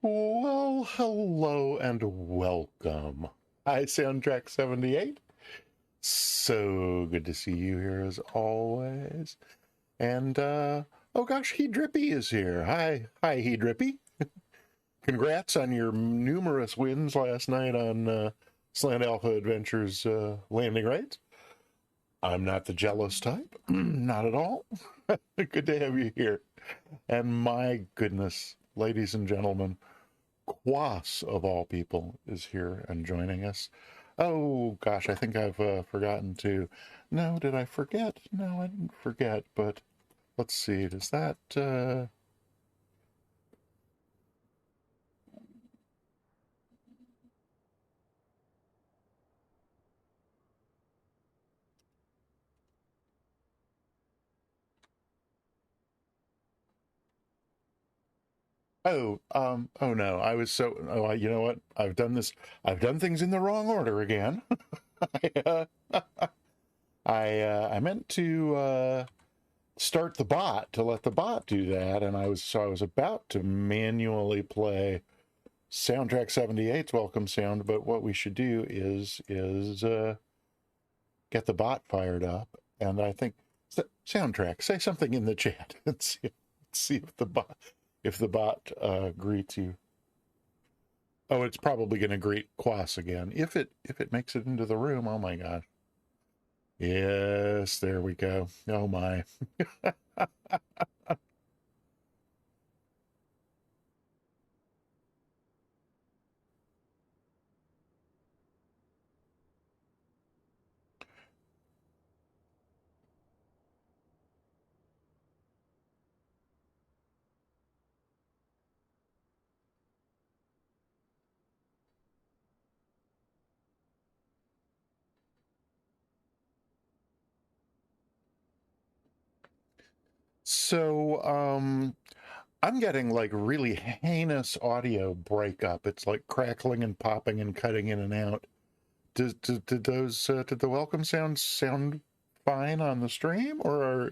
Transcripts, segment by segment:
Well, hello and welcome. Hi, Soundtrack 78. So good to see you here as always. And, oh gosh, He Drippy is here. Hi, He Drippy. Congrats on your numerous wins last night on Slant Alpha Adventures landing rates. I'm not the jealous type. Not at all. Good to have you here. And my goodness, ladies and gentlemen, Quas, of all people, is here and joining us. Oh, gosh, I think I've forgotten to... No, did I forget? No, I didn't forget, but let's see. Does that... Oh no, I was so... Oh, you know what? I've done this... I've done things in the wrong order again. I meant to start the bot, to let the bot do that, and I was about to manually play Soundtrack 78's welcome sound, but what we should do is get the bot fired up, and I think Soundtrack, say something in the chat and see if the bot greets you. Oh, it's probably going to greet Quas again if it makes it into the room. Oh my gosh. Yes, there we go. Oh my. So, I'm getting like really heinous audio breakup. It's like crackling and popping and cutting in and out. Did the welcome sound fine on the stream, I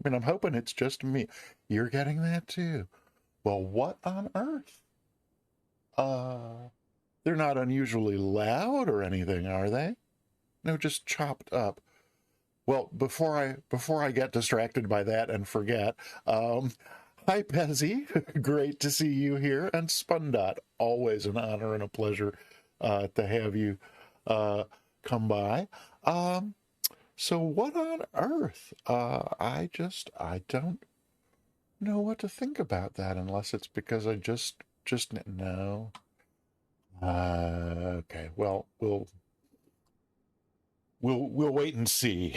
mean, I'm hoping it's just me. You're getting that too. Well, what on earth? They're not unusually loud or anything, are they? No, just chopped up. Well, before I get distracted by that and forget, hi Pezzy, great to see you here, and Spundot, always an honor and a pleasure to have you come by. So what on earth? I don't know what to think about that unless it's because I just no. Okay, well, we'll wait and see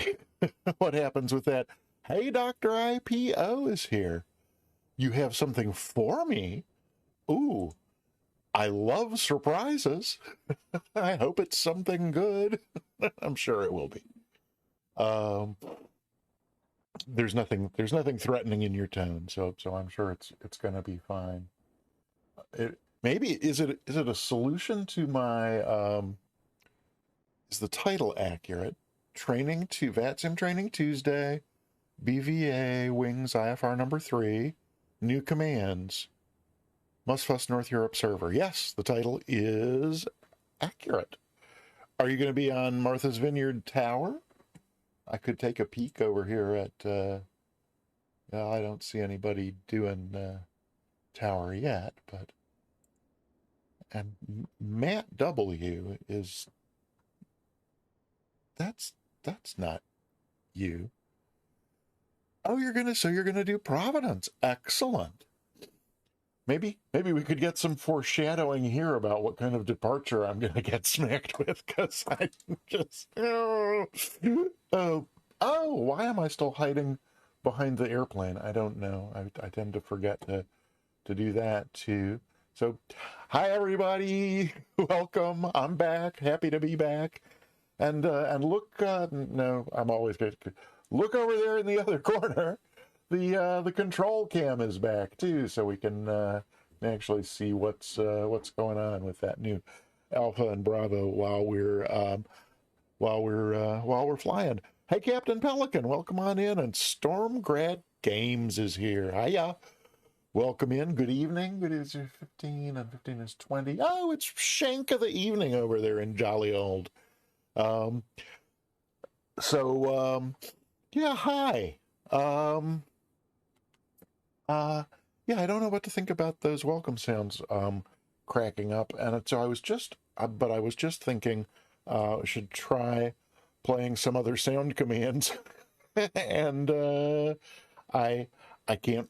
what happens with that. Hey, Dr. IPO is here. You have something for me? Ooh, I love surprises. I hope it's something good. I'm sure it will be. Um, there's nothing threatening in your tone, so I'm sure it's going to be fine. Maybe is it a solution to my is the title accurate? Training to VATSIM Training Tuesday, BVA Wings IFR number 3, new commands, MSFS North Europe server. Yes, the title is accurate. Are you going to be on Martha's Vineyard Tower? I could take a peek over here at, I don't see anybody doing Tower yet, but, and Matt W is, that's not you. Oh, you're gonna do Providence. Excellent. Maybe we could get some foreshadowing here about what kind of departure I'm gonna get smacked with, because I just why am I still hiding behind the airplane? I don't know. I tend to forget to do that too. So, hi everybody, welcome. I'm back. Happy to be back. And look, no, I'm always good. Look over there in the other corner. The control cam is back too, so we can actually see what's going on with that new Alpha and Bravo while we're flying. Hey, Captain Pelican, welcome on in. And Stormgrad Games is here. Hiya. welcome in. Good evening. Good is 15 and 15 is 20. Oh, it's shank of the evening over there in jolly old. Um, so, yeah, hi. Um, uh, yeah, I don't know what to think about those welcome sounds cracking up. And so but I was just thinking, should try playing some other sound commands. And I I can't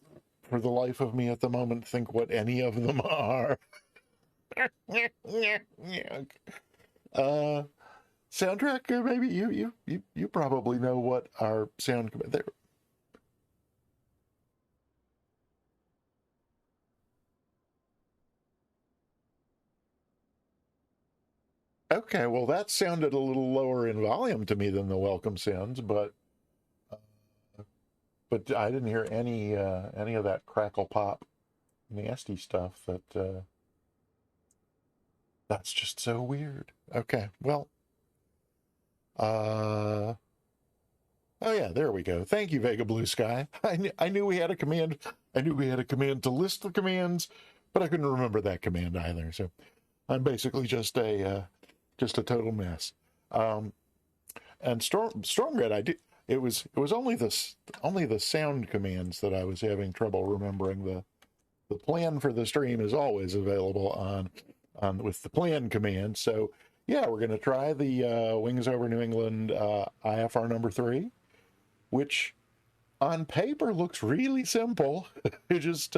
for the life of me at the moment think what any of them are. uh Soundtrack, maybe you probably know what our sound there. Okay, well that sounded a little lower in volume to me than the welcome sounds, uh, but I didn't hear any of that crackle pop nasty stuff that's just so weird. Okay, well, uh oh yeah, there we go. Thank you, Vega Blue Sky. I knew we had a command. I knew we had a command to list the commands, but I couldn't remember that command either. So I'm basically just a total mess. Um, and Storm Red, I did. It was only the sound commands that I was having trouble remembering. The plan for the stream is always available on with the plan command. So yeah, we're going to try the Wings Over New England IFR number 3, which on paper looks really simple. You just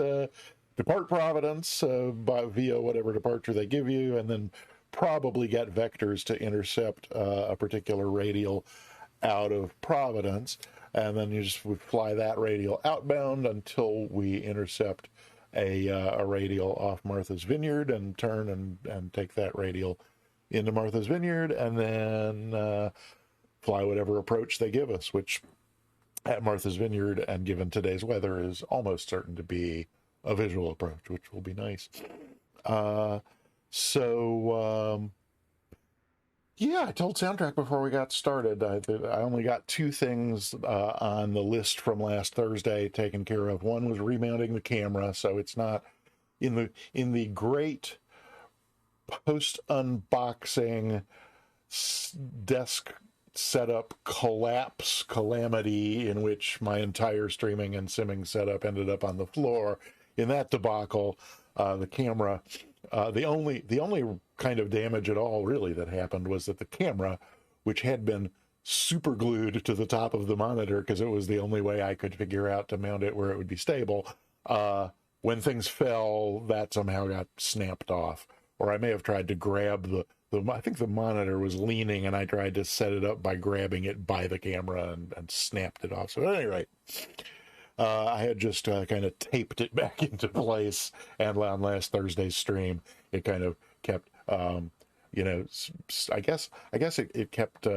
depart Providence via whatever departure they give you, and then probably get vectors to intercept a particular radial out of Providence, and then you just would fly that radial outbound until we intercept a radial off Martha's Vineyard and turn and take that radial into Martha's Vineyard, and then fly whatever approach they give us, which at Martha's Vineyard, and given today's weather, is almost certain to be a visual approach, which will be nice. Uh, so, yeah, I told Soundtrack before we got started, I only got 2 things on the list from last Thursday taken care of. One was remounting the camera, so it's not in the great post unboxing desk setup calamity in which my entire streaming and simming setup ended up on the floor. In that debacle, the camera, the only kind of damage at all really that happened was that the camera, which had been super glued to the top of the monitor because it was the only way I could figure out to mount it where it would be stable, when things fell, that somehow got snapped off. Or I may have tried to grab I think the monitor was leaning, and I tried to set it up by grabbing it by the camera and snapped it off. So at any rate, I had just kind of taped it back into place, and on last Thursday's stream, it kind of kept, I guess it kept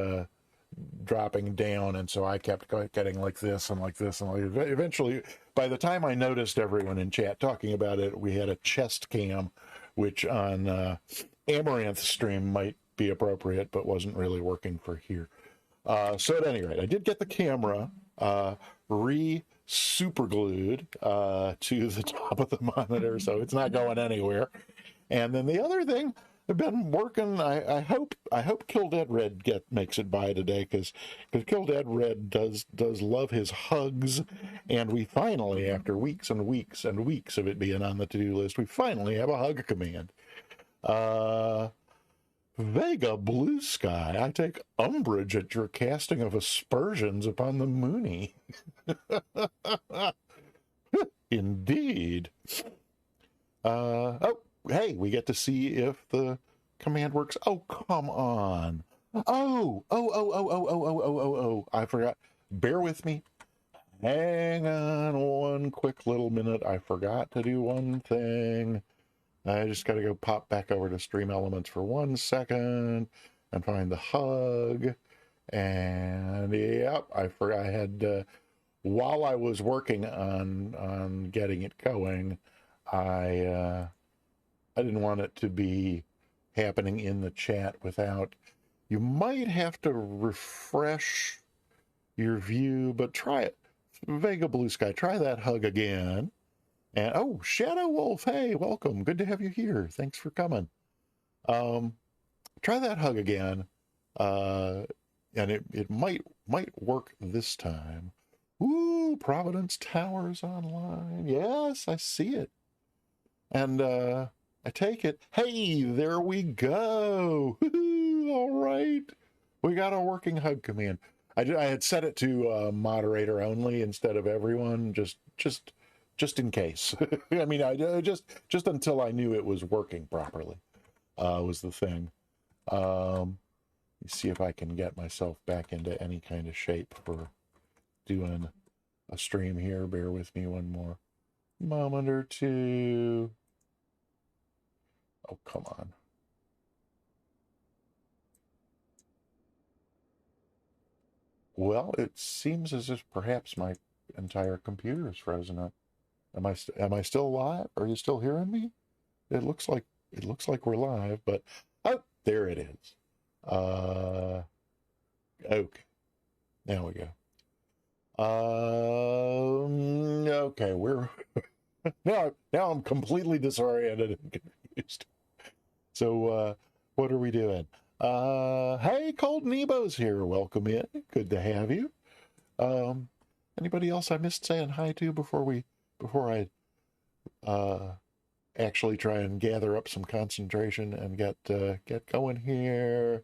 dropping down, and so I kept getting like this and like this and like. Eventually, by the time I noticed everyone in chat talking about it, we had a chest cam, which on Amaranth stream might be appropriate, but wasn't really working for here. So at any rate, I did get the camera super glued to the top of the monitor, so it's not going anywhere. And then the other thing, I've been working. I hope Kill Dead Red makes it by today, because Kill Dead Red does love his hugs, and we finally, after weeks and weeks and weeks of it being on the to-do list, we finally have a hug command. Vega Blue Sky, I take umbrage at your casting of aspersions upon the Mooney. Indeed. Oh, hey, we get to see if the command works. Oh, come on. Oh, I forgot. Bear with me. Hang on one quick little minute. I forgot to do one thing. I just got to go pop back over to Stream Elements for 1 second and find the hug. And yep, I forgot. I had while I was working on getting it going, I didn't want it to be happening in the chat without. You might have to refresh your view, but try it. Vega Blue Sky, try that hug again. And oh, Shadow Wolf, hey, welcome. Good to have you here. Thanks for coming. Try that hug again. And it might work this time. Ooh, Providence Towers online. Yes, I see it. And I take it. Hey, there we go. All right. We got a working hug command. I had set it to moderator only instead of everyone, just in case. I mean, I just until I knew it was working properly was the thing. Let me see if I can get myself back into any kind of shape for doing a stream here. Bear with me one more moment or two. Oh, come on. Well, it seems as if perhaps my entire computer is frozen up. Am I still live? Are you still hearing me? It looks like we're live, but oh, there it is. Okay, now we go. Okay, we're now I'm completely disoriented and confused. So what are we doing? Hey, Cold Nebo's here. Welcome in. Good to have you. Anybody else I missed saying hi to before I actually try and gather up some concentration and get going here?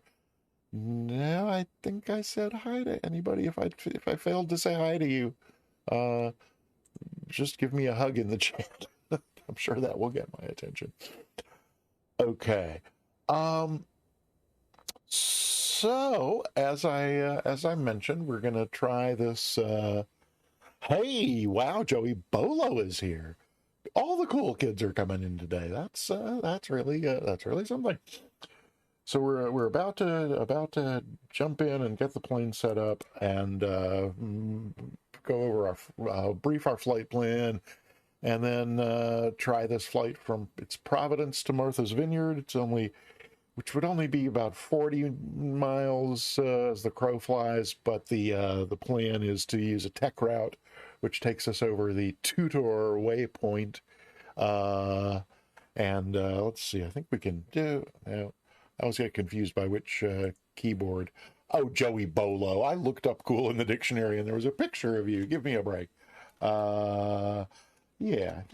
No, I think I said hi to anybody. If I failed to say hi to you, just give me a hug in the chat. I'm sure that will get my attention. Okay. So as I mentioned, we're gonna try this. Hey, wow, Joey Bolo is here. All the cool kids are coming in today. That's really something. So we're about to jump in and get the plane set up and go over brief our flight plan, and then try this flight from Providence to Martha's Vineyard. Which would only be about 40 miles as the crow flies, but the plan is to use a tech route, which takes us over the Tutor waypoint. And let's see, I think we can do. I always get confused by which keyboard. Oh, Joey Bolo. I looked up cool in the dictionary, and there was a picture of you. Give me a break. Yeah, I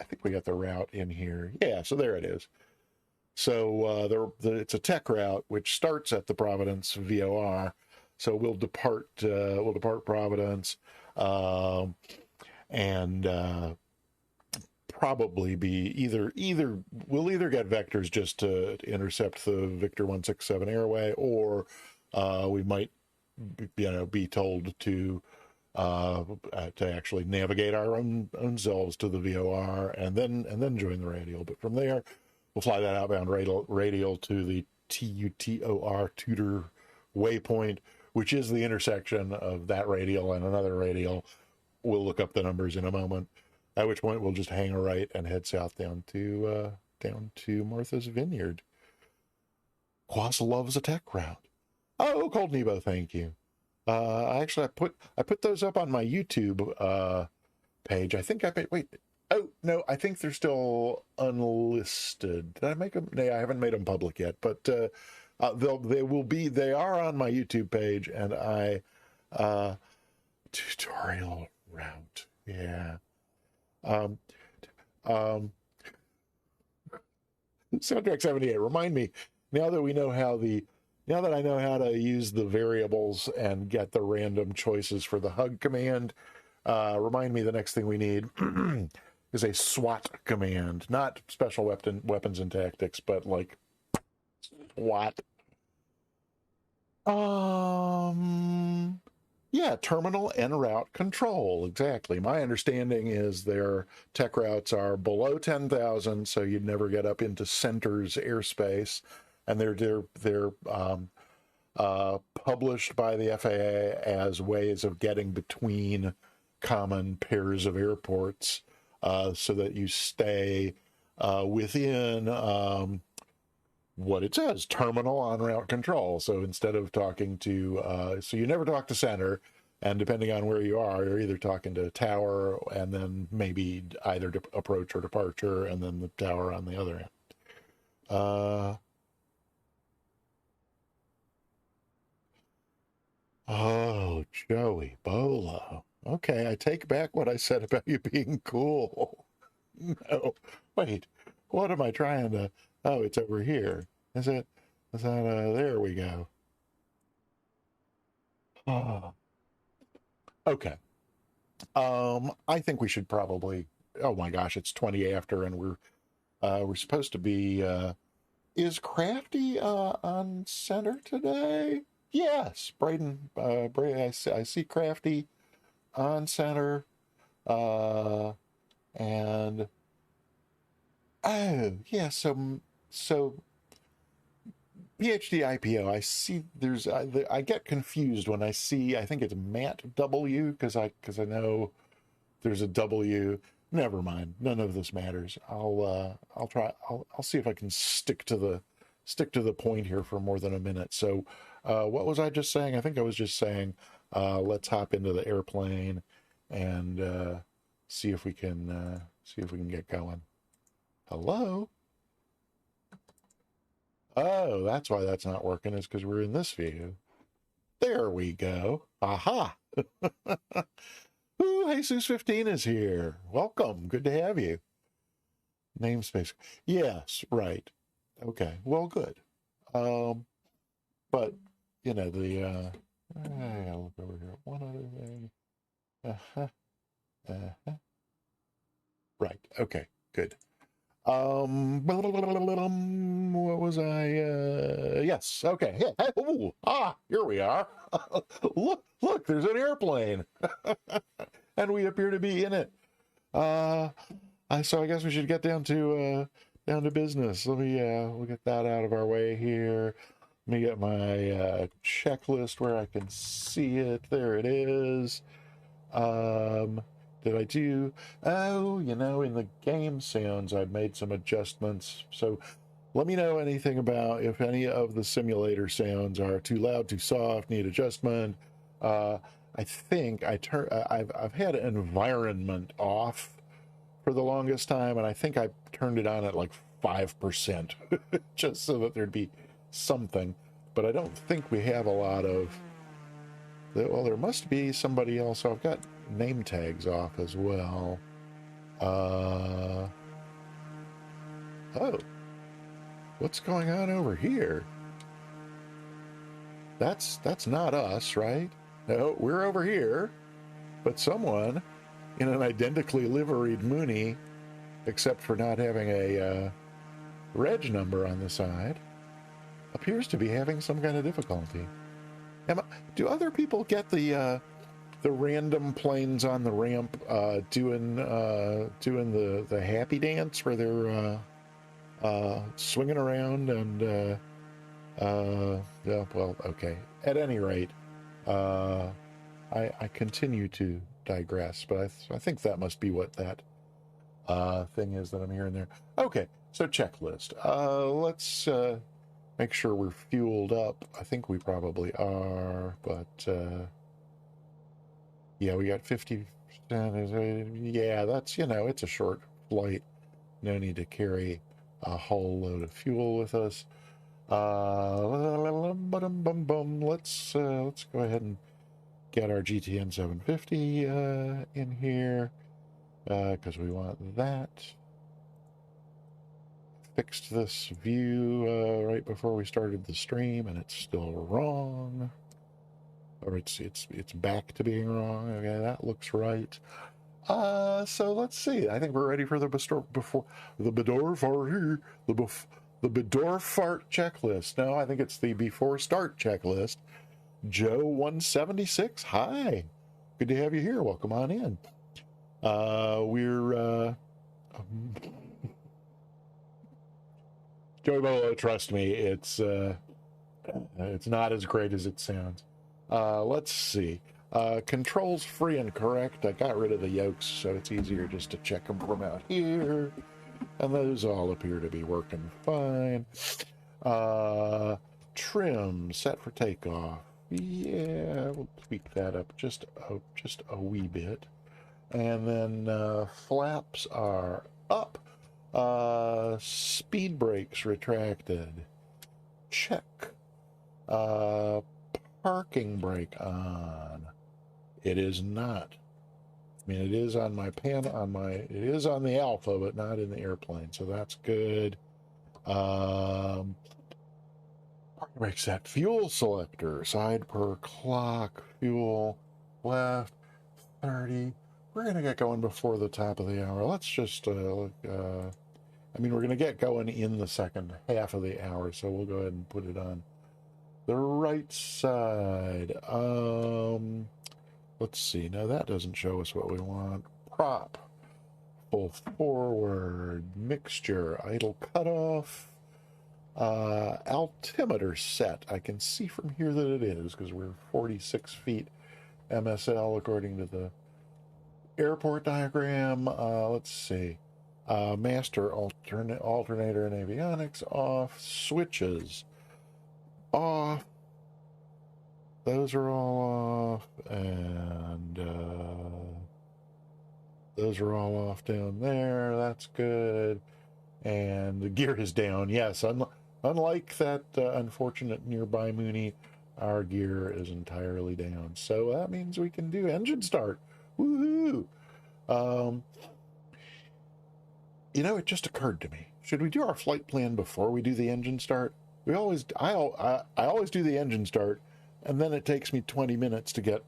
think we got the route in here. Yeah, so there it is. So it's a tech route which starts at the Providence VOR. So we'll depart Providence, and probably be we'll either get vectors just to intercept the Victor 167 airway, or we might be told to actually navigate our own selves to the VOR and then join the radial. But from there, we'll fly that outbound radial to the Tutor waypoint, which is the intersection of that radial and another radial. We'll look up the numbers in a moment, at which point we'll just hang a right and head south down to Martha's Vineyard. Quas loves a tech route. Oh, Cold Nebo, thank you. Actually, I put those up on my YouTube page. I think wait. Oh, no, I think they're still unlisted. Did I make them? No, I haven't made them public yet, but they are on my YouTube page, and tutorial route. Yeah. Soundtrack 78, remind me, now that I know how to use the variables and get the random choices for the hug command, remind me the next thing we need is a SWAT command, not special weapons and tactics, but like SWAT. Yeah, terminal en route control. Exactly. My understanding is their tech routes are below 10,000, so you'd never get up into center's airspace, and they're published by the FAA as ways of getting between common pairs of airports. So that you stay within what it says, terminal on route control. So instead of talking to, so you never talk to center, And depending on where you are, you're either talking to tower and then maybe either approach or departure, and then the tower on the other end. Oh, Joey Bolo. Okay, I take back what I said about you being cool. No, wait, what am I trying to? Oh, it's over here. Is it? Is that? There we go. Oh. Okay. I think we should probably. Oh my gosh, it's 20 after, and we're supposed to be. Is Crafty on center today? Yes, Braden. I see Crafty on center. And oh yeah, so PhD IPO. I see. I get confused when I see. I think it's Matt W because I know there's a W. Never mind. None of this matters. I'll try. I'll see if I can stick to the point here for more than a minute. So, what was I just saying? I think I was just saying, let's hop into the airplane and see if we can get going. Hello. Oh, that's why that's not working. Is because we're in this view. There we go. Aha. Ooh, Jesus 15 is here. Welcome. Good to have you. Namespace. Yes, right. Okay. Well, good. But you know I gotta look over here. One other thing. Uh-huh. Uh-huh. Right. Okay. Good. What was I? Yes. Okay. Yeah. Ooh, here we are. Look, there's an airplane. And we appear to be in it. So I guess we should get down to business. We'll get that out of our way here. Let me get my checklist where I can see it. There it is. Did I do? Oh, in the game sounds, I've made some adjustments. So let me know anything about if any of the simulator sounds are too loud, too soft, need adjustment. I think I've had environment off for the longest time, and I think I turned it on at like 5%, just so that there'd be something. But I don't think we have a lot of. Well, there must be somebody else. So I've got name tags off as well. Oh, what's going on over here? That's not us, right? No, we're over here. But someone in an identically liveried Mooney, except for not having a reg number on the side, appears to be having some kind of difficulty. Do other people get the random planes on the ramp doing the happy dance where they're swinging around and yeah, well, okay. At any rate, I continue to digress, but I think that must be what that thing is that I'm hearing there. Okay, so checklist. Let's make sure we're fueled up. I think we probably are, but yeah, we got 50%. Yeah, that's, it's a short flight. No need to carry a whole load of fuel with us. Let's go ahead and get our GTN 750 in here because we want that. Fixed this view right before we started the stream, and it's still wrong, or it's back to being wrong. Okay, that looks right. So let's see. I think we're ready for the Bedore fart checklist. No, I think it's the before start checklist. Joe 176. Hi, good to have you here. Welcome on in. We're Joey Bolo, trust me, it's not as great as it sounds. Let's see. Controls free and correct. I got rid of the yokes, so it's easier just to check them from out here. And those all appear to be working fine. Trim set for takeoff. Yeah, we'll tweak that up just a wee bit. And then flaps are up. Speed brakes retracted. Check. Parking brake on. It is not. I mean, it is on my it is on the Alpha, but not in the airplane, so that's good. Parking brake set. Fuel selector. Side per clock. Fuel left. 30. We're going to get going before the top of the hour. Let's just, I mean, we're going to get going in the second half of the hour, so we'll go ahead and put it on the right side. Let's see. Now that doesn't show us what we want. Prop. Full forward. Mixture. Idle cutoff. Altimeter set. I can see from here that it is because we're 46 feet MSL according to the airport diagram. Let's see. Master alternator and avionics off. Switches off. Those are all off, and those are all off down there. That's good. And the gear is down. Yes, unlike that unfortunate nearby Mooney, our gear is entirely down. So that means we can do engine start. Woohoo! You know, it just occurred to me. Should we do our flight plan before we do the engine start? I always do the engine start, and then it takes me 20 minutes to get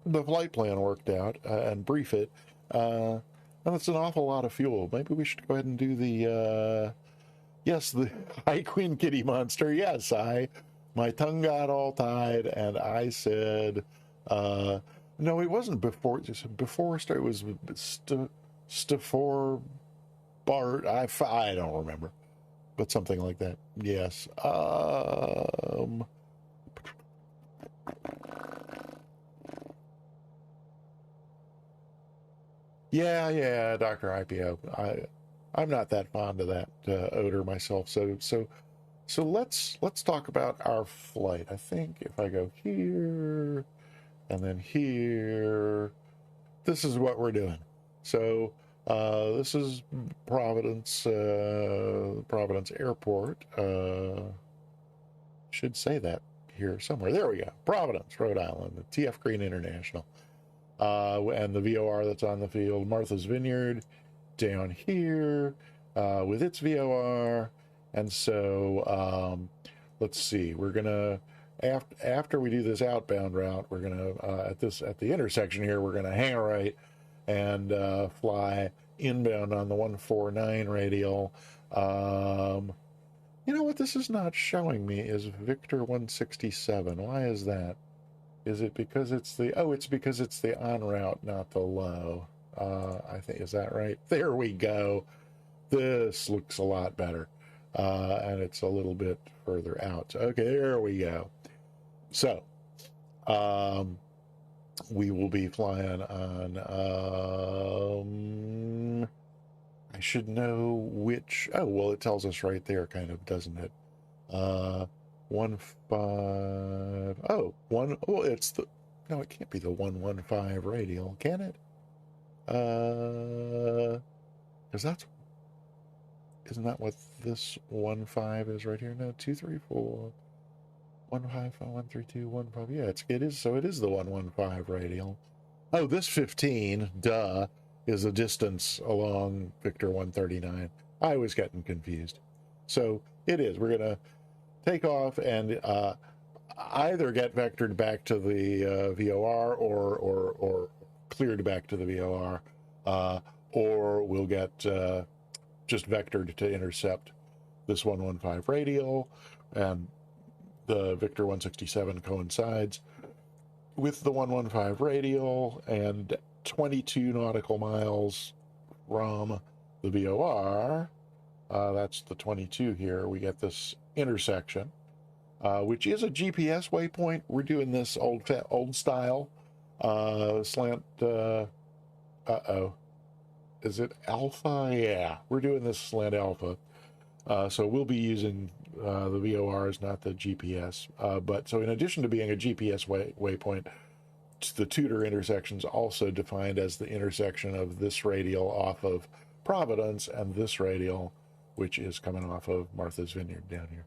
the flight plan worked out and brief it. And it's an awful lot of fuel. Maybe we should go ahead and do the Hi Queen Kitty Monster. Yes, my tongue got all tied, and I said, no, it wasn't before. Before it was Stafor Bart. I don't remember, but something like that. Yes. Yeah, Dr. IPO. I'm not that fond of that odor myself. So let's talk about our flight. I think if I go here and then here, this is what we're doing. So this is Providence Airport. Should say that here somewhere. There we go. Providence, Rhode Island, the TF Green International. And the VOR that's on the field, Martha's Vineyard, down here with its VOR. And so let's see, we're gonna after we do this outbound route, we're gonna at the intersection here, we're gonna hang a right and fly inbound on the 149 radial. You know what this is not showing me is Victor 167. Why is that? Is it because it's because it's the en route, not the low. I think, is that right? There we go. This looks a lot better. And it's a little bit further out. Okay, there we go. So, we will be flying on, I should know which, oh, well, it tells us right there, kind of, doesn't it? 1-5, oh, it's the, no, it can't be the 115 radial, can it? Because isn't that what this 15 is right here? No, 2, 3, 4, 1, 5, 1, 3, 2, 1, 5. Yeah, it is. So it is the 115 radial. Oh, this 15, duh, is the distance along Victor 139. I was getting confused. So it is. We're gonna take off and either get vectored back to the VOR or cleared back to the VOR, or we'll get just vectored to intercept this 115 radial, and the Victor 167 coincides with the 115 radial, and 22 nautical miles from the VOR, that's the 22 here, we get this intersection, which is a GPS waypoint. We're doing this old style slant, is it alpha? Yeah, we're doing this slant alpha. So we'll be using the VOR is not the GPS. But so in addition to being a GPS waypoint, the Tudor intersection is also defined as the intersection of this radial off of Providence and this radial, which is coming off of Martha's Vineyard down here.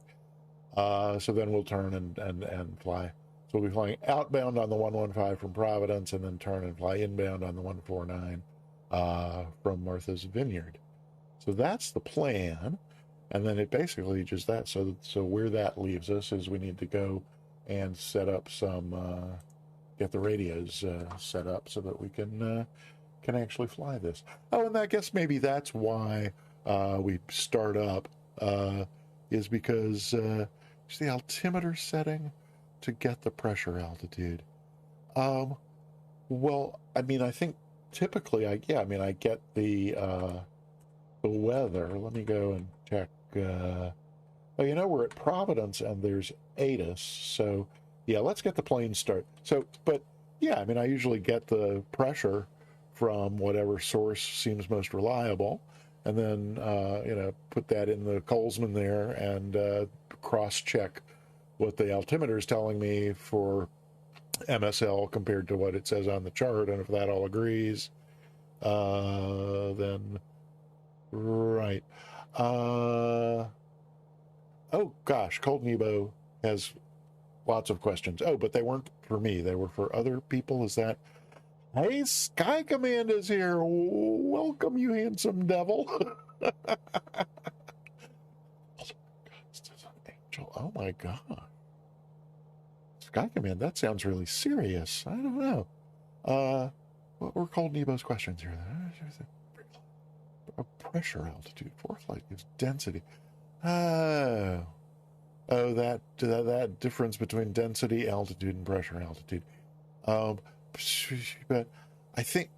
So then we'll turn and fly. So we'll be flying outbound on the 115 from Providence, and then turn and fly inbound on the 149 from Martha's Vineyard. So that's the plan. And then it basically just that. So where that leaves us is we need to go and set up some, get the radios set up so that we can actually fly this. Oh, and I guess maybe that's why we start up is because it's the altimeter setting to get the pressure altitude. Well, I mean, I think typically, I get the weather. Let me go and check. Well, we're at Providence and there's ATIS, so yeah, let's get the plane start. So, but yeah, I mean, I usually get the pressure from whatever source seems most reliable, and then put that in the Colesman there and cross-check what the altimeter is telling me for MSL compared to what it says on the chart, and if that all agrees, then right. Oh gosh, Cold Nebo has lots of questions. Oh, but they weren't for me. They were for other people. Is that? Hey, Sky Command is here. Welcome, you handsome devil. Angel. Oh my God. Sky Command, that sounds really serious. I don't know. What were Cold Nebo's questions here? Pressure altitude, foreflight gives density. Oh, that difference between density, altitude, and pressure altitude. But I think,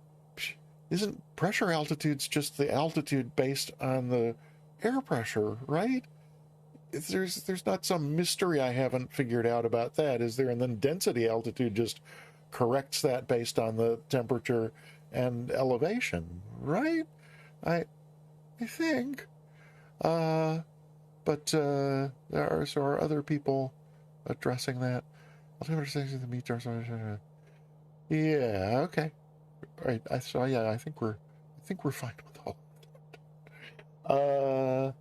isn't pressure altitudes just the altitude based on the air pressure, right? There's not some mystery I haven't figured out about that, is there? And then density altitude just corrects that based on the temperature and elevation, right? I think. But there are other people addressing that. Yeah, okay. All right. I think we're fine with all of that.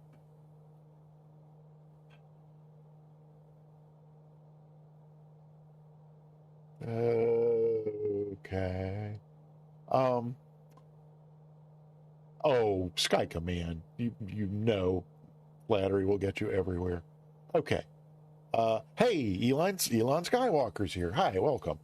Okay. Oh, Sky Command. You flattery will get you everywhere. Okay. Hey, Elon Skywalker's here. Hi, welcome.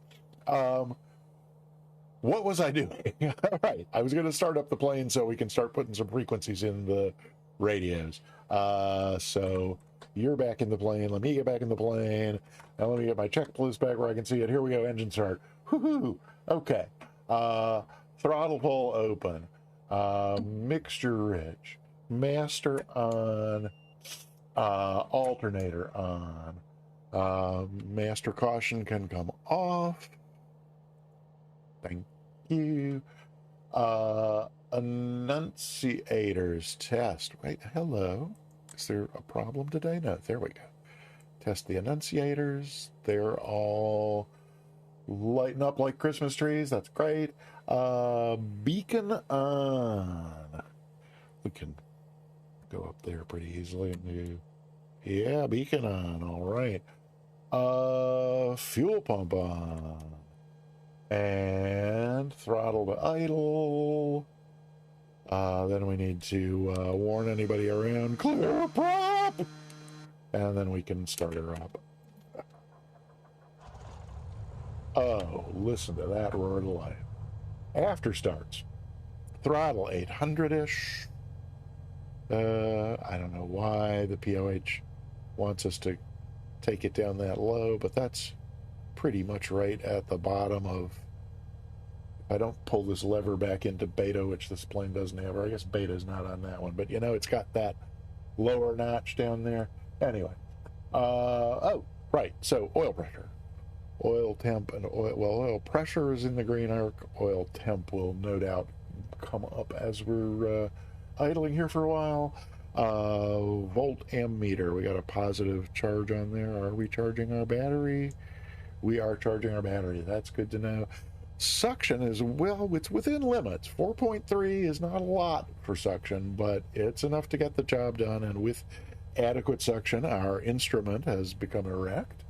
What was I doing? All right. I was going to start up the plane so we can start putting some frequencies in the radios. So you're back in the plane. Let me get back in the plane. Now let me get my checklist back where I can see it. Here we go. Engine start. Woohoo. Okay. Throttle pull open. Mixture rich. Master on. Alternator on. Master caution can come off. Thank you. Enunciators test. Wait, hello. Is there a problem today? No, there we go. Test the enunciators. They're all lighting up like Christmas trees. That's great. Beacon on. We can go up there pretty easily and do. Yeah, beacon on. All right. Fuel pump on. And throttle to idle. Then we need to warn anybody around. Clear prop! And then we can start her up. Oh, listen to that roar of life. After starts. Throttle 800-ish. I don't know why the POH wants us to take it down that low, but that's pretty much right at the bottom of. I don't pull this lever back into beta, which this plane doesn't have, or I guess beta's not on that one, but it's got that lower notch down there. Anyway, oh, right, so oil pressure. Oil temp and oil pressure is in the green arc. Oil temp will no doubt come up as we're idling here for a while. Volt ammeter, we got a positive charge on there. Are we charging our battery? We are charging our battery. That's good to know. Suction is, well, it's within limits. 4.3 is not a lot for suction, but it's enough to get the job done. And with adequate suction, our instrument has become erect.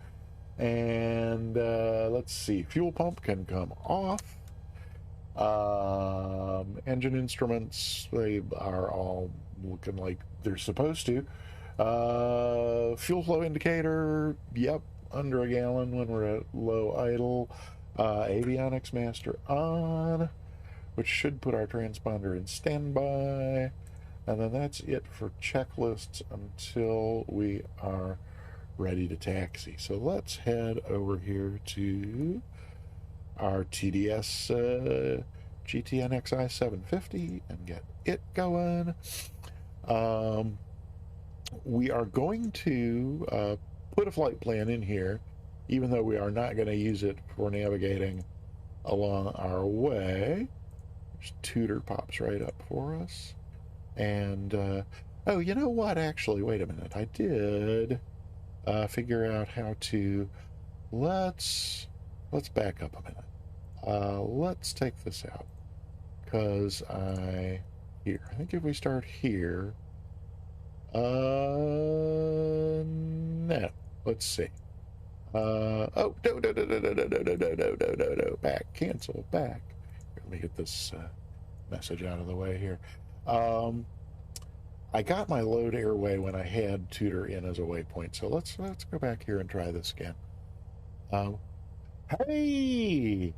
And let's see, fuel pump can come off. Engine instruments, they are all looking like they're supposed to. Fuel flow indicator, yep, under a gallon when we're at low idle. Avionics master on, which should put our transponder in standby. And then that's it for checklists until we are ready to taxi. So let's head over here to our TDS GTNXI 750 and get it going. We are going to put a flight plan in here, even though we are not going to use it for navigating along our way. There's tutor pops right up for us. And, oh, you know what? Actually, wait a minute. I did figure out how to, let's back up a minute. Let's take this out, because I think if we start here, no, let's see. Oh, no, back, cancel, back. Here, let me get this message out of the way here. I got my load airway when I had tutor in as a waypoint, so let's go back here and try this again. Hey,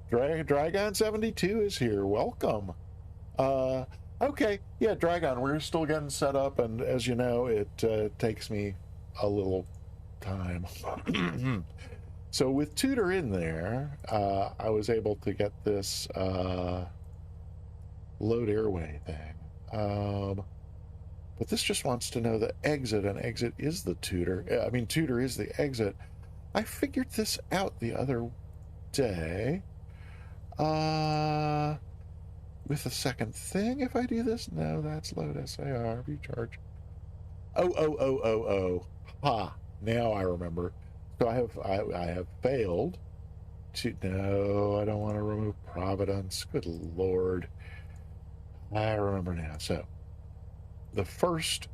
Dragon 72 is here. Welcome. Okay, yeah, Dragon, we're still getting set up, and as you know, it takes me a little time. So with tutor in there, I was able to get this load airway thing. But this just wants to know the exit, and exit is the tutor. I mean, tutor is the exit. I figured this out the other day. With the second thing, if I do this, no, that's load SAR, recharge. Oh. Ha, now I remember. So I have failed to, no, I don't want to remove Providence. Good Lord. I remember now. So the first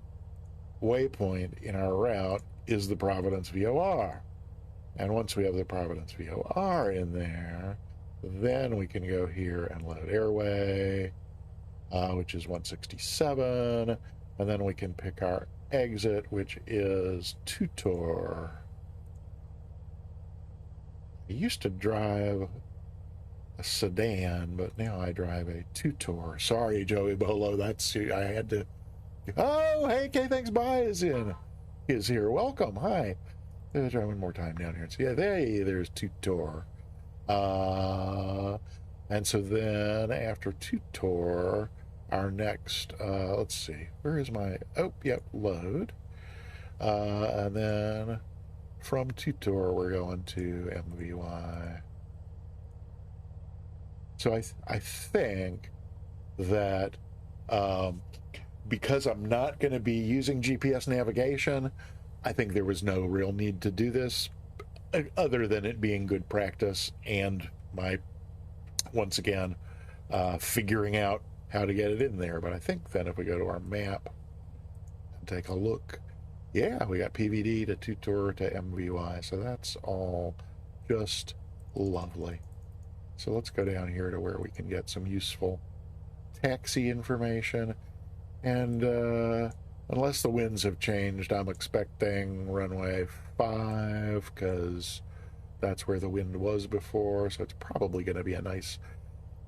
waypoint in our route is the Providence VOR. And once we have the Providence VOR in there, then we can go here and load airway, which is 167. And then we can pick our exit, which is Tutor. I used to drive a sedan, but now I drive a Tutor. Sorry, Joey Bolo, that's, I had to. Oh, hey, K, thanks, bye, is here. Welcome, hi. Let's try one more time down here. So yeah, there's Tutor. And so then after Tutor, our next, let's see, where is my, oh, yep, load. And then from Tutor, we're going to MVY. So I think that because I'm not going to be using GPS navigation, I think there was no real need to do this other than it being good practice and my, once again, figuring out how to get it in there. But I think then if we go to our map and take a look, yeah, we got PVD to Tutor to MVY. So that's all just lovely. So let's go down here to where we can get some useful taxi information. And unless the winds have changed, I'm expecting runway 5 because that's where the wind was before. So it's probably going to be a nice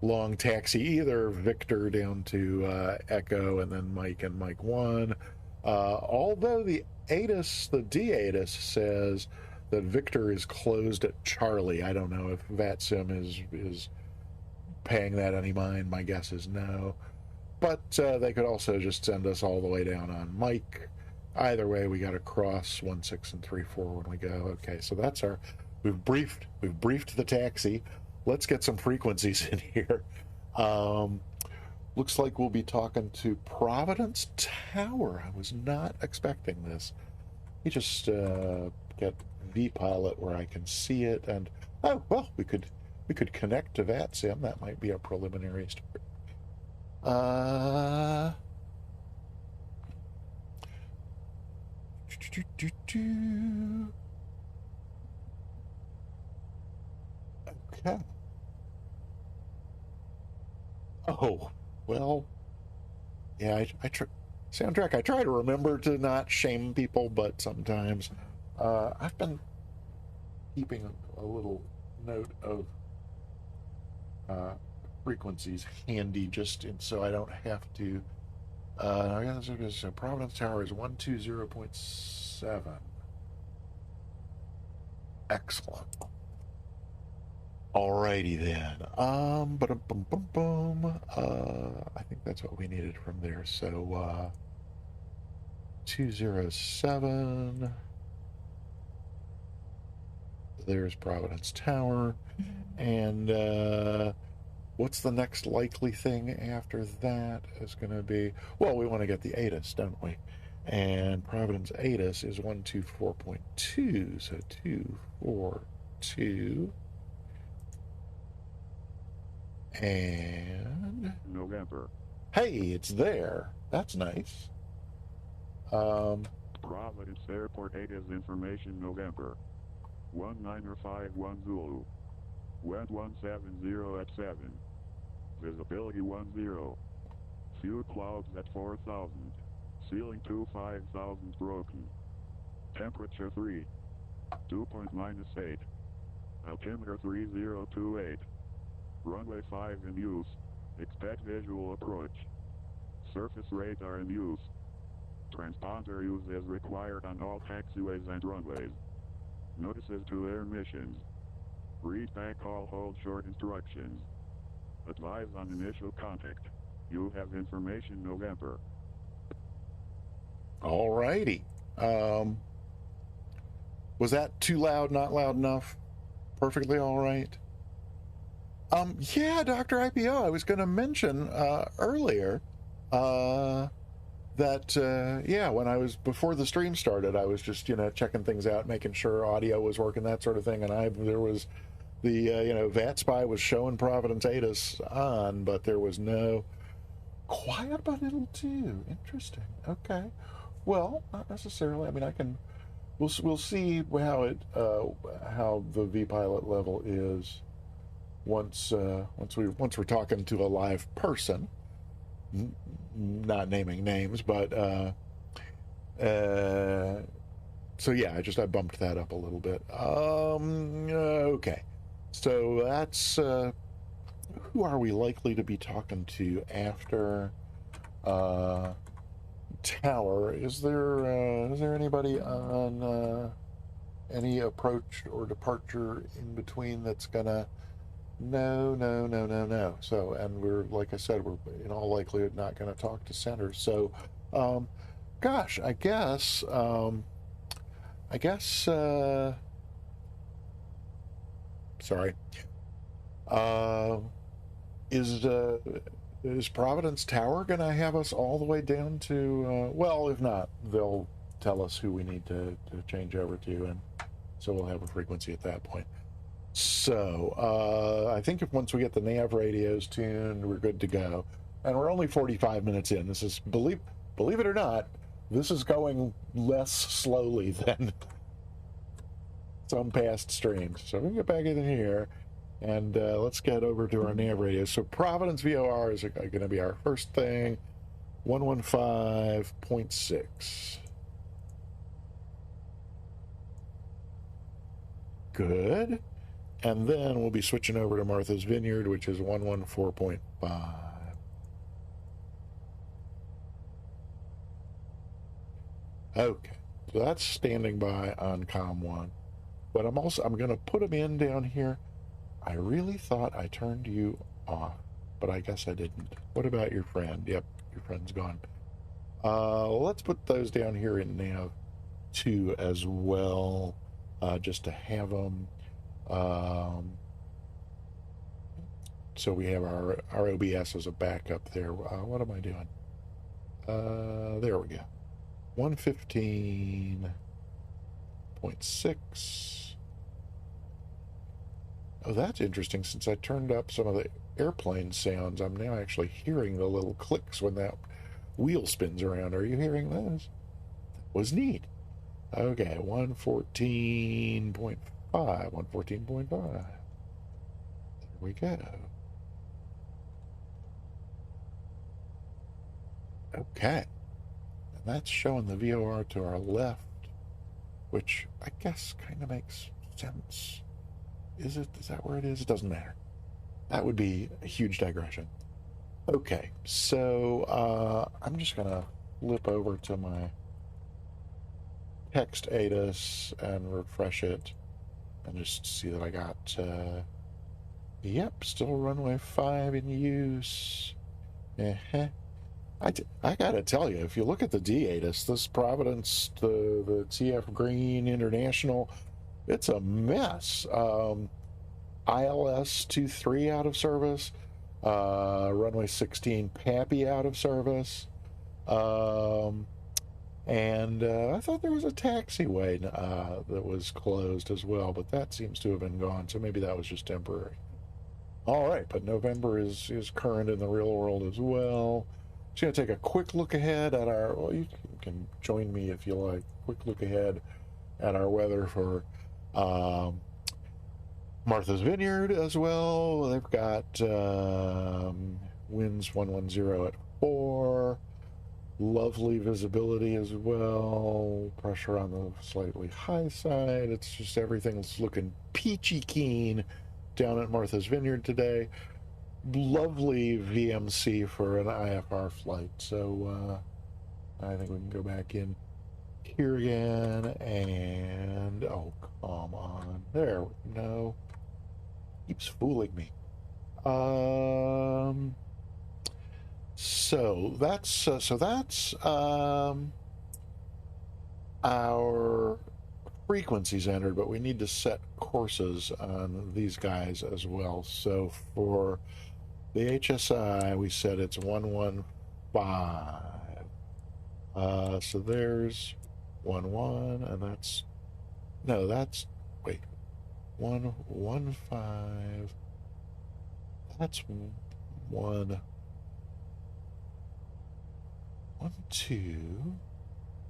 long taxi, either Victor down to Echo and then Mike and Mike 1. Although the ATIS, the D-ATIS says that Victor is closed at Charlie. I don't know if VATSIM is paying that any mind. My guess is no. But they could also just send us all the way down on Mike. Either way, we got to cross 16 and 34 when we go. Okay, so that's our, we've briefed the taxi. Let's get some frequencies in here. Looks like we'll be talking to Providence Tower. I was not expecting this. We just get vPilot where I can see it, and oh well, we could connect to VATSIM. That might be a preliminary start. Okay. Oh well, yeah. I try soundtrack. I try to remember to not shame people, but sometimes I've been keeping a little note of frequencies handy just so I don't have to. So Providence Tower is 120.7. Excellent. Alrighty then. I think that's what we needed from there. So 207. There's Providence Tower. And what's the next likely thing after that is going to be? Well, we want to get the ATIS, don't we? And Providence ATIS is 124.2. So 242. And November. Hey, it's there. That's nice. Providence Airport ATIS information November. 19051 Zulu. Wind 170 at 7. Visibility 10. Few clouds at 4,000. Ceiling 25,000 broken. Temperature 3. Dew point -8. Altimeter 3028. Runway 5 in use. Expect visual approach. Surface radar in use. Transponder use is required on all taxiways and runways. Notices to air missions. Read back all hold short instructions. Advise on initial contact. You have information November. Alrighty. Was that too loud, not loud enough? Perfectly all right. Yeah, Dr. IPO, I was going to mention earlier that, yeah, when I was, before the stream started, I was just, checking things out, making sure audio was working, that sort of thing. And there was the, VATSPI was showing Providence ATIS on, but there was no quiet but it'll do. Interesting. Okay. Well, not necessarily. I mean, we'll see how how the vPilot level is once we're talking to a live person, not naming names, but so yeah, I bumped that up a little bit. Okay, so that's who are we likely to be talking to after Tower? Is there anybody on any approach or departure in between that's gonna? No. So, and we're, like I said, we're in all likelihood not going to talk to centers. So, gosh, I guess, sorry. Is Providence Tower going to have us all the way down to, well, if not, they'll tell us who we need to change over to, and so we'll have a frequency at that point. So, I think once we get the nav radios tuned, we're good to go. And we're only 45 minutes in. This is, believe it or not, this is going less slowly than some past streams. So we can get back in here, and let's get over to our nav radios. So Providence VOR is going to be our first thing, 115.6. Good. And then we'll be switching over to Martha's Vineyard, which is 114.5. Okay, so that's standing by on COM1. But I'm going to put them in down here. I really thought I turned you off, but I guess I didn't. What about your friend? Yep, your friend's gone. Let's put those down here in nav 2 as well, just to have them. so we have our OBS as a backup there. What am I doing? There we go. 115.6. Oh, that's interesting. Since I turned up some of the airplane sounds, I'm now actually hearing the little clicks when that wheel spins around. Are you hearing those? That was neat. Okay, 114.5, 114.5. There we go. Okay. And that's showing the VOR to our left, which I guess kind of makes sense. Is that where it is? It doesn't matter. That would be a huge digression. Okay, so I'm just going to flip over to my text ATIS and refresh it and just see that I got, yep, still runway 5 in use. I gotta tell you, if you look at the D-ATIS, this Providence, the TF Green International, it's a mess. ILS 23 out of service, runway 16 Pappy out of service, and I thought there was a taxiway that was closed as well, but that seems to have been gone, so maybe that was just temporary. All right, but November is current in the real world as well. Just going to take a quick look ahead at our, well, you can join me if you like, quick look ahead at our weather for Martha's Vineyard as well. They've got winds 110 at 4, lovely visibility as well, pressure on the slightly high side. It's just everything's looking peachy keen down at Martha's Vineyard today. Lovely VMC for an IFR flight, so I think we can go back in here again, and oh, come on, there we go. Keeps fooling me. So that's our frequencies entered, but we need to set courses on these guys as well. So for the HSI, we said it's 115. So there's 11, and that's, no, that's, wait, 115. That's 1, 2,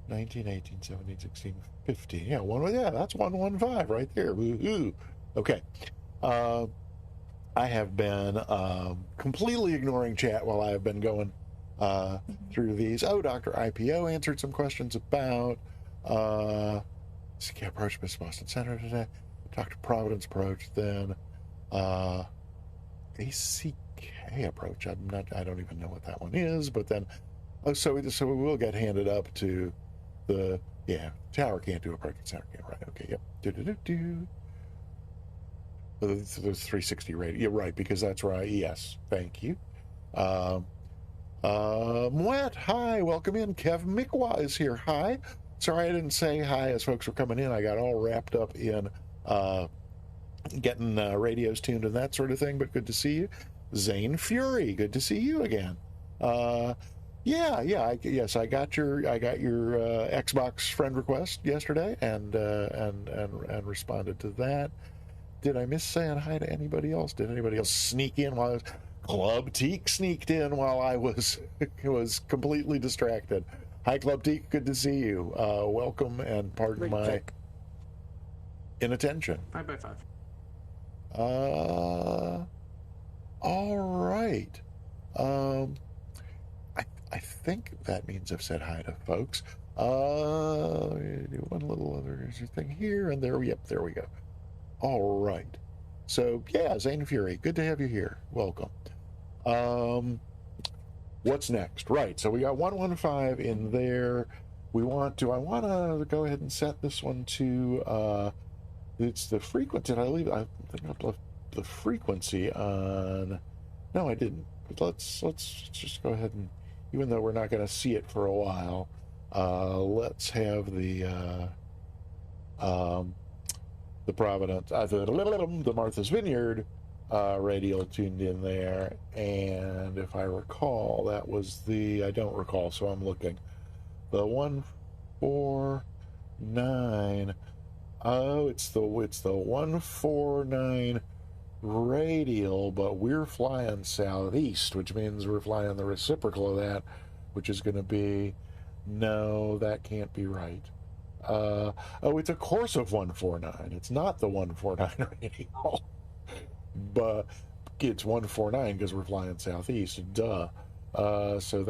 19, 18, 17, 16, 15. Yeah, that's 115 right there. Woo-hoo. Okay. I have been completely ignoring chat while I have been going through these. Oh, Dr. IPO answered some questions about CK approach Miss Boston Center today. Dr. Providence approach, then ACK approach. I don't even know what that one is, but then so we will get handed up to the tower can't do approach, center can't, right? Okay, yep. There's 360 radio. You're right, because that's right. Yes, thank you. Mwet, hi, welcome in. Kev Mikwa is here. Hi. Sorry I didn't say hi as folks were coming in. I got all wrapped up in getting radios tuned and that sort of thing, but good to see you. Zane Fury, good to see you again. Yes, I got your Xbox friend request yesterday and responded to that. Did I miss saying hi to anybody else? Did anybody else sneak in while I was... Club Teak sneaked in while I was completely distracted. Hi, Club Teak. Good to see you. Welcome, and pardon my inattention. 5x5. All right. I think that means I've said hi to folks. Do one little other thing here, and there. Yep, there we go. All right. So yeah, Zane Fury, good to have you here. Welcome. What's next? Right. So we got 115 in there. I want to go ahead and set this one to it's the frequency. Did I leave? I think I left the frequency on. No, I didn't. But let's just go ahead and, even though we're not going to see it for a while, let's have the Providence, the Martha's Vineyard radial tuned in there, and if I recall, that was the, I don't recall, so I'm looking. The 149. Oh, it's the 149 radial, but we're flying southeast, which means we're flying the reciprocal of that, which is going to be, no, that can't be right. Oh, it's a course of 149. It's not the 149 radial, but it's 149 because we're flying southeast. Duh. So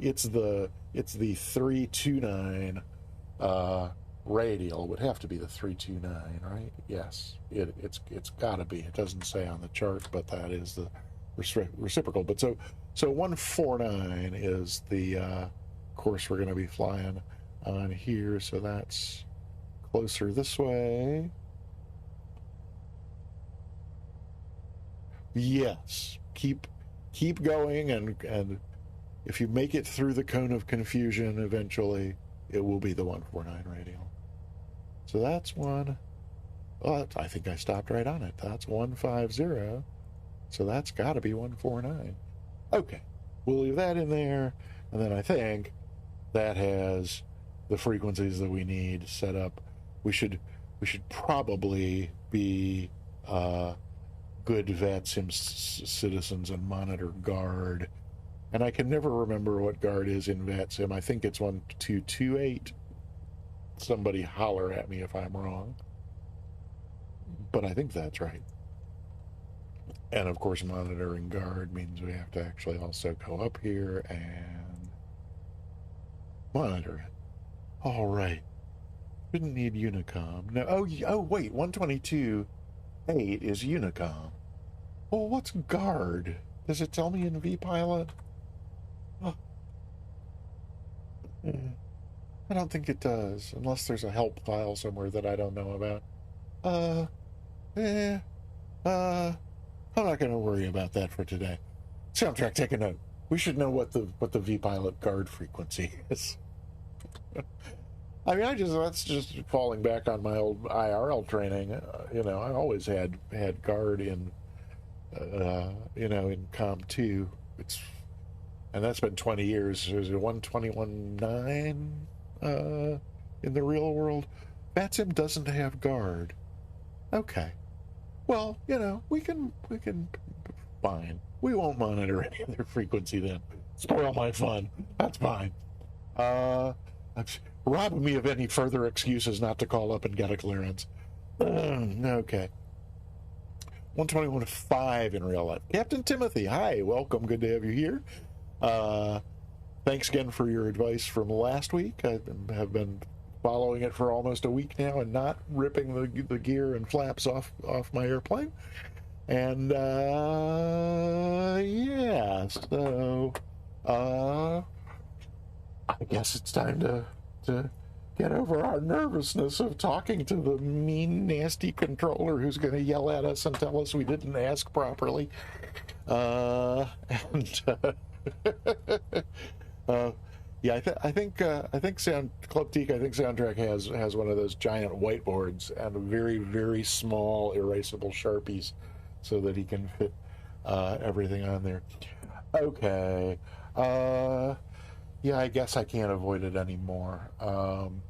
it's the 329 radial. Would have to be the 329, right? Yes, it's got to be. It doesn't say on the chart, but that is the reciprocal. But so 149 is the course we're going to be flying on here. So that's closer this way. Yes, keep going, and if you make it through the cone of confusion, eventually it will be the 149 radial. So that's one. Oh, I think I stopped right on it. That's 150. So that's got to be 149. Okay, we'll leave that in there, and then I think that has the frequencies that we need set up. We should probably be good VATSIM citizens and monitor guard. And I can never remember what guard is in VATSIM. I think it's 1228. Somebody holler at me if I'm wrong. But I think that's right. And of course, monitoring guard means we have to actually also go up here and monitor it. All right. Didn't need Unicom. No. Oh, wait. 122.8 is Unicom. Well, what's guard? Does it tell me in vPilot? Oh. I don't think it does, unless there's a help file somewhere that I don't know about. I'm not going to worry about that for today. Soundtrack, take a note. We should know what the vPilot guard frequency is. I mean, that's just falling back on my old IRL training. I always had guard in, in COM2. And that's been 20 years. There's a 121.9 in the real world. VATSIM doesn't have guard. Okay. Well, we can fine. We won't monitor any other frequency then. Spoil my fun. That's fine. Rob me of any further excuses not to call up and get a clearance. Okay. 121.5 in real life. Captain Timothy, hi, welcome. Good to have you here. Thanks again for your advice from last week. I have been following it for almost a week now and not ripping the gear and flaps off my airplane. And yeah, so I guess it's time to get over our nervousness of talking to the mean, nasty controller who's going to yell at us and tell us we didn't ask properly. Yeah, I think Soundtrack has one of those giant whiteboards and very, very small erasable Sharpies so that he can fit everything on there. Okay. Yeah, I guess I can't avoid it anymore. And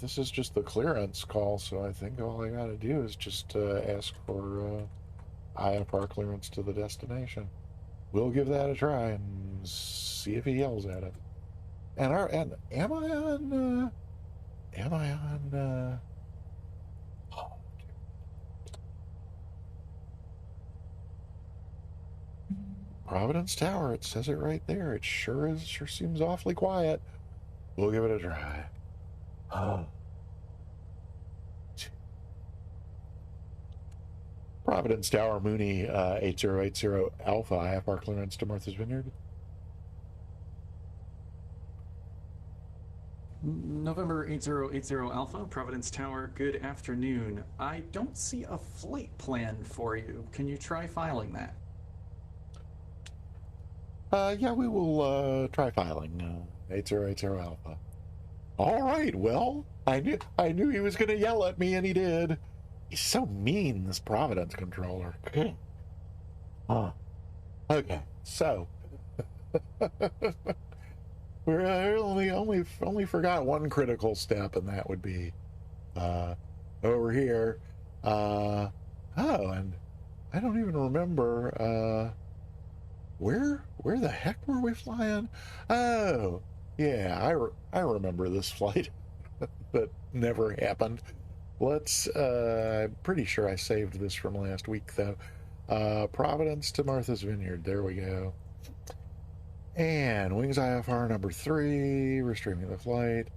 this is just the clearance call, so I think all I got to do is just ask for IFR clearance to the destination. We'll give that a try and see if he yells at it. And am I on? Providence Tower. It says it right there. It sure seems awfully quiet. We'll give it a try. Providence Tower, Mooney 8080 Alpha, IFR clearance to Martha's Vineyard. November 8080 Alpha, Providence Tower, good afternoon. I don't see a flight plan for you. Can you try filing that? Yeah, we will try filing 8080 Alpha. All right, well, I knew he was going to yell at me, and he did. He's so mean, this Providence controller. Huh. Okay, so we're only forgot one critical step, and that would be over here. Oh, and I don't even remember where the heck were we flying? Oh, yeah, I remember this flight that never happened. I'm pretty sure I saved this from last week, though. Providence to Martha's Vineyard. There we go. And Wings IFR number 3. We're streaming the flight.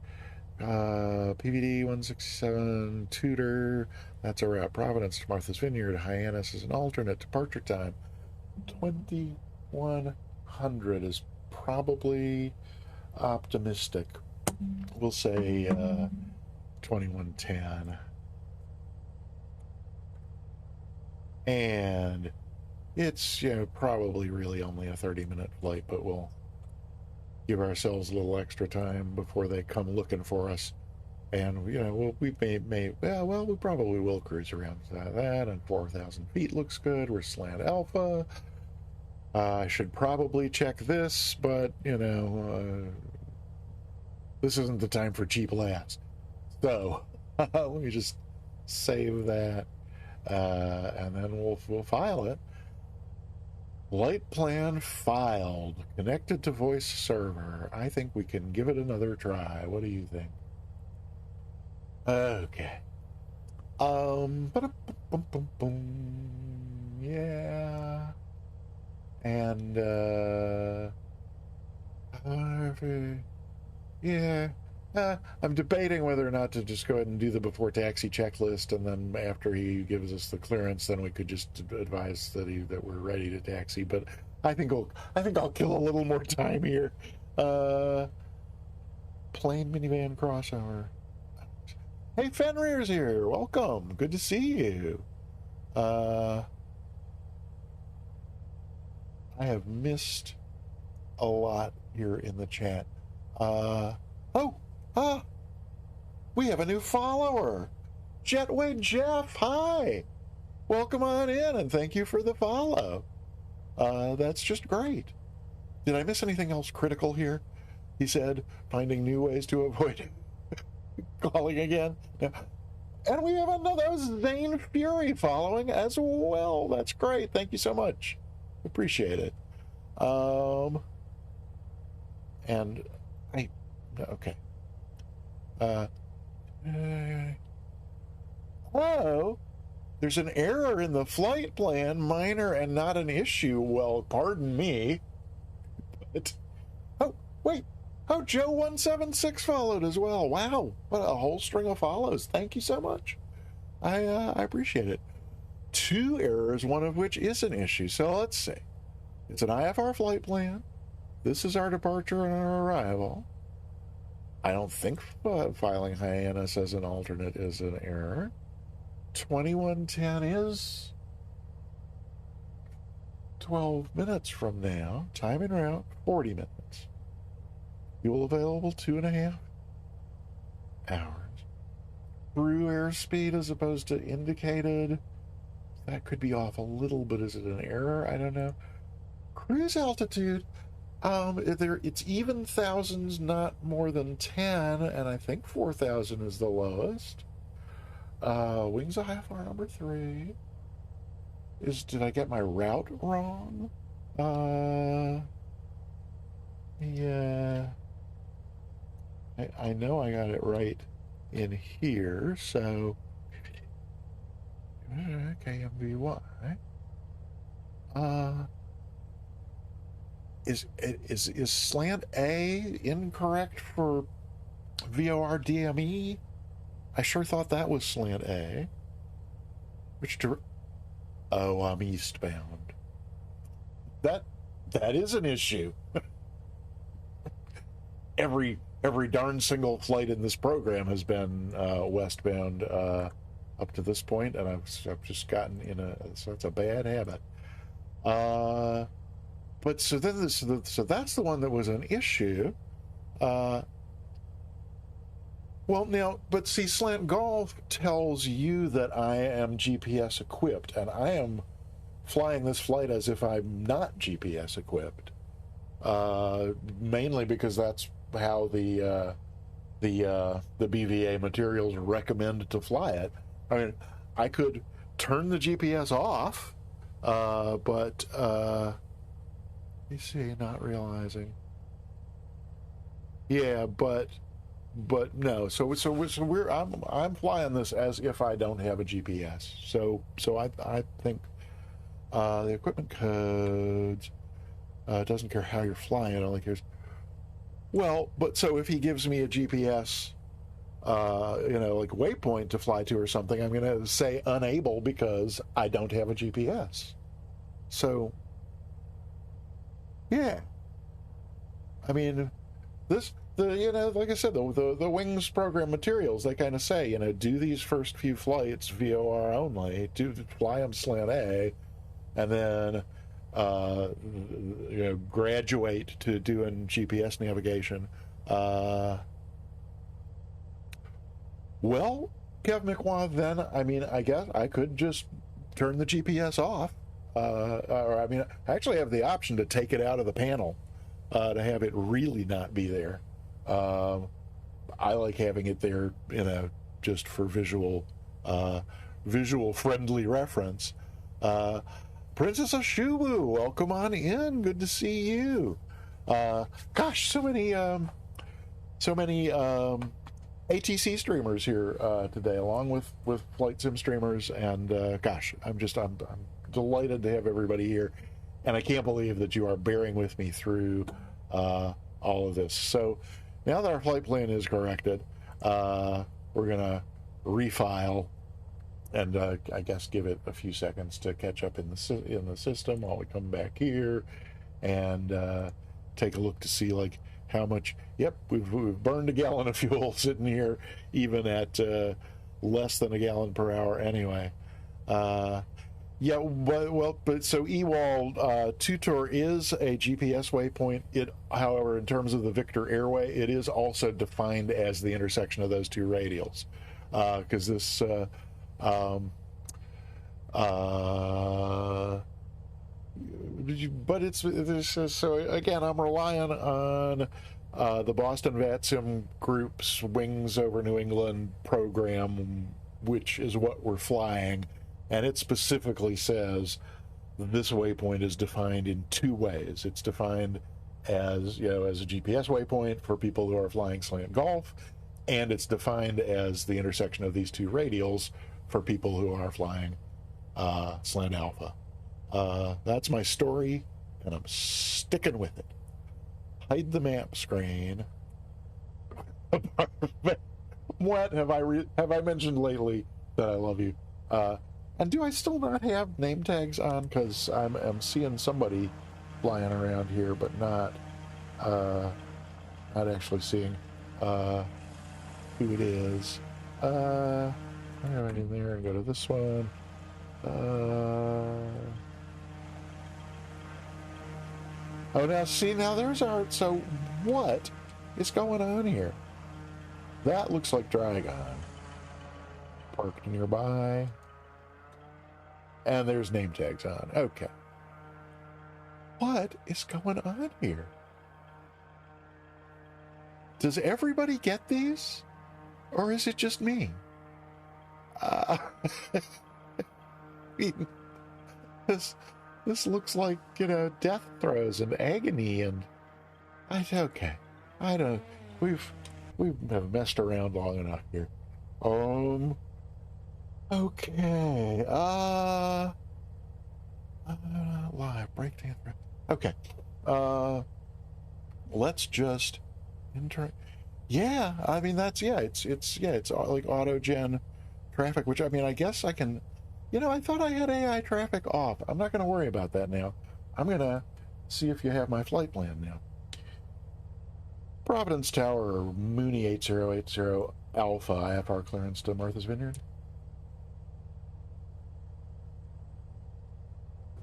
PVD 167 Tudor. That's a route. Providence to Martha's Vineyard. Hyannis is an alternate departure time. 2100 is probably optimistic. We'll say 2110. And it's, probably really only a 30-minute flight, but we'll give ourselves a little extra time before they come looking for us. And, we probably will cruise around that, and 4,000 feet looks good. We're slant alpha. I should probably check this, but, this isn't the time for cheap laughs. So, let me just save that, and then we'll file it. Flight plan filed, connected to voice server. I think we can give it another try. What do you think? Okay. Yeah. And yeah. I'm debating whether or not to just go ahead and do the before taxi checklist, and then after he gives us the clearance, then we could just advise that we're ready to taxi. But I think I'll kill a little more time here. Plane minivan crossover. Hey, Fenrir's here. Welcome. Good to see you. I have missed a lot here in the chat. We have a new follower. Jetway Jeff, hi. Welcome on in, and thank you for the follow. That's just great. Did I miss anything else critical here? He said, finding new ways to avoid calling again. Yeah. And we have another Zane Fury following as well. That's great. Thank you so much. Appreciate it. Okay. Oh, there's an error in the flight plan, minor and not an issue. Well, pardon me. But, wait. Oh, Joe 176 followed as well. Wow, what a whole string of follows. Thank you so much. I appreciate it. 2 errors, one of which is an issue. So let's see. It's an IFR flight plan. This is our departure and our arrival. I don't think filing Hyannis as an alternate is an error. 2110 is 12 minutes from now. Time en route, 40 minutes. Fuel available, 2.5 hours. Through airspeed as opposed to indicated. That could be off a little, but is it an error? I don't know. Cruise altitude. It's even thousands, not more than 10, and I think 4,000 is the lowest. Wings IFR number 3. Did I get my route wrong? Yeah. I know I got it right in here, so KMVY. Is slant A incorrect for VOR DME? I sure thought that was slant A. Oh, I'm eastbound. That is an issue. Every darn single flight in this program has been westbound up to this point, and I've just gotten so it's a bad habit. But so that's the one that was an issue. Well, now, but see, Slant Golf tells you that I am GPS equipped, and I am flying this flight as if I'm not GPS equipped. Mainly because that's how the BVA materials recommend to fly it. I mean, I could turn the GPS off, but you see, not realizing. Yeah, but no. So I'm flying this as if I don't have a GPS. So I think the equipment codes doesn't care how you're flying. It only cares. Well, but so if he gives me a GPS, like waypoint to fly to or something, I'm going to say unable because I don't have a GPS. So, yeah. I mean, like I said, the Wings program materials, they kind of say, do these first few flights VOR only, fly them slant A, and then graduate to doing GPS navigation. Well, Kev McWath, then, I mean, I guess I could just turn the GPS off. Or, I mean, I actually have the option to take it out of the panel to have it really not be there. I like having it there, just for visual friendly reference. Princess Ashubu, welcome on in. Good to see you. Gosh, so many ATC streamers here today, along with flight sim streamers, and gosh, I'm delighted to have everybody here, and I can't believe that you are bearing with me through all of this. So now that our flight plan is corrected, we're gonna refile and I guess give it a few seconds to catch up in the system while we come back here and take a look to see like how much. Yep, we've burned a gallon of fuel sitting here, even at less than a gallon per hour anyway. Yeah, but so EWAL Tutor is a GPS waypoint. It, however, in terms of the Victor Airway, it is also defined as the intersection of those two radials, because this. But it's so again, I'm relying on the Boston VATSIM Group's Wings Over New England program, which is what we're flying, and it specifically says this waypoint is defined in two ways. It's defined as as a GPS waypoint for people who are flying Slant Golf, and it's defined as the intersection of these two radials for people who are flying Slant Alpha. That's my story, and I'm sticking with it. Hide the map screen. What have I mentioned lately that I love you? And do I still not have name tags on? Because I'm seeing somebody flying around here, but not actually seeing who it is. I go right in there and go to this one. Oh, now there's our. So what is going on here? That looks like Dragon. Parked nearby. And there's name tags on. Okay. What is going on here? Does everybody get these? Or is it just me? I mean, this looks like, death throes and agony, and okay. I don't. We've messed around long enough here. Okay. Live breakdown. Okay. Let's just Yeah, I mean it's like auto-gen traffic, which I mean I guess I can. I thought I had AI traffic off. I'm not going to worry about that now. I'm going to see if you have my flight plan now. Providence Tower, Mooney 8080 Alpha, IFR clearance to Martha's Vineyard.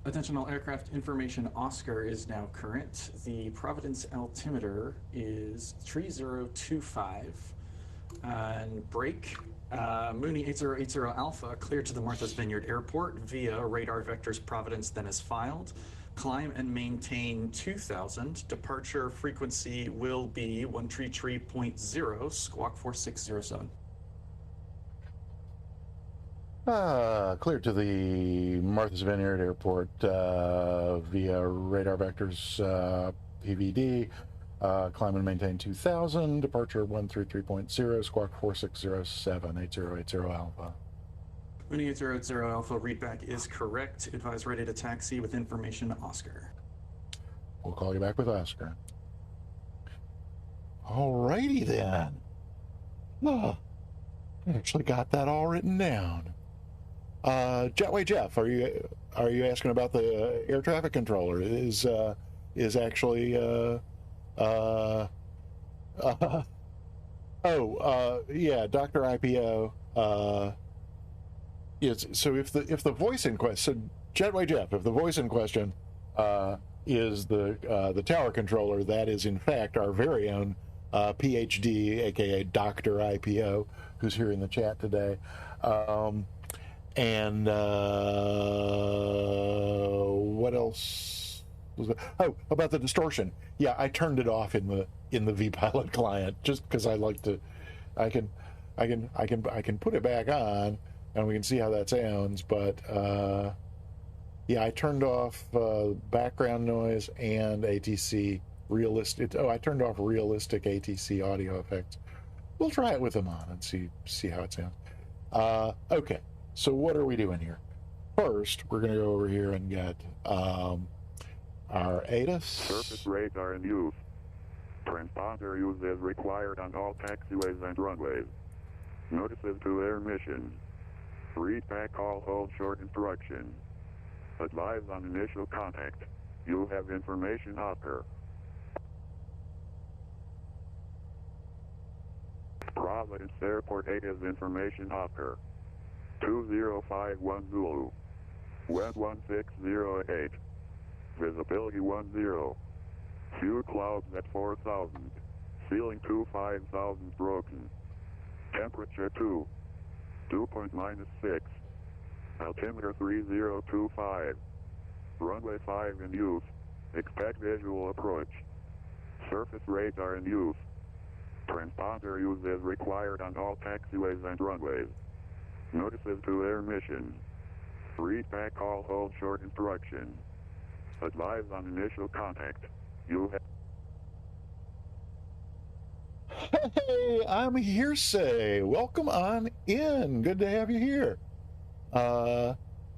Attention all aircraft information, Oscar is now current. The Providence altimeter is 3025. And break. Mooney 8080 Alpha cleared to the Martha's Vineyard Airport via radar vectors Providence, then is filed. Climb and maintain 2000. Departure frequency will be 133.0, squawk 4607. Clear to the Martha's Vineyard Airport via radar vectors PVD. Climb and maintain 2000. Departure 133.0. Squawk 4607. 8080 Alpha. Mooney 8080 Alpha, readback is correct. Advise ready to taxi with information Oscar. We'll call you back with Oscar. Alrighty then. I actually got that all written down. Jetway Jeff, are you asking about the air traffic controller? Is actually yeah, Dr. IPO is, so if the voice in question, so Jetway Jeff, if the voice in question is the tower controller, that is in fact our very own PhD, aka Dr. IPO, who's here in the chat today. And what else was it? Oh, about the distortion. Yeah, I turned it off in the vPilot client just because I like to. I can put it back on and we can see how that sounds. But yeah, I turned off background noise and ATC realistic. Oh, I turned off realistic ATC audio effects. We'll try it with them on and see how it sounds. Okay. So what are we doing here? First, we're going to go over here and get our ATIS. Surface radar in use. Transponder use is required on all taxiways and runways. Notices to air mission. Read back call hold short instruction. Advise on initial contact. You have information Oscar. Providence Airport ATIS information Oscar. 2051 Zulu. Wind 1608. Visibility 10. Few clouds at 4000. Ceiling 5000 broken. Temperature 2. Dew point -6. Altimeter 3025. Runway 5 in use. Expect visual approach. Surface radar in use. Transponder use is required on all taxiways and runways. Notices to air mission. Read back call hold short instruction. Advise on initial contact. You have... Hey, I'm Hearsay. Welcome on in. Good to have you here.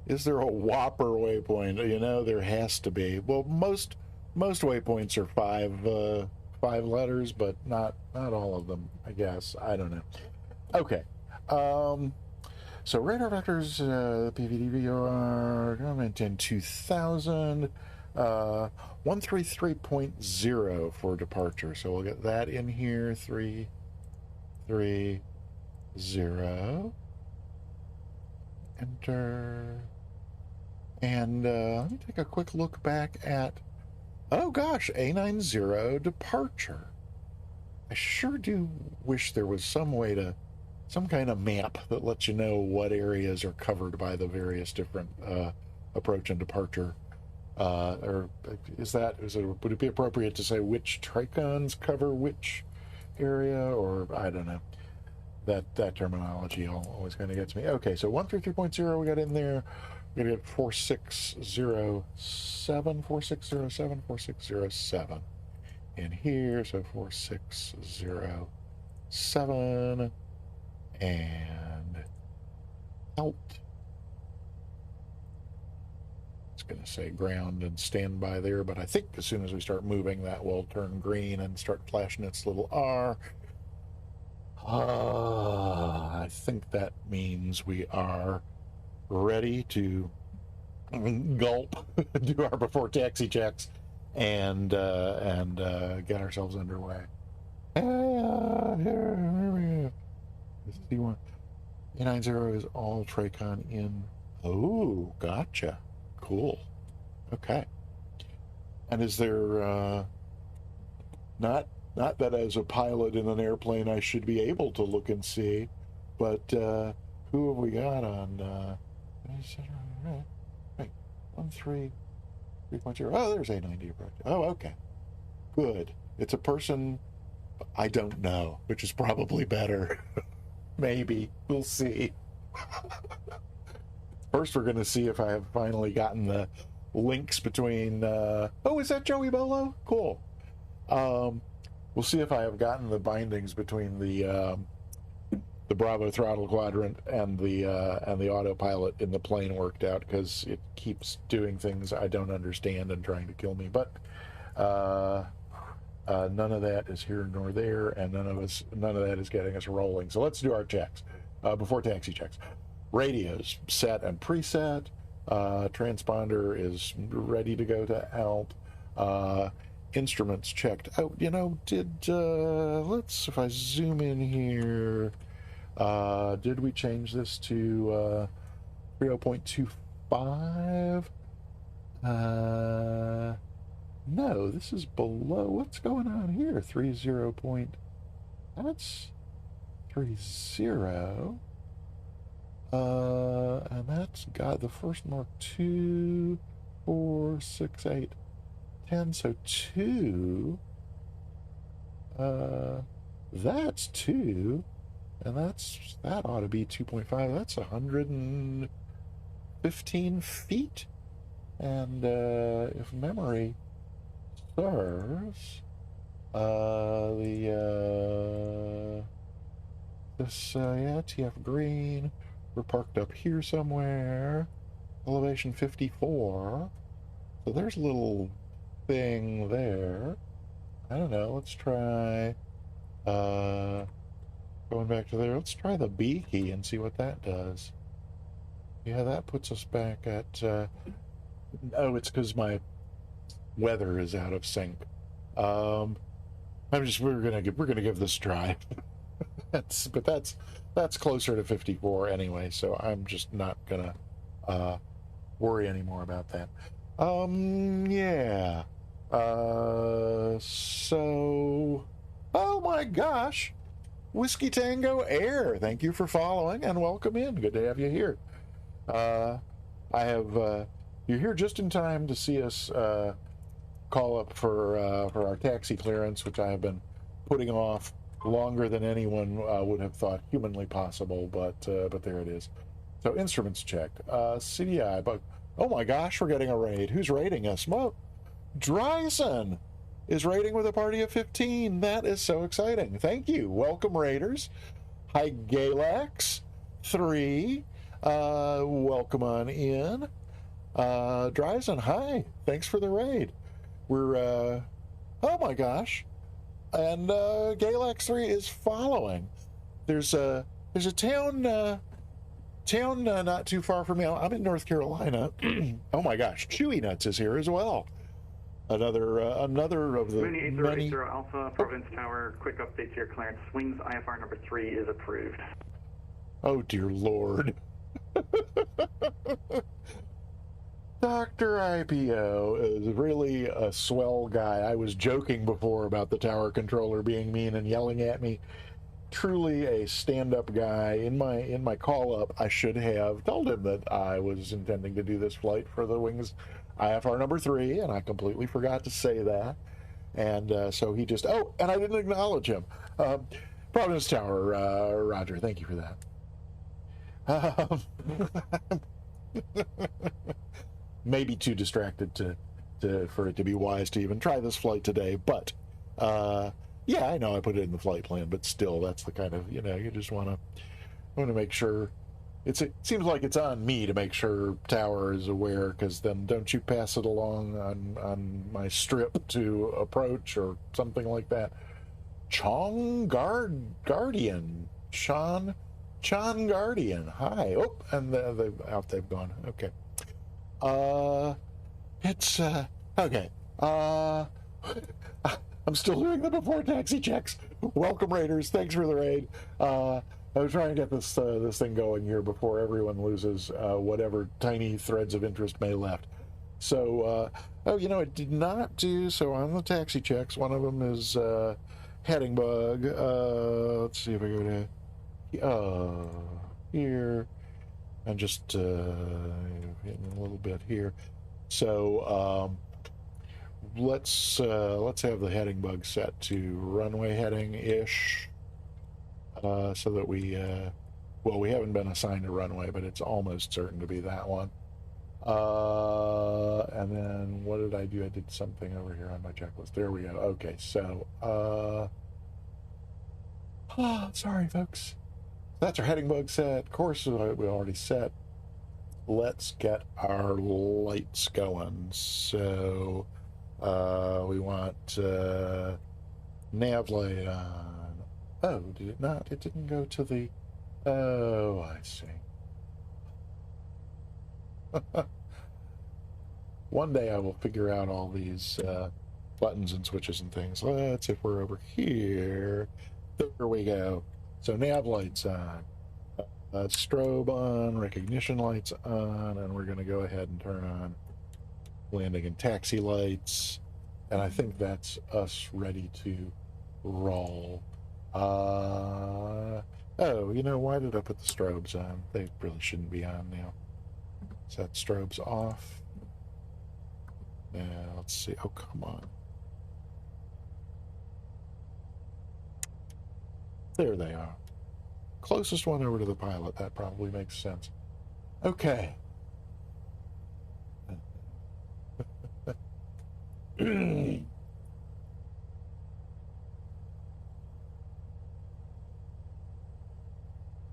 Is there a whopper waypoint? You know, there has to be. Well, most waypoints are five letters, but not all of them, I guess. I don't know. Okay. So radar vectors, PVD VOR, maintain 2000, 133.0 for departure. So we'll get that in here, 330. Enter. And let me take a quick look back at, oh gosh, A90 departure. I sure do wish there was some way to, some kind of map that lets you know what areas are covered by the various different approach and departure. Or would it be appropriate to say which tricons cover which area? Or I don't know. That terminology always kind of gets me. Okay, so 133.0 we got in there. We're going to get 4607, 4607 in here. So 4607 and out. It's going to say ground and standby there, but I think as soon as we start moving, that will turn green and start flashing its little R. I think that means we are ready to gulp, do our before taxi checks, and get ourselves underway. Here we go. C1 A90 is all Tracon in. Oh, gotcha. Cool. Okay. And is there not Not that as a pilot in an airplane I should be able to look and see, but who have we got on? Wait, 13.0. Oh, there's A90 approach. Oh, okay, good. It's a person I don't know, which is probably better. Maybe we'll see. First, we're going to see if I have finally gotten the links between. Oh, is that Joey Bolo? Cool. We'll see if I have gotten the bindings between the Bravo throttle quadrant and the autopilot in the plane worked out, because it keeps doing things I don't understand and trying to kill me. But none of that is here nor there, and none of that is getting us rolling. So let's do our checks before taxi checks. Radios set and preset. Transponder is ready to go to alt. Instruments checked. Oh, let's, if I zoom in here, did we change this to 30.25? No, this is below. What's going on here? 30 point. That's 30. And that's got the first mark 2, 4, 6, 8, 10. So 2. That's 2. And that ought to be 2.5. That's 115 feet. And if memory serves, TF green. We're parked up here somewhere. Elevation 54. So there's a little thing there. I don't know. Let's try going back to there. Let's try the B key and see what that does. Yeah, that puts us back at oh, it's because my weather is out of sync. We're gonna give this a try. That's closer to 54 anyway, so I'm just not gonna worry anymore about that. Yeah. So, oh my gosh, Whiskey Tango Air, thank you for following and welcome in. Good to have you here. You're here just in time to see us call up for our taxi clearance, which I have been putting off longer than anyone would have thought humanly possible, but there it is. So instruments checked. CDI, but oh my gosh, we're getting a raid. Who's raiding us? Well, Dryson is raiding with a party of 15. That is so exciting. Thank you. Welcome, raiders. Hi, Galax 3. Welcome on in. Dryson, hi. Thanks for the raid. We're oh my gosh. And Galax 3 is following. There's a town not too far from me. I'm in North Carolina. Oh my gosh, Chewy Nuts is here as well. Another of the Mooney 8080 many. Alpha, Providence Tower, quick update to your clearance. Swings IFR number 3 is approved. Oh dear Lord. Dr. IPO is really a swell guy. I was joking before about the tower controller being mean and yelling at me. Truly a stand-up guy. In my call-up, I should have told him that I was intending to do this flight for the Wings IFR number 3, and I completely forgot to say that. And so he just, oh, and I didn't acknowledge him. Providence Tower, Roger, thank you for that. Maybe too distracted for it to be wise to even try this flight today, but yeah, I know I put it in the flight plan, but still, that's the kind of, you just want to make sure. It seems like it's on me to make sure Tower is aware, because then don't you pass it along on my strip to approach or something like that. Guardian. Sean Guardian. Hi. Oh, and they've gone. Okay. It's okay. I'm still doing the before taxi checks. Welcome, raiders. Thanks for the raid. I was trying to get this thing going here before everyone loses whatever tiny threads of interest may left. So, it did not do so on the taxi checks. One of them is heading bug. Let's see if I go to here and just hitting a little bit here. So let's have the heading bug set to runway heading ish, so that we well, we haven't been assigned a runway, but it's almost certain to be that one. And then what did I do? I did something over here on my checklist. There we go. Okay, so sorry folks, that's our heading bug set. Course we already set. Let's get our lights going. So we want nav light on. Oh, did it not? It didn't go to the... Oh, I see. One day I will figure out all these buttons and switches and things. Let's, if we're over here, there we go. So nav lights on, strobe on, recognition lights on, and we're going to go ahead and turn on landing and taxi lights. And I think that's us ready to roll. Oh, you know, why did I put the strobes on? They really shouldn't be on now. Set strobes off. Now, let's see. Oh, come on. There they are. Closest one over to the pilot. That probably makes sense. Okay.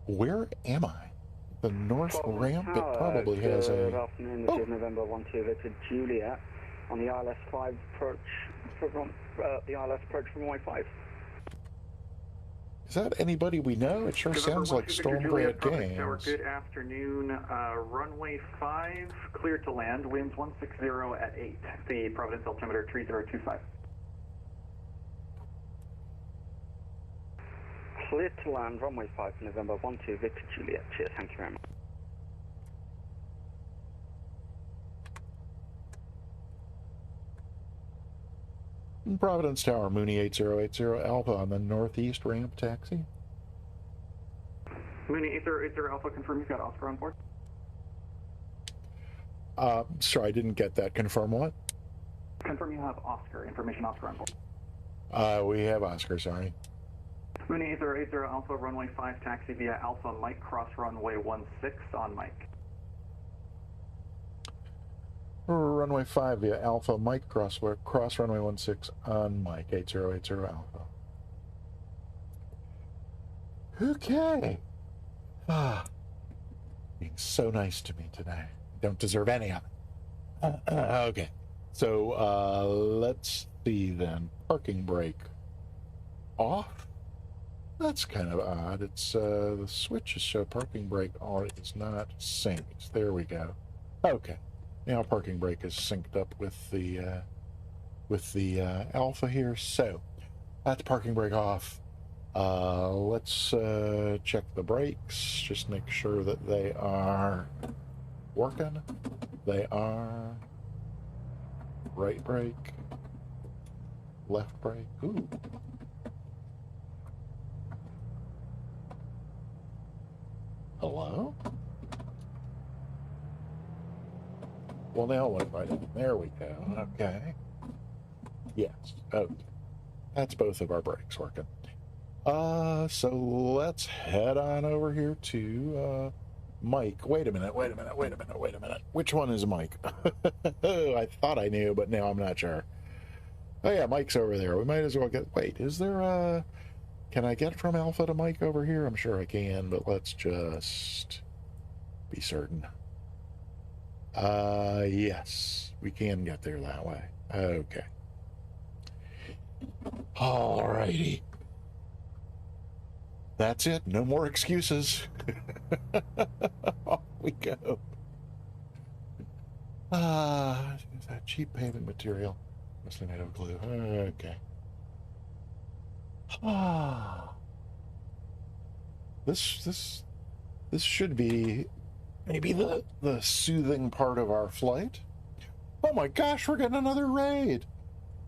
Where am I? The north ramp? It probably has a... Good afternoon, this is November 12 Victor Juliet on the ILS 5 approach from the ILS approach from runway 5. Is that anybody we know? It sure sounds like Stormgrad Games. Good afternoon, runway 5, clear to land, winds 160 at 8, the Providence altimeter 3025. Clear to land, runway 5, November 12 Victor Juliet. Cheers, thank you very much. Providence Tower, Mooney 8080 Alpha on the northeast ramp taxi. Mooney 8080 Alpha, confirm you've got Oscar on board. Sorry, I didn't get that. Confirm what? Confirm you have Oscar, information Oscar on board. We have Oscar, sorry. Mooney 8080 Alpha, runway 5, taxi via Alpha Mike, cross runway 16 on Mike. Runway 5 via Alpha Mike, cross runway 16 on Mike, 8080 Alpha. Okay. Being so nice to me today. Don't deserve any of it. Okay. So let's see then. Parking brake off. That's kind of odd. It's the switches show parking brake on. It's not synced. There we go. Okay. Now parking brake is synced up with the Alpha here. So that's parking brake off. Let's check the brakes. Just make sure that they are working. They are. Right brake. Left brake. Ooh. Hello? Well, now what if I do? There we go. Okay. Yes. Okay. That's both of our brakes working. So let's head on over here to Mike. Wait a minute. Which one is Mike? I thought I knew, but now I'm not sure. Oh yeah, Mike's over there. We might as well get... Wait, is there a... Can I get from Alpha to Mike over here? I'm sure I can, but let's just be certain. Yes, we can get there that way. Okay. Alrighty. That's it. No more excuses. Off we go. Is that cheap paving material? Mostly made of glue. Okay. This should be maybe the soothing part of our flight. Oh my gosh, we're getting another raid.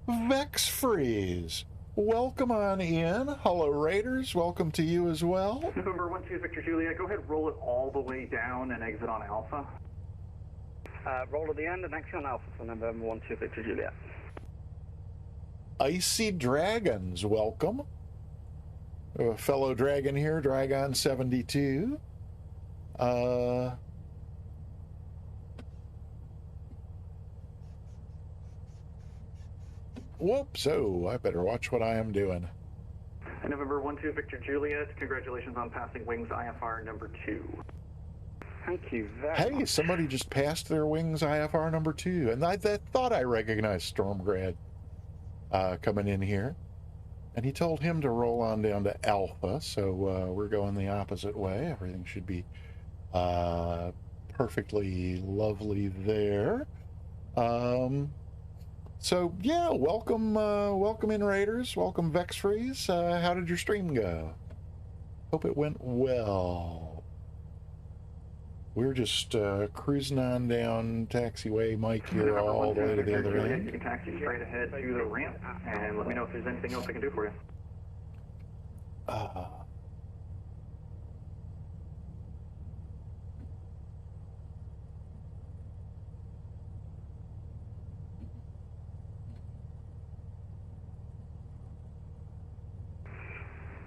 Vex freeze. welcome on in. Hello, Raiders. Welcome to you as well. November 12 Victor Juliet, go ahead, roll it all the way down and exit on Alpha. Roll at the end and exit on Alpha for November 12 Victor Juliet. Icy Dragons, welcome. A fellow dragon here, Dragon 72. Whoops, oh, I better watch what I am doing. And November 12 Victor Juliet, congratulations on passing Wings IFR number 2. Thank you very Hey, much. somebody just passed their Wings IFR number 2, and I thought I recognized Stormgrad coming in here. And he told him to roll on down to Alpha, so we're going the opposite way. Everything should be perfectly lovely there. So yeah, welcome in, Raiders. Welcome, VexFreeze. How did your stream go? Hope it went well. We're just cruising on down taxiway Mike here all the way to the other end. You can taxi straight ahead to the ramp and let me know if there's anything else I can do for you.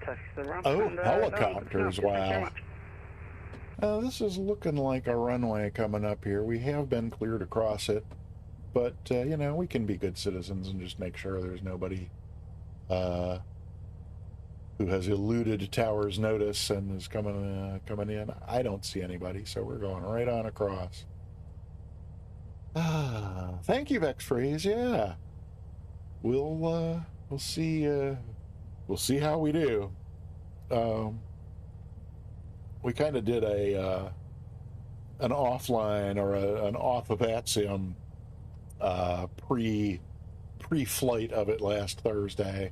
Test the ramp Oh, and, helicopters, no, thank you very wow. much. This is looking like a runway coming up here. We have been cleared across it, but, you know, we can be good citizens and just make sure there's nobody who has eluded Tower's notice and is coming in. I don't see anybody, so we're going right on across. Thank you, VexFreeze. Yeah, we'll see how we do. We kind of did an offline or an off of VATSIM pre-flight of it last Thursday,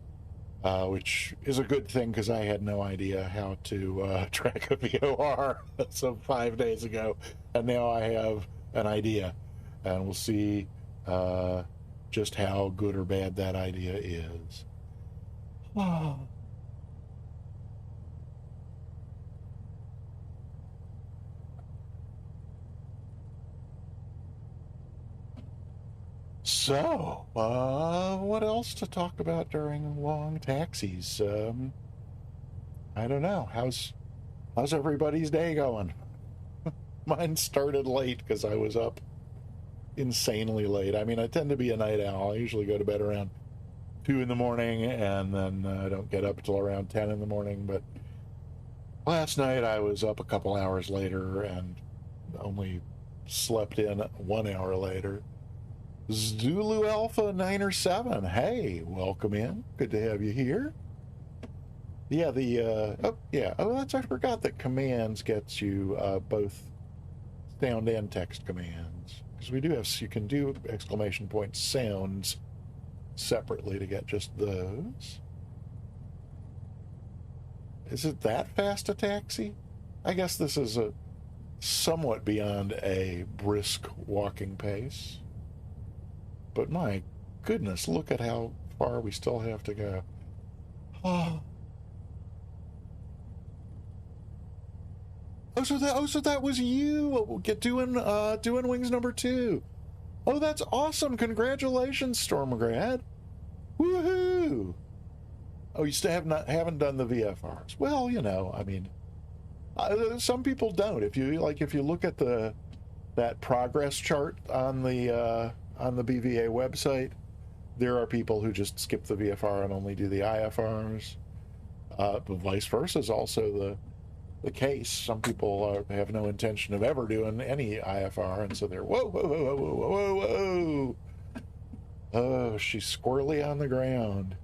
which is a good thing because I had no idea how to track a VOR some 5 days ago, and now I have an idea, and we'll see just how good or bad that idea is. So, what else to talk about during long taxis? I don't know. How's everybody's day going? Mine started late because I was up insanely late. I mean, I tend to be a night owl. I usually go to bed around 2 in the morning, and then I don't get up till around 10 in the morning. But last night I was up a couple hours later and only slept in 1 hour later. Zulu Alpha 9 or 7. Hey, welcome in. Good to have you here. Yeah, I forgot that commands gets you both sound and text commands. Because we do have, you can do exclamation point sounds separately to get just those. Is it that fast a taxi? I guess this is a somewhat beyond a brisk walking pace. But my goodness, look at how far we still have to go. Oh, so that was you doing Wings number 2. Oh, that's awesome! Congratulations, Stormgrad. Woohoo! Oh, you still haven't done the VFRs. Well, you know, I mean, some people don't. If you look at that progress chart on the BVA website, there are people who just skip the VFR and only do the IFRs. But vice versa is also the case. Some people have no intention of ever doing any IFR, and so they're whoa. Oh, she's squirrely on the ground.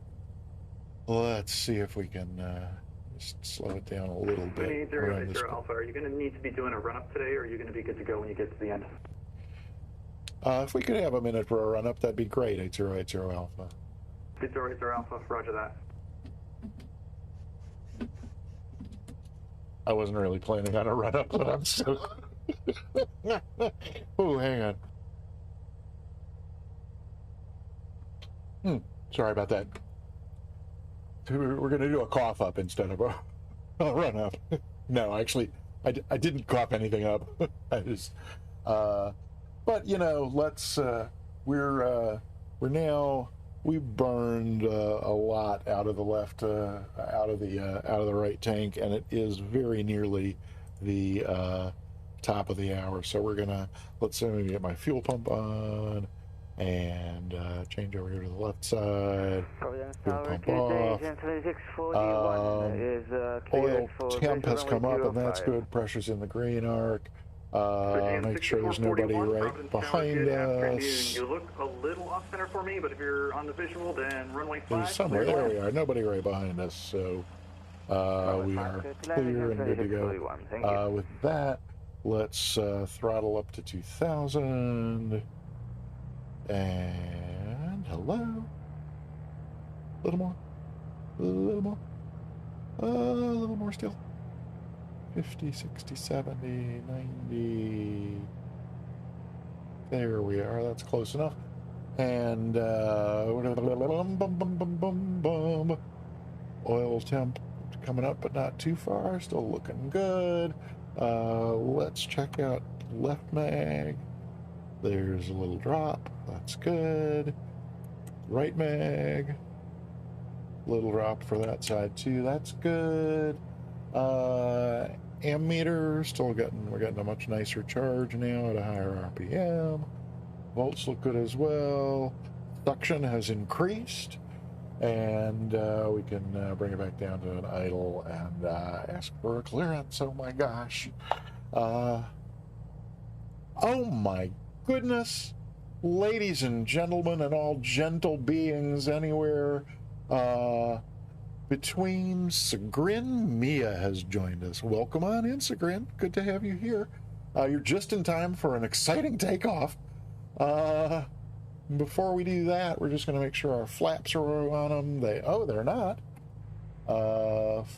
Let's see if we can just slow it down a little bit. Alpha, are you going to need to be doing a run-up today, or are you going to be good to go when you get to the end? If we could have a minute for a run-up, that'd be great. 8080 Alpha. 8080 Alpha, roger that. I wasn't really planning on a run-up, but I'm so... Oh, hang on. Sorry about that. We're going to do a cough up instead of a run up. No, actually, I didn't cough anything up. I just, but you know, let's. We're now. We burned a lot out of the left, out of the right tank, and it is very nearly the top of the hour. So we're gonna let's say we get my fuel pump on and change over here to the left side. Fuel pump off. Oil temp has come up, and that's good. Pressure's in the green arc. Make sure there's nobody right behind us. You look a little off center for me, but if you're on the visual, then runway 5. There's somewhere. There we are. Nobody right behind us, so we are clear and good to go. With that, let's throttle up to 2,000. And hello. A little more. A little more. A little more still. 50, 60, 70, 90. There we are. That's close enough. And oil temp coming up, but not too far. Still looking good. Let's check out left mag. There's a little drop. That's good. Right mag. Little drop for that side too. That's good. Ammeter we're getting a much nicer charge now at a higher RPM. Volts look good as well. Suction has increased, and we can bring it back down to an idle and ask for a clearance. Oh my gosh. Oh my goodness. Ladies and gentlemen, and all gentle beings anywhere between, Sagrin Mia has joined us. Welcome on in, Sagrin. Good to have you here. You're just in time for an exciting takeoff. Before we do that, we're just going to make sure our flaps are on them. They're not.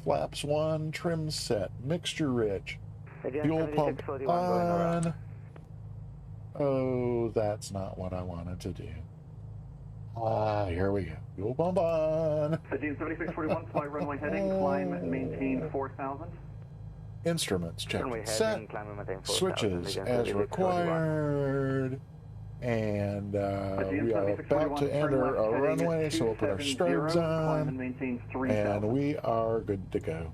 Flaps 1, trim set, mixture rich, fuel pump on. Oh, that's not what I wanted to do. Here we go. Fuel pump on. Aegean 7641, fly runway heading, climb and maintain 4,000. Instruments check set. Switches as required. And we are about to enter a runway, so we'll put our strobes on. And we are good to go.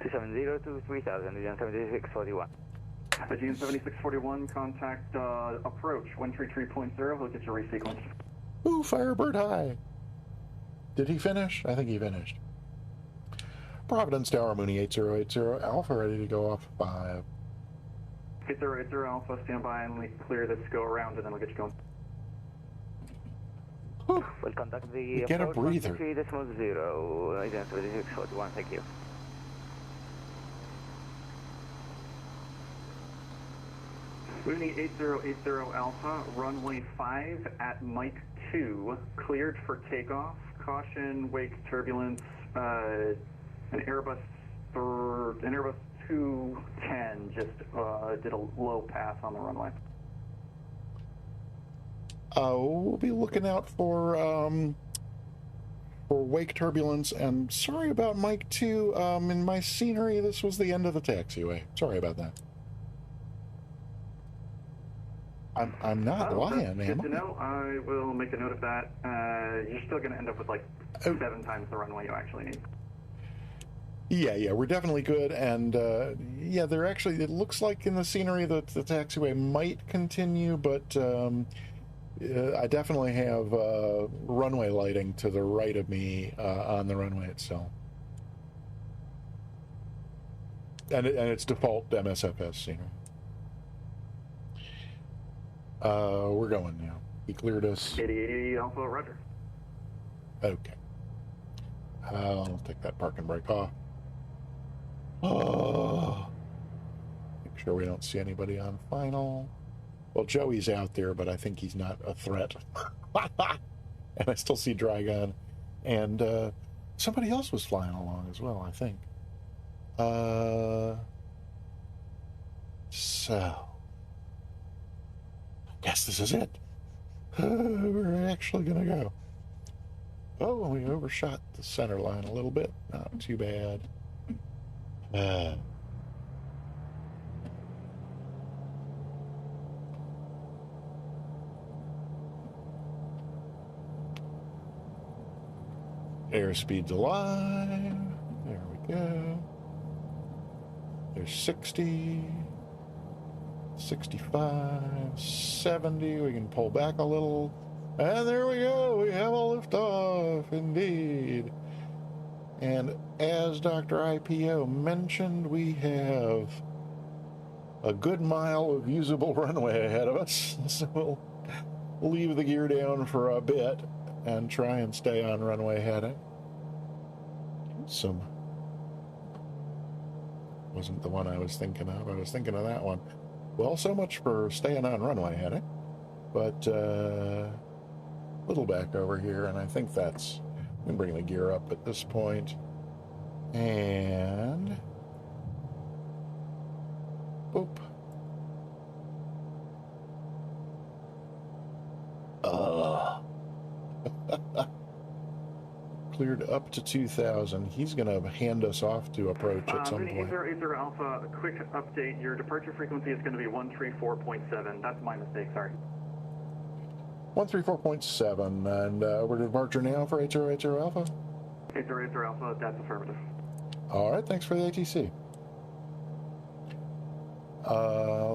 270 to 3,000, Aegean 7641. Aegean 7641, contact approach 133.0. We'll get your resequence. Ooh, Firebird high. Did he finish? I think he finished. Providence Tower, Mooney 8080, Alpha ready to go off 5. 8080 Alpha, stand by and clear this go around, and then we'll get you going. Whew. We'll contact the Get a breather. 3.0, Aegean 7641, thank you. Mooney 8080 Alpha, runway 5 at Mike 2, cleared for takeoff. Caution, wake turbulence, an Airbus 210 just did a low pass on the runway. We'll be looking out for wake turbulence, and sorry about Mike 2. In my scenery, this was the end of the taxiway. Sorry about that. I'm not lying, am I? Good to know. I will make a note of that. You're still going to end up with like 7 times the runway you actually need. Yeah, we're definitely good, and yeah, they're actually. It looks like in the scenery that the taxiway might continue, but I definitely have runway lighting to the right of me on the runway itself, and it's default MSFS scenery. We're going now. He cleared us. 8080 Alpha, roger. Okay. I'll take that parking brake off. Oh. Make sure we don't see anybody on final. Well, Joey's out there, but I think he's not a threat. And I still see Dragon. And somebody else was flying along as well, I think. So. Guess this is it. We're actually going to go. Oh, we overshot the center line a little bit. Not too bad. Airspeed's alive. There we go. There's 60, 65, 70. We can pull back a little. And there we go. We have a liftoff, indeed. And as Dr. IPO mentioned, we have a good mile of usable runway ahead of us. So we'll leave the gear down for a bit and try and stay on runway heading. Wasn't the one I was thinking of. I was thinking of that one. Well, so much for staying on runway heading. But a little back over here, and I think that's... We can bring the gear up at this point. And... Boop. Cleared up to 2,000. He's going to hand us off to approach at some point. 80 Alpha, a quick update. Your departure frequency is going to be 134.7. That's my mistake, sorry. 134.7, and we're to departure now for 8080 Alpha? 80 Alpha, that's affirmative. All right, thanks for the ATC.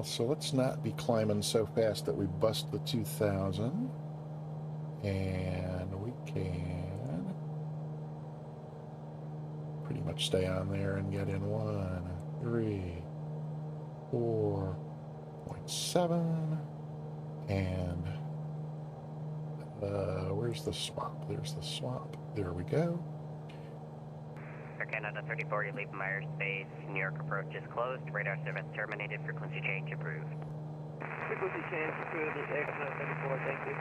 So let's not be climbing so fast that we bust the 2,000. And we can pretty much stay on there and get in 134.7. And where's the swap? There's the swap. There we go. Air Canada 3040, leave my airspace. New York approach is closed. Radar service terminated. Frequency change approved. Frequency change approved. Air Canada 34, thank you.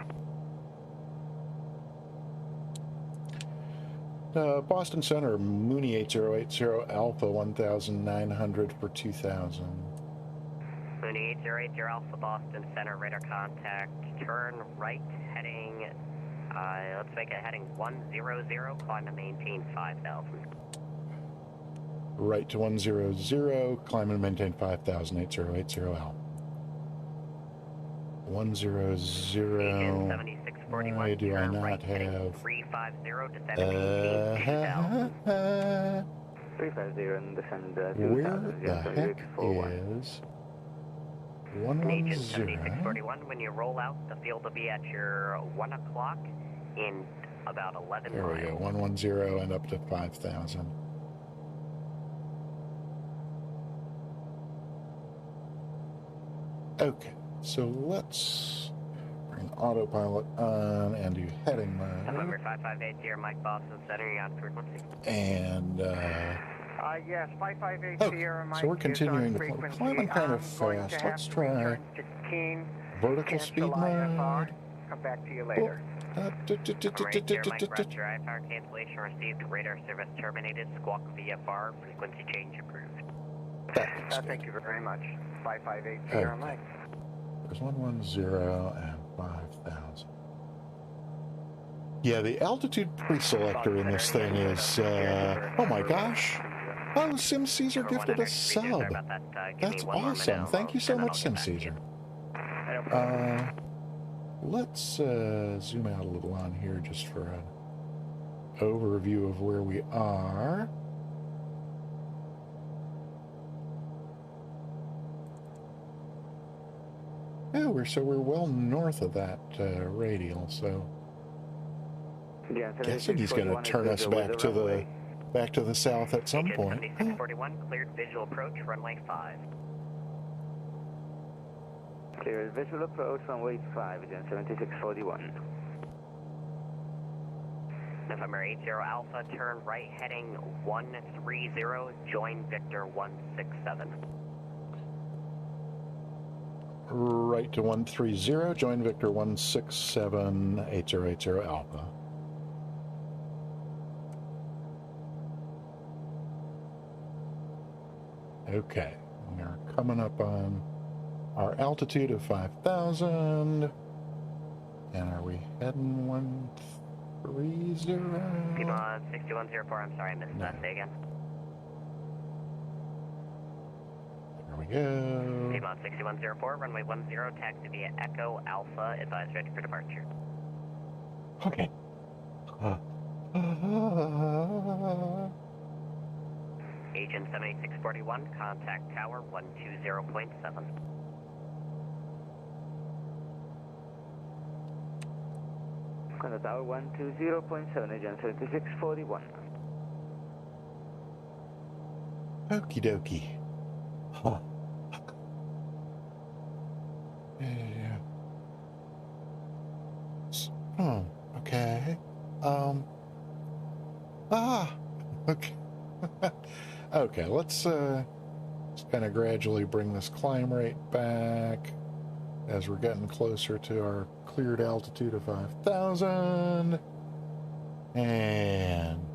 Boston Center, Mooney 8080 Alpha 1900 for 2000. Mooney 8080 Alpha, Boston Center, radar contact. Turn right heading, let's make it heading 100, climb and maintain 5,000. Right to 100, climb and maintain 5,000, 8080 Alpha. 100. 7641. Why do I not right have 350, descend and maintain 2,000. 350 and descend 2,000. Where the heck is 110? 7641, when you roll out, the field will be at your 1 o'clock in about 11 There miles. we go, 110 and up to 5,000. Okay, so let's bring autopilot on and do heading mode. November 5580, Mike Boston Center, you're on frequency. And, Yes, 558 oh, Sierra Mike. so we're is continuing on to frequency. climbing kind of I'm going fast. to have Let's to try return to Keene, vertical speed cancel IFR. mode. Come back to you later. Mike Roger, IFR cancellation received, radar service terminated, squawk VFR, frequency change approved. Thank you very much. 558 Sierra Okay. Mike. There's 110 and 5,000. Yeah, the altitude pre-selector in this thing is, oh my gosh. Oh, Sim Caesar gifted a sub. That's awesome. Thank you so much, Sim Caesar. Let's zoom out a little on here just for an overview of where we are. Oh, we're well north of that radial, so Yeah, guessing he's going to turn us back to the south at some point. 7641, cleared visual approach, runway 5. Clear visual approach, runway 5, again 7641. November 80 Alpha, turn right heading 130, join Victor 167. Right to 130, join Victor 167, 8080 Alpha. Okay, we are coming up on our altitude of 5,000. And are we heading Piedmont 6104, I'm sorry, I missed that. Say again. There we go. Piedmont 6104, runway 10, taxi via Echo Alpha, advised ready for departure. Okay. Agent 7641, contact tower 120.7. Contact tower 120.7, agent 7641. Okie dokie. Huh. Yeah. Oh, okay. Okay. Okay, let's kind of gradually bring this climb rate back as we're getting closer to our cleared altitude of 5,000. And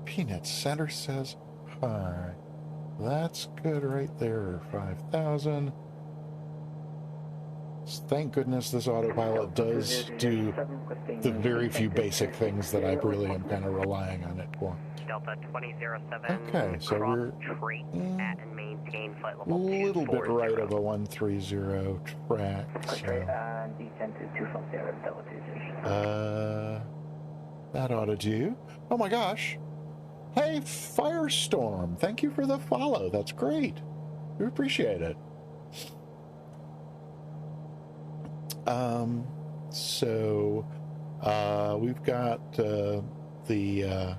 Peanut Center says hi. That's good right there, 5,000. Thank goodness this autopilot does do the very few basic things that I really am kind of relying on it for. Delta 2007, Okay, so we're trait at and maintain flight a level little bit 240. right of a 130 track. So, D10 to 250, double 20. that ought to do. Oh my gosh. Hey, Firestorm, thank you for the follow. That's great. We appreciate it. So we've got the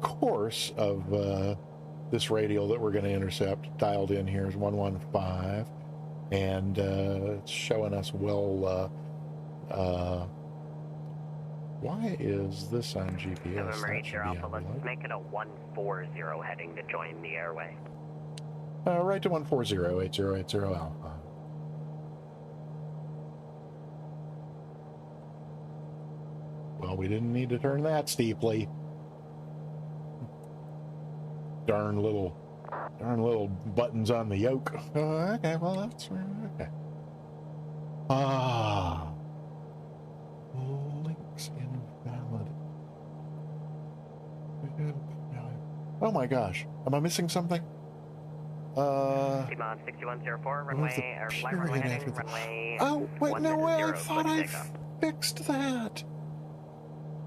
course of this radial that we're going to intercept dialed in here is 115, and it's showing us well. Why is this on GPS? November That 8 should be Alpha, on let's below. make it a 140 heading to join the airway. Right to 140, 8080 Alpha. Well, we didn't need to turn that steeply. Darn little buttons on the yoke. Okay, well that's okay. Links invalid. Oh my gosh, am I missing something? Piedmont 6104, runway, or flight runway heading, runway. Oh, wait, no way, I thought I takeoff. fixed that.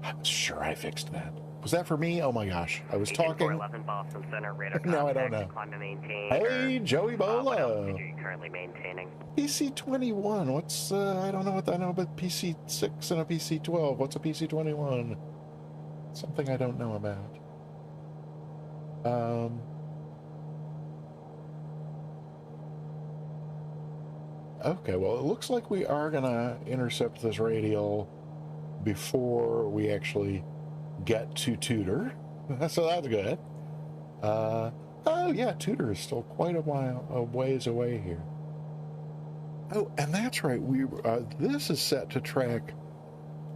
I'm sure I fixed that. Was that for me? Oh my gosh, I was talking. 411 Boston Center, radar No, I don't contact, know. climb to maintain. Hey, Joey What Bolo. altitude are you currently maintaining? PC-21, what's, I don't know what I know about PC-6 and a PC-12. What's a PC-21? Something I don't know about. Okay, well, it looks like we are gonna intercept this radial before we actually get to Tudor. So that's good. Oh yeah, Tudor is still quite a ways away here. Oh, and that's right. This is set to track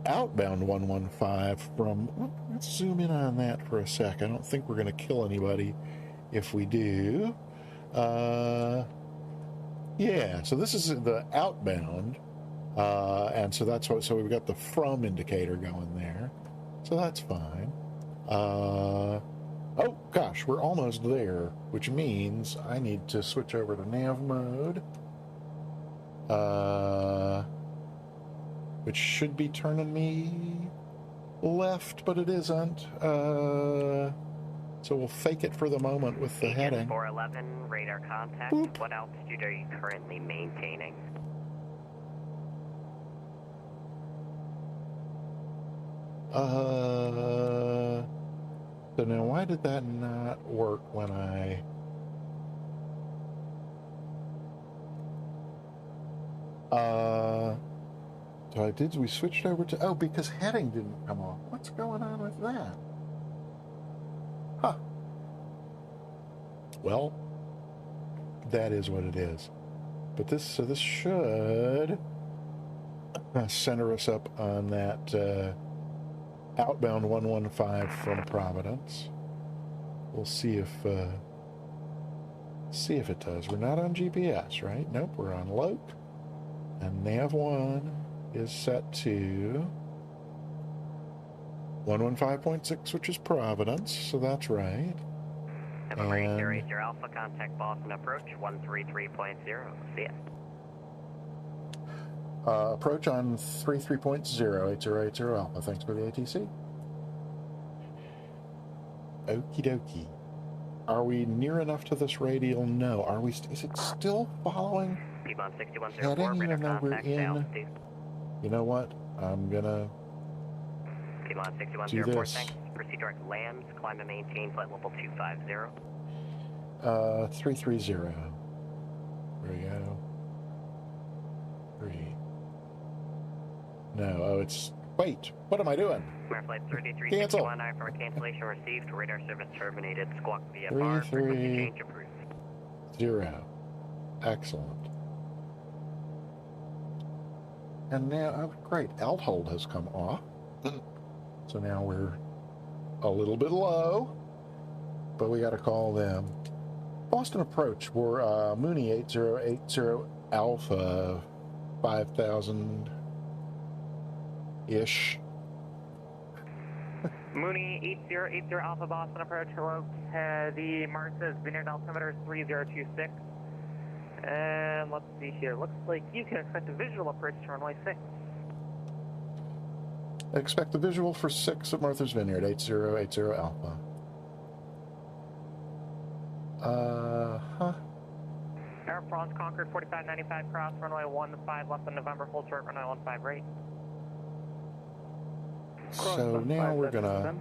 outbound 115 from. Let's zoom in on that for a sec. I don't think we're going to kill anybody if we do. Yeah. So this is the outbound, and so that's what. So we've got the from indicator going there. So that's fine. Oh gosh, we're almost there, which means I need to switch over to nav mode. Which should be turning me left, but it isn't. So we'll fake it for the moment with the heading. 411, radar contact. Boop. What altitude are you currently maintaining? So now why did that not work when I... So we switched over to, oh, because heading didn't come on. What's going on with that? Huh. Well, that is what it is. But this should center us up on that outbound 115 from Providence. We'll see if it does. We're not on GPS, right? Nope, we're on LOC. And nav1 is set to 115.6, which is Providence, so that's right. November 8080 Alpha, contact Boston approach 133.0. See ya. Approach on 33.0, 8080 Alpha. Thanks for the ATC. Okie dokie. Are we near enough to this radial? No. Are we? Is it still following? Piedmont 6104, Heading, radar even though we're contact to in. altitude. You know what? I'm gonna Piedmont do 6104, this. thanks. Proceed direct lands, climb and maintain flight level 250. 330. There we go. 3. No. Oh, it's. Wait. What am I doing? Air flight Cancel. 3361, IFR cancellation received. Radar service terminated. Squawk VFR. 330. Frequency change approved. 0. Excellent. And now, oh, great. Alt hold has come off. So now we're a little bit low, but we got to call them. Boston approach. We're Mooney 8080 Alpha 5,000-ish. Mooney 8080 Alpha Boston approach. Hello. The Martha's Vineyard altimeter is 3026. And let's see here. Looks like you can expect a visual approach to runway 6. Expect the visual for 6 at Martha's Vineyard 8080 Alpha. Air France Concord 4595 cross runway 15 left on November, hold short runway 15 right. So now we're gonna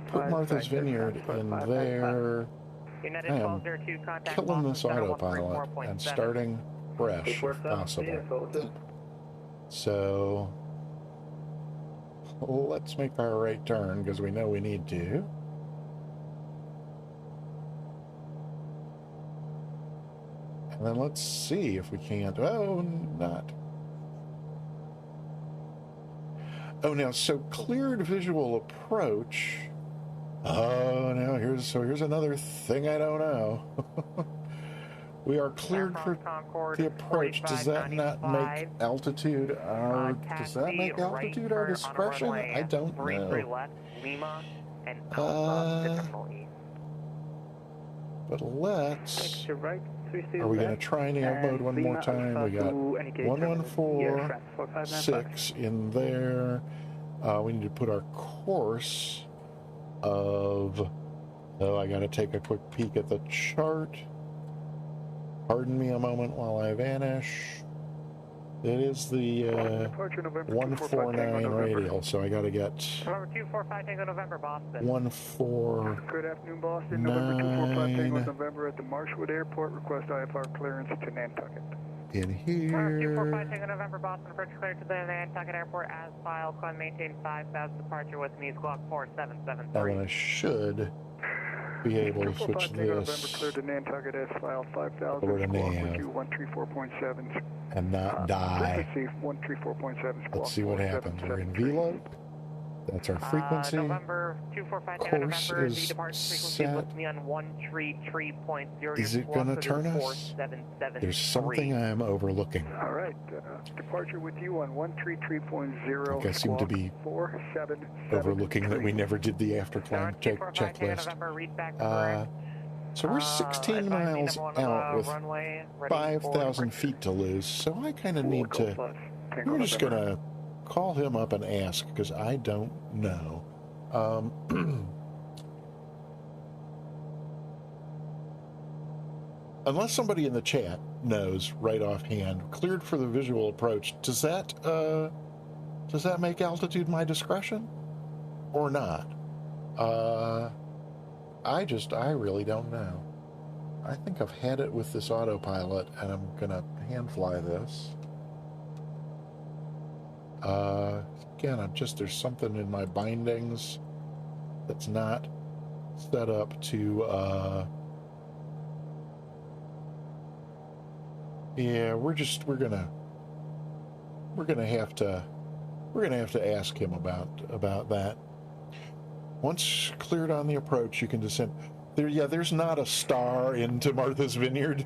put Martha's Vineyard in there. United I am 1202 contact killing Boston this Center autopilot and 134.7. starting fresh if possible. So let's make our right turn because we know we need to. And then let's see if we can't. Oh, not. Oh, now, so cleared visual approach. Oh, now here's another thing I don't know. We are cleared for the approach. Does that not make altitude our? Does that make altitude our discretion? I don't know. Lima and Alpha, But let's. Are we going to try nav mode one more time? We got 114.6 in there. We need to put our course of. Oh, I got to take a quick peek at the chart. Pardon me a moment while I vanish. It is the 149 radial, so I got to get November 245 Tango November, Boston. 149. Good afternoon, Boston. November 245 Tango November at the Marshwood Airport. Request IFR clearance to Nantucket. In here. 245 Tango November, Boston. Approach clear to the Nantucket Airport as filed. Climb maintain 5,000 departure with me. Squawk 4773. Now I should be able to switch this Clear to Nantucket as filed 5,000. over to nav 134.7. and not die. Frequency 134.7. Let's see what happens. We're in VLOP. That's our frequency. November 245 Tango Course November. is The departure frequency set. with me on 133.0. Is it going to turn us? There's something I am overlooking. All right. Departure with you on 133.0. Like I seem to be 4773. overlooking that we never did the after climb checklist. So we're 16 miles out with 5,000 feet to lose. So I kind of need to. We're just going to call him up and ask because I don't know. Unless somebody in the chat knows right offhand, cleared for the visual approach. Does that make altitude my discretion or not? I really don't know. I think I've had it with this autopilot, and I'm gonna hand fly this. Again, there's something in my bindings that's not set up to, yeah, we're gonna have to ask him about that. Once cleared on the approach, you can descend. there's not a star into Martha's Vineyard.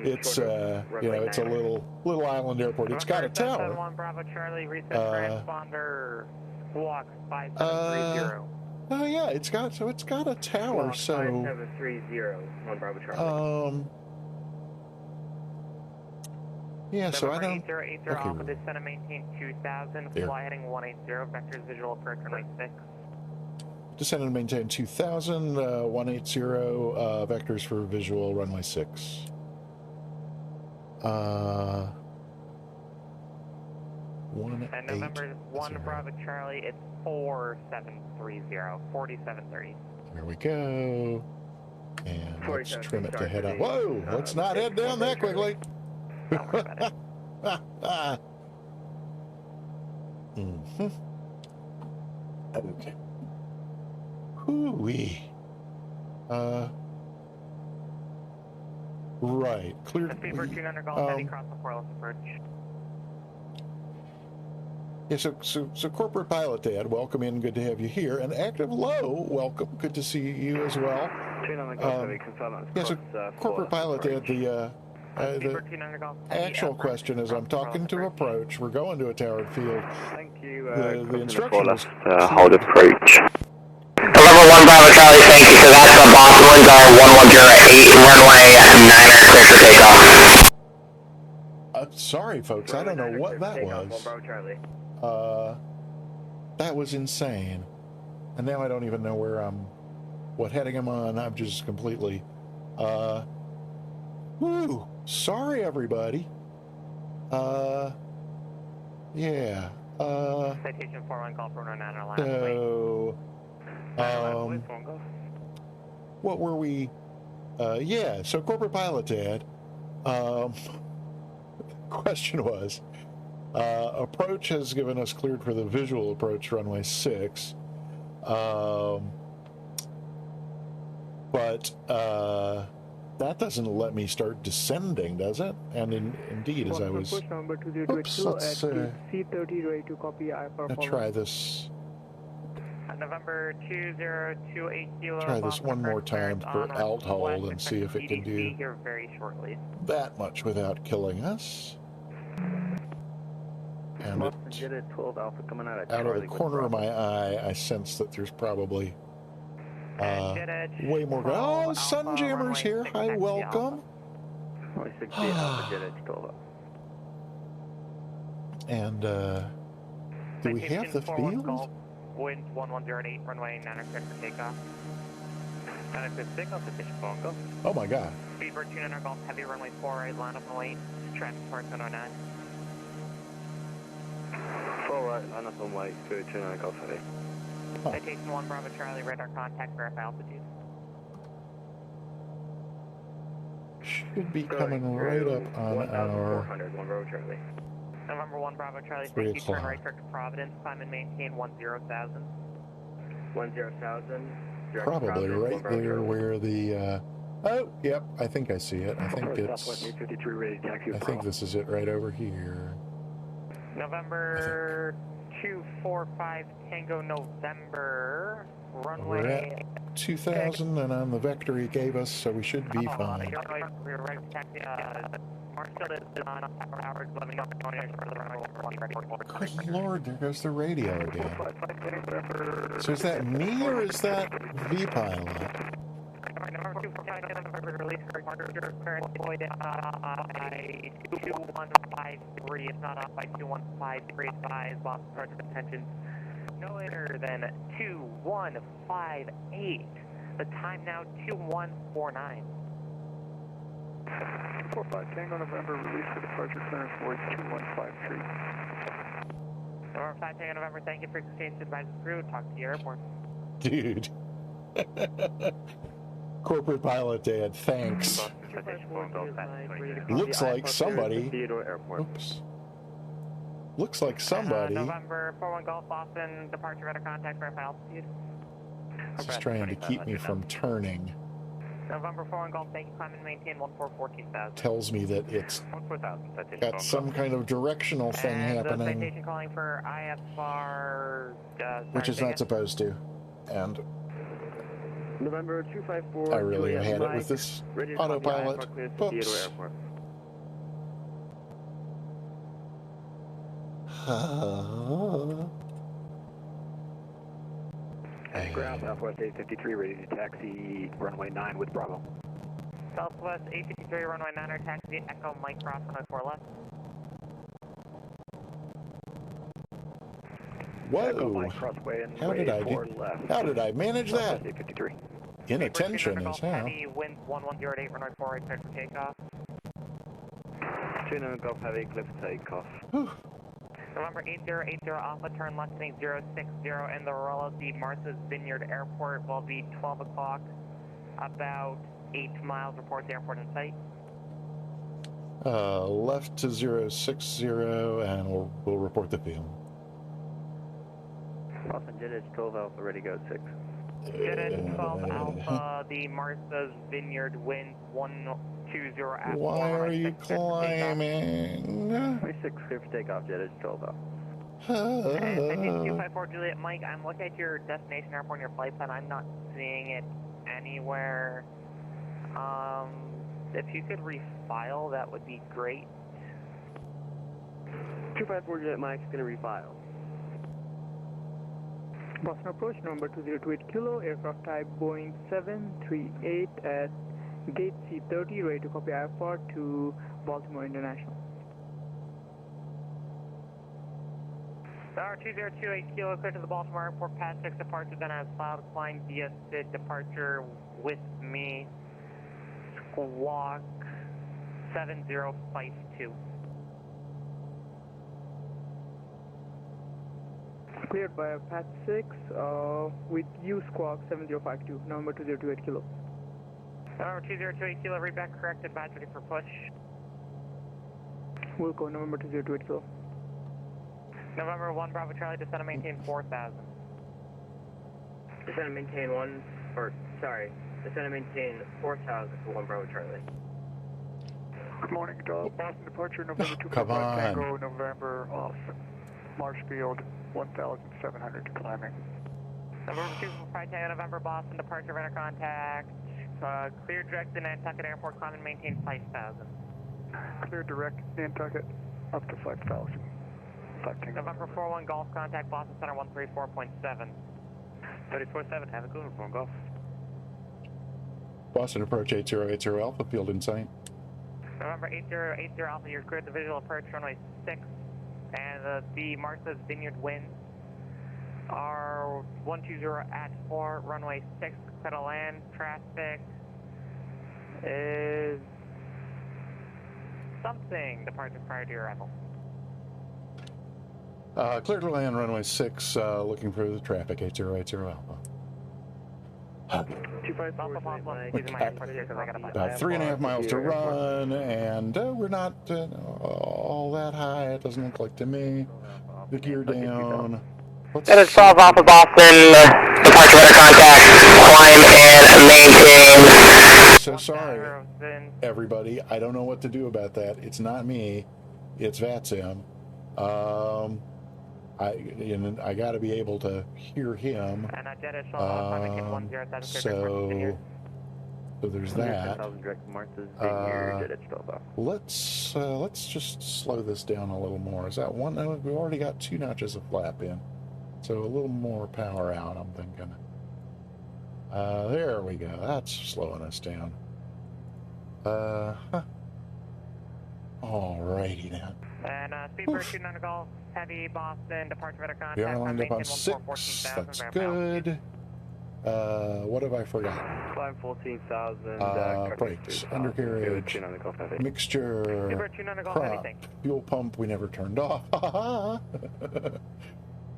It's it's a little island airport. It's got a tower. 1 Bravo Charlie, reset transponder, walk 5730. Oh yeah, it's got a tower. Walk 5730, 1 Bravo Charlie. Yeah, so I don't. 8080 Alpha, descend and maintain 2000, fly heading 180, vectors visual approach runway 6. Descend and maintain 2000, 180, vectors for visual runway 6. 180. And November 1 Bravo Charlie, it's 4730, 4730. There we go. And let's trim it to head up. Whoa, let's not head down that quickly. Okay. Hoo-wee. Right. Clear. Speedbird 200 Golf, heading across the Forless approach. Yeah, so Corporate Pilot Dad, welcome in. Good to have you here. And Active Low, welcome. Good to see you as well. Yeah, so Corporate Pilot Dad, the actual question is, I'm talking to approach. We're going to a towered field. Thank you. The instruction is hold approach. Level 1 Bravo Charlie, thank you. So that's the boss winds are 1108, runway 9er, clear for takeoff. Sorry, folks, I don't know what that was. That was insane. And now I don't even know what heading I'm on. I'm just completely, woo! Sorry, everybody. Yeah. Citation 41, call for 9 or last. So, what were we? Yeah. So, Corporate Pilot Dad. Question was, approach has given us cleared for the visual approach runway 6. But that doesn't let me start descending, does it? And indeed, as I was... Oops, let's try this. November 2028 kilo. Try this one more time for alt hold and see if it can do here very shortly. that much without killing us. And out of the corner of my eye, I sense that there's probably way more. Oh, Sunjammer's here. Hi, welcome. And do we have the field? Wind 1108, runway 9er clear for takeoff. 906 signal, position phone, go. Oh my god. Speedbird 200 Golf, heavy runway 48, line up and wait. Traffic park 109. Full right, line up and wait, Speedbird 200 Golf, heavy. Citation 1 Bravo Charlie, radar contact, verify altitude. Should be coming right up on our 400, 1 Bravo Charlie. November 1 Bravo Charlie, 3 thank you, turn o'clock. right direct to Providence, climb and maintain 10,000. 10,000. Probably right there where the oh, yep, I think I see it. I think this is it right over here. November 245 Tango November, runway... We're at 2,000 and on the vector he gave us, so we should be fine. We're right to taxi, Marshall is on Howard, let me know if you're going further runway. Good lord, there goes the radio again. So is that me or is that V-Pilot? November 245 release for departure, current void by 2153, if not off by 2153, advise loss of charge of attention no later than 2158. The time now 2149. 45 Tango November, release for departure, clearance void 2153. November 5 Tango November, thank you for exchange advisor crew. Talk to your airport. Dude. Corporate Pilot Dad, thanks. Looks like somebody. Oops. Looks like somebody. November 41 Golf Boston, departure radar contact, verify altitude. Just trying to keep me from turning. November 41 Golf, thank you, climb and maintain 14,000. Tells me that it's got some kind of directional thing happening. Citation calling for IFR, which is not supposed to. And November 254. I really Juliet had it Mike, with this ready to copy autopilot. IFR clearance to Theodore Oops. Airport. Heading ground, Southwest 853, ready to taxi runway 9 with Bravo. Southwest 853, runway 9, or taxi Echo Mike cross runway 4 left. Echo Whoa! Mike crossway and How did I do? 4 left. How did I manage that? Southwest 853. Inattention is how. Heavy, wind 1108, runway 4 right, cleared for takeoff. 29 Golf Heavy, clear for takeoff. November 8080 Alpha, turn left heading 060, and the roll of the Martha's Vineyard Airport will be 12 o'clock, about 8 miles, report the airport in sight. Left to 060, and we'll report the field. Boston Jet Edge 12 Alpha, ready go 6. Jet Edge 12 Alpha, the Martha's Vineyard winds 120 at 4. Why are you climbing? 26 clear for takeoff, Jet Edge 12 Alpha. 254 Juliet Mike, I'm looking at your destination airport and your flight plan. I'm not seeing it anywhere. If you could refile, that would be great. 254 Juliet Mike's going to refile. Boston approach, number 2028 Kilo, aircraft type Boeing 738 at gate C30, ready to copy IFR to Baltimore International. Tower 2028 Kilo, clear to the Baltimore Airport, pass 6 departure, then as filed, climb via SID departure with me, squawk 7052. Cleared by Pat 6 with U squawk 7052, number 2028 Kilo. Tower 2028 Kilo, read back corrected, badge ready for push. Wilco, November 2028 Kilo. November 1 Bravo Charlie, descend and maintain 4000. Descend and maintain 1, or sorry, descend and maintain 4000 for 1 Bravo Charlie. Good morning, Boston departure, November 2 Come on. Tango, November off Marshfield, 1,700 climbing. November 2 Tango, November Boston departure, radar contact, clear direct to Nantucket Airport, climb and maintain 5000. Clear direct Nantucket up to 5,000. November 41 Golf contact, Boston Center 134.7. 34.7, have a good one, Golf. Boston approach 8080 Alpha, field in sight. November 8080 Alpha, you're cleared the visual approach runway 6, and the Martha's Vineyard winds are 120 at 4, runway 6, clear to land, traffic is something, departure prior to your arrival. Clear to land, runway 6, looking for the traffic, 8080 Alpha. 254 About 3.5 miles to run, and we're not all that high. It doesn't look like to me. The gear down. That is 12 Alpha Boston, departure radar contact, climb and maintain. So sorry, everybody. I don't know what to do about that. It's not me. It's VATSIM. I got to be able to hear him. So there's that. Let's just slow this down a little more. Is that one? We've already got 2 notches of flap in, so a little more power out, I'm thinking. There we go. That's slowing us down. Alrighty then. And Speedbird 29 Golf, heavy Boston, departure radar contact. We are lined up on 6. That's good. What have I forgotten? Climb 14,000. Brakes, undercarriage, mixture, prop, fuel pump we never turned off.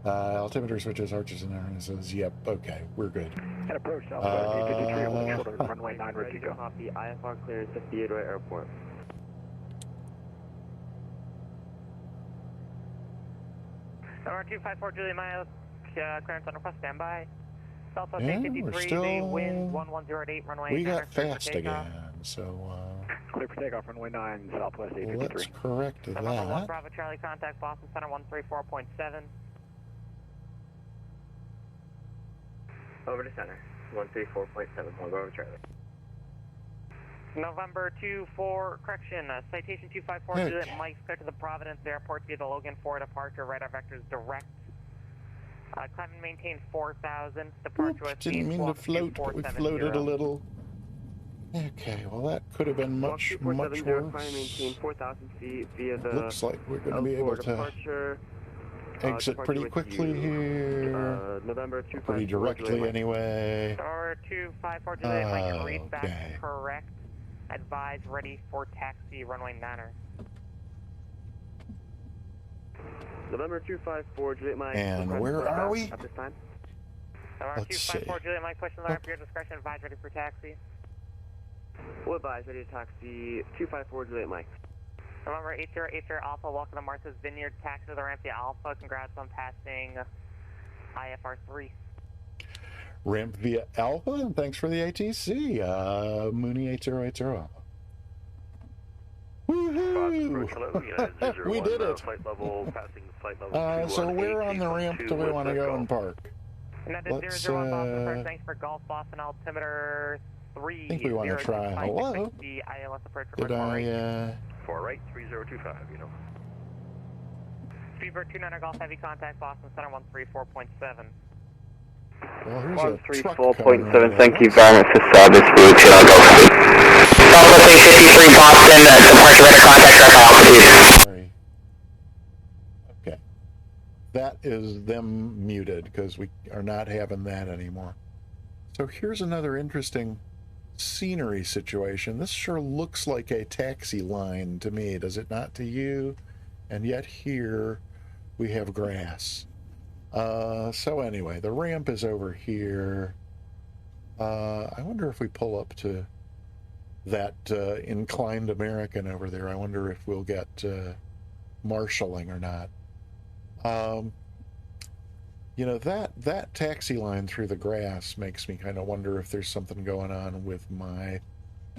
Altimeter switches, arches and harnesses. Yep, okay, we're good. And approach Southwest 853, short of runway 9, ready to go. Copy, IFR clears to Theodore Airport. Number 254 Julia Miles, clearance on request, standby. Southwest Yeah, 853, wind 1108, runway 9. We got fast again, so Clear for takeoff, runway 9, Southwest 853. let's correct November 1 that. Bravo Charlie, contact Boston Center 134.7. Over to center. 134.7, Bravo Charlie. November 24, correction, citation 254, Okay. Juliet Mike, clear to the Providence Airport via the Logan 4 departure, radar vectors direct. Climb and maintain 4,000, departure Oops, with didn't mean to float, but we floated a little. Okay, well that could have been much, much worse. Climb and maintain 4,000 feet via the Looks like we're going to be able to departure, exit pretty quickly here. November Pretty directly anyway. Or 254, Juliet Mike, read back correct. Advise ready for taxi, runway 9er. November 254, Juliet Mike. And where are we? At this time? November Let's 254, see. Juliet Mike, push and learn for your discretion, advise ready for taxi. We'll advise ready to taxi 254, Juliet Mike. November 8080 Alpha, welcome to Martha's Vineyard, taxi to the ramp via Alpha, congrats on passing IFR 3. Ramp via Alpha, and thanks for the ATC. Mooney 8080 Alpha. Woohoo! We did it! Flight level, passing flight level So where on the ramp do we want to go and park? Another 001 Boston first, thanks for Golf Boston altimeter 3. I think we want to try. Hello? The ILS approach Did I, For right, 3025, you know. Speedbird 29 Golf Heavy contact Boston Center 134.7. well, here's a truck 134.7, thank you very much for service, we'll go for Delta 353 Boston, departure radar contact, direct altitude. Sorry. Okay. That is them muted, because we are not having that anymore. So here's another interesting scenery situation. This sure looks like a taxi line to me, does it not to you? And yet here we have grass. So anyway, the ramp is over here. I wonder if we pull up to that inclined American over there. I wonder if we'll get marshalling or not. You know, that taxi line through the grass makes me kind of wonder if there's something going on with my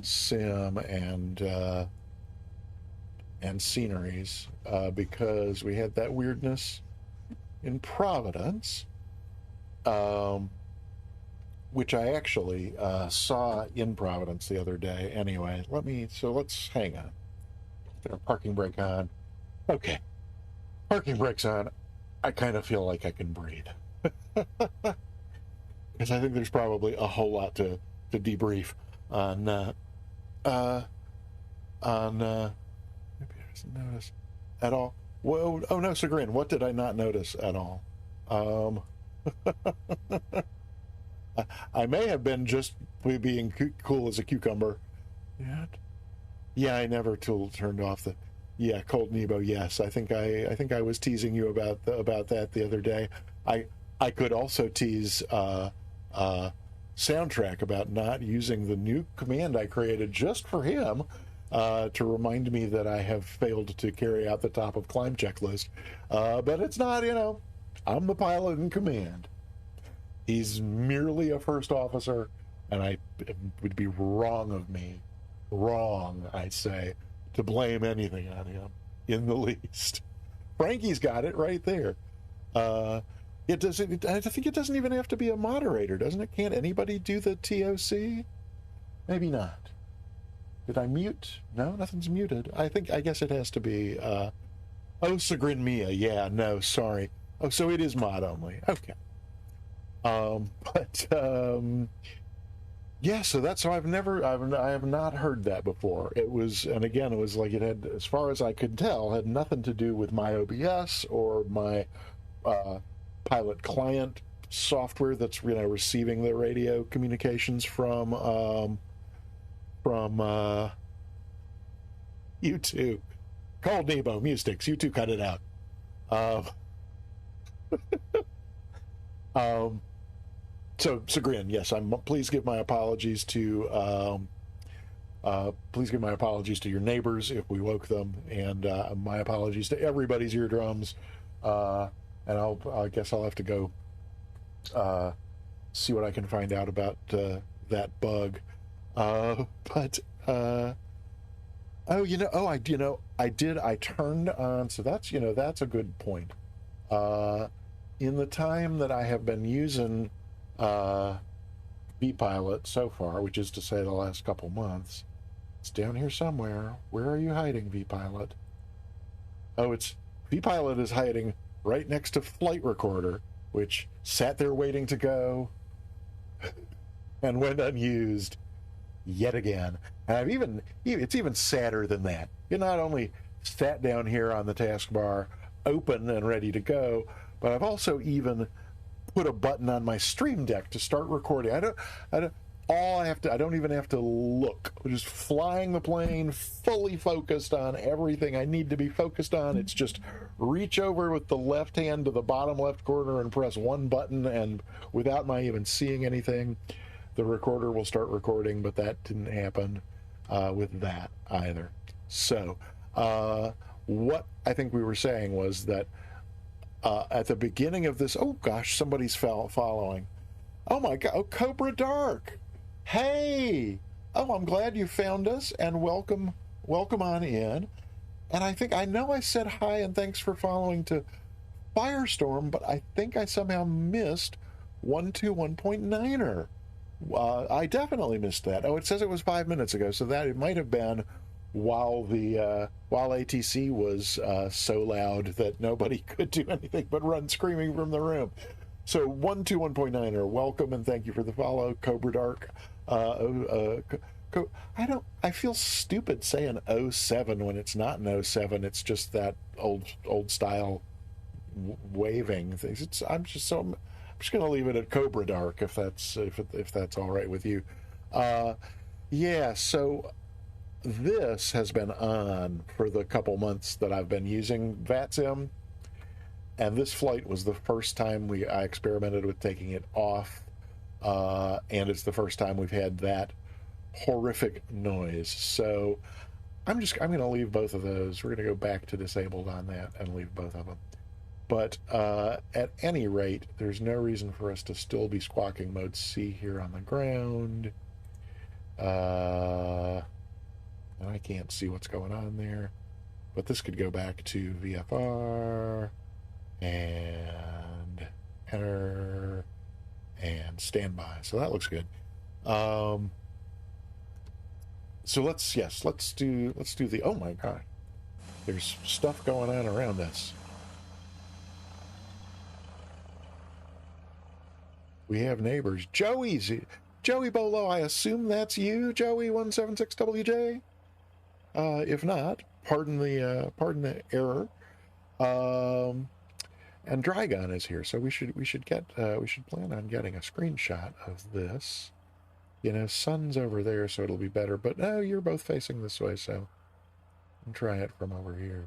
sim and sceneries, because we had that weirdness in Providence, which I actually saw in Providence the other day. Anyway, let's hang on. Get our parking brake on. Okay, parking brake's on. I kind of feel like I can breathe. Because I think there's probably a whole lot to debrief on maybe I didn't notice at all. Whoa, oh no, Sagrin, what did I not notice at all? I may have been just being cool as a cucumber. Yeah, I never turned off the cold Nebo. Yes, I think I was teasing you about that the other day. I could also tease Soundtrack about not using the new command I created just for him to remind me that I have failed to carry out the top of climb checklist. But it's not, I'm the pilot in command. He's merely a first officer, and it would be wrong of me, I say, to blame anything on him in the least. Frankie's got it right there. I think it doesn't even have to be a moderator, doesn't it? Can't anybody do the TOC? Maybe not. Did I mute? No, nothing's muted. I guess it has to be, Sagrin Mia. Yeah, no, sorry. Oh, so it is mod only. Okay. Yeah, so that's how I have not heard that before. It was like it had, as far as I could tell, had nothing to do with my OBS or my pilot client software that's receiving the radio communications from you two. Cold Nebo, Mustix, you two cut it out. So Sagrin, yes, please give my apologies to your neighbors if we woke them, and my apologies to everybody's eardrums. And I guess I'll have to go see what I can find out about that bug. I turned on. So that's a good point. In the time that I have been using V-Pilot so far, which is to say the last couple months. It's down here somewhere. Where are you hiding, V-Pilot? Oh, it's V-Pilot is hiding right next to Flight Recorder, which sat there waiting to go and went unused yet again. And it's even sadder than that. It not only sat down here on the taskbar, open and ready to go, but I've also even put a button on my Stream Deck to start recording. I don't even have to look. I'm just flying the plane, fully focused on everything I need to be focused on. It's just reach over with the left hand to the bottom left corner and press one button, and without my even seeing anything, the recorder will start recording, but that didn't happen with that either. So what I think we were saying was that at the beginning of this, oh gosh, somebody's following. Oh my God, oh, Cobra Dark. Hey, oh, I'm glad you found us, and welcome on in. And I know I said hi and thanks for following to Firestorm, but I think I somehow missed 121.9er. I definitely missed that. Oh, it says it was 5 minutes ago, so that it might have been while ATC was so loud that nobody could do anything but run screaming from the room. So 121.9er, welcome and thank you for the follow, Cobra Dark. I feel stupid saying 07 when it's not an 07. It's just that old style waving things. I'm just going to leave it at Cobra Dark if that's all right with you. Yeah. So this has been on for the couple months that I've been using VATSIM. And this flight was the first time I experimented with taking it off, and it's the first time we've had that horrific noise. So I'm going to leave both of those. We're going to go back to disabled on that and leave both of them. But at any rate, there's no reason for us to still be squawking mode C here on the ground. And I can't see what's going on there. But this could go back to VFR. And enter and standby. So that looks good. So let's do the, oh my God, there's stuff going on around us. We have neighbors. Joey Bolo, I assume that's you, Joey 176WJ. If not, pardon the error. And Drygon is here, so we should plan on getting a screenshot of this. You know, sun's over there, so it'll be better. But no, you're both facing this way, so I'll try it from over here.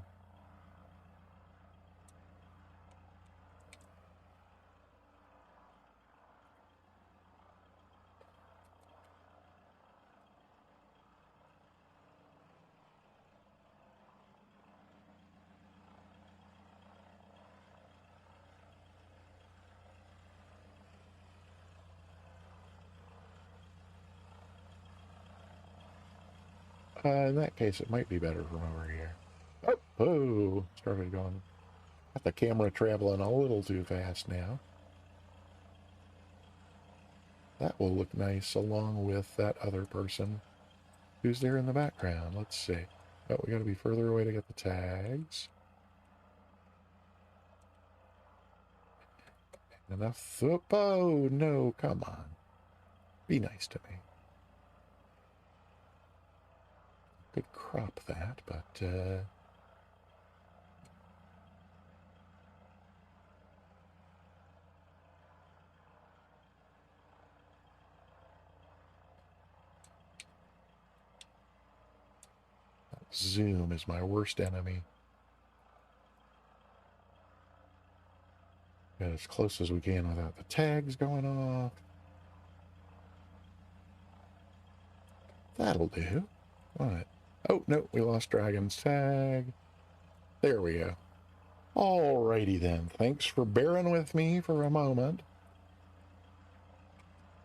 In that case, it might be better from over here. Oh, started going. Got the camera traveling a little too fast now. That will look nice along with that other person who's there in the background. Let's see. Oh, we got to be further away to get the tags. Enough. Oh, no, come on. Be nice to me. Could crop that, but zoom is my worst enemy. Get as close as we can without the tags going off. That'll do. What? Oh, no, we lost Dragon's tag. There we go. Alrighty then. Thanks for bearing with me for a moment.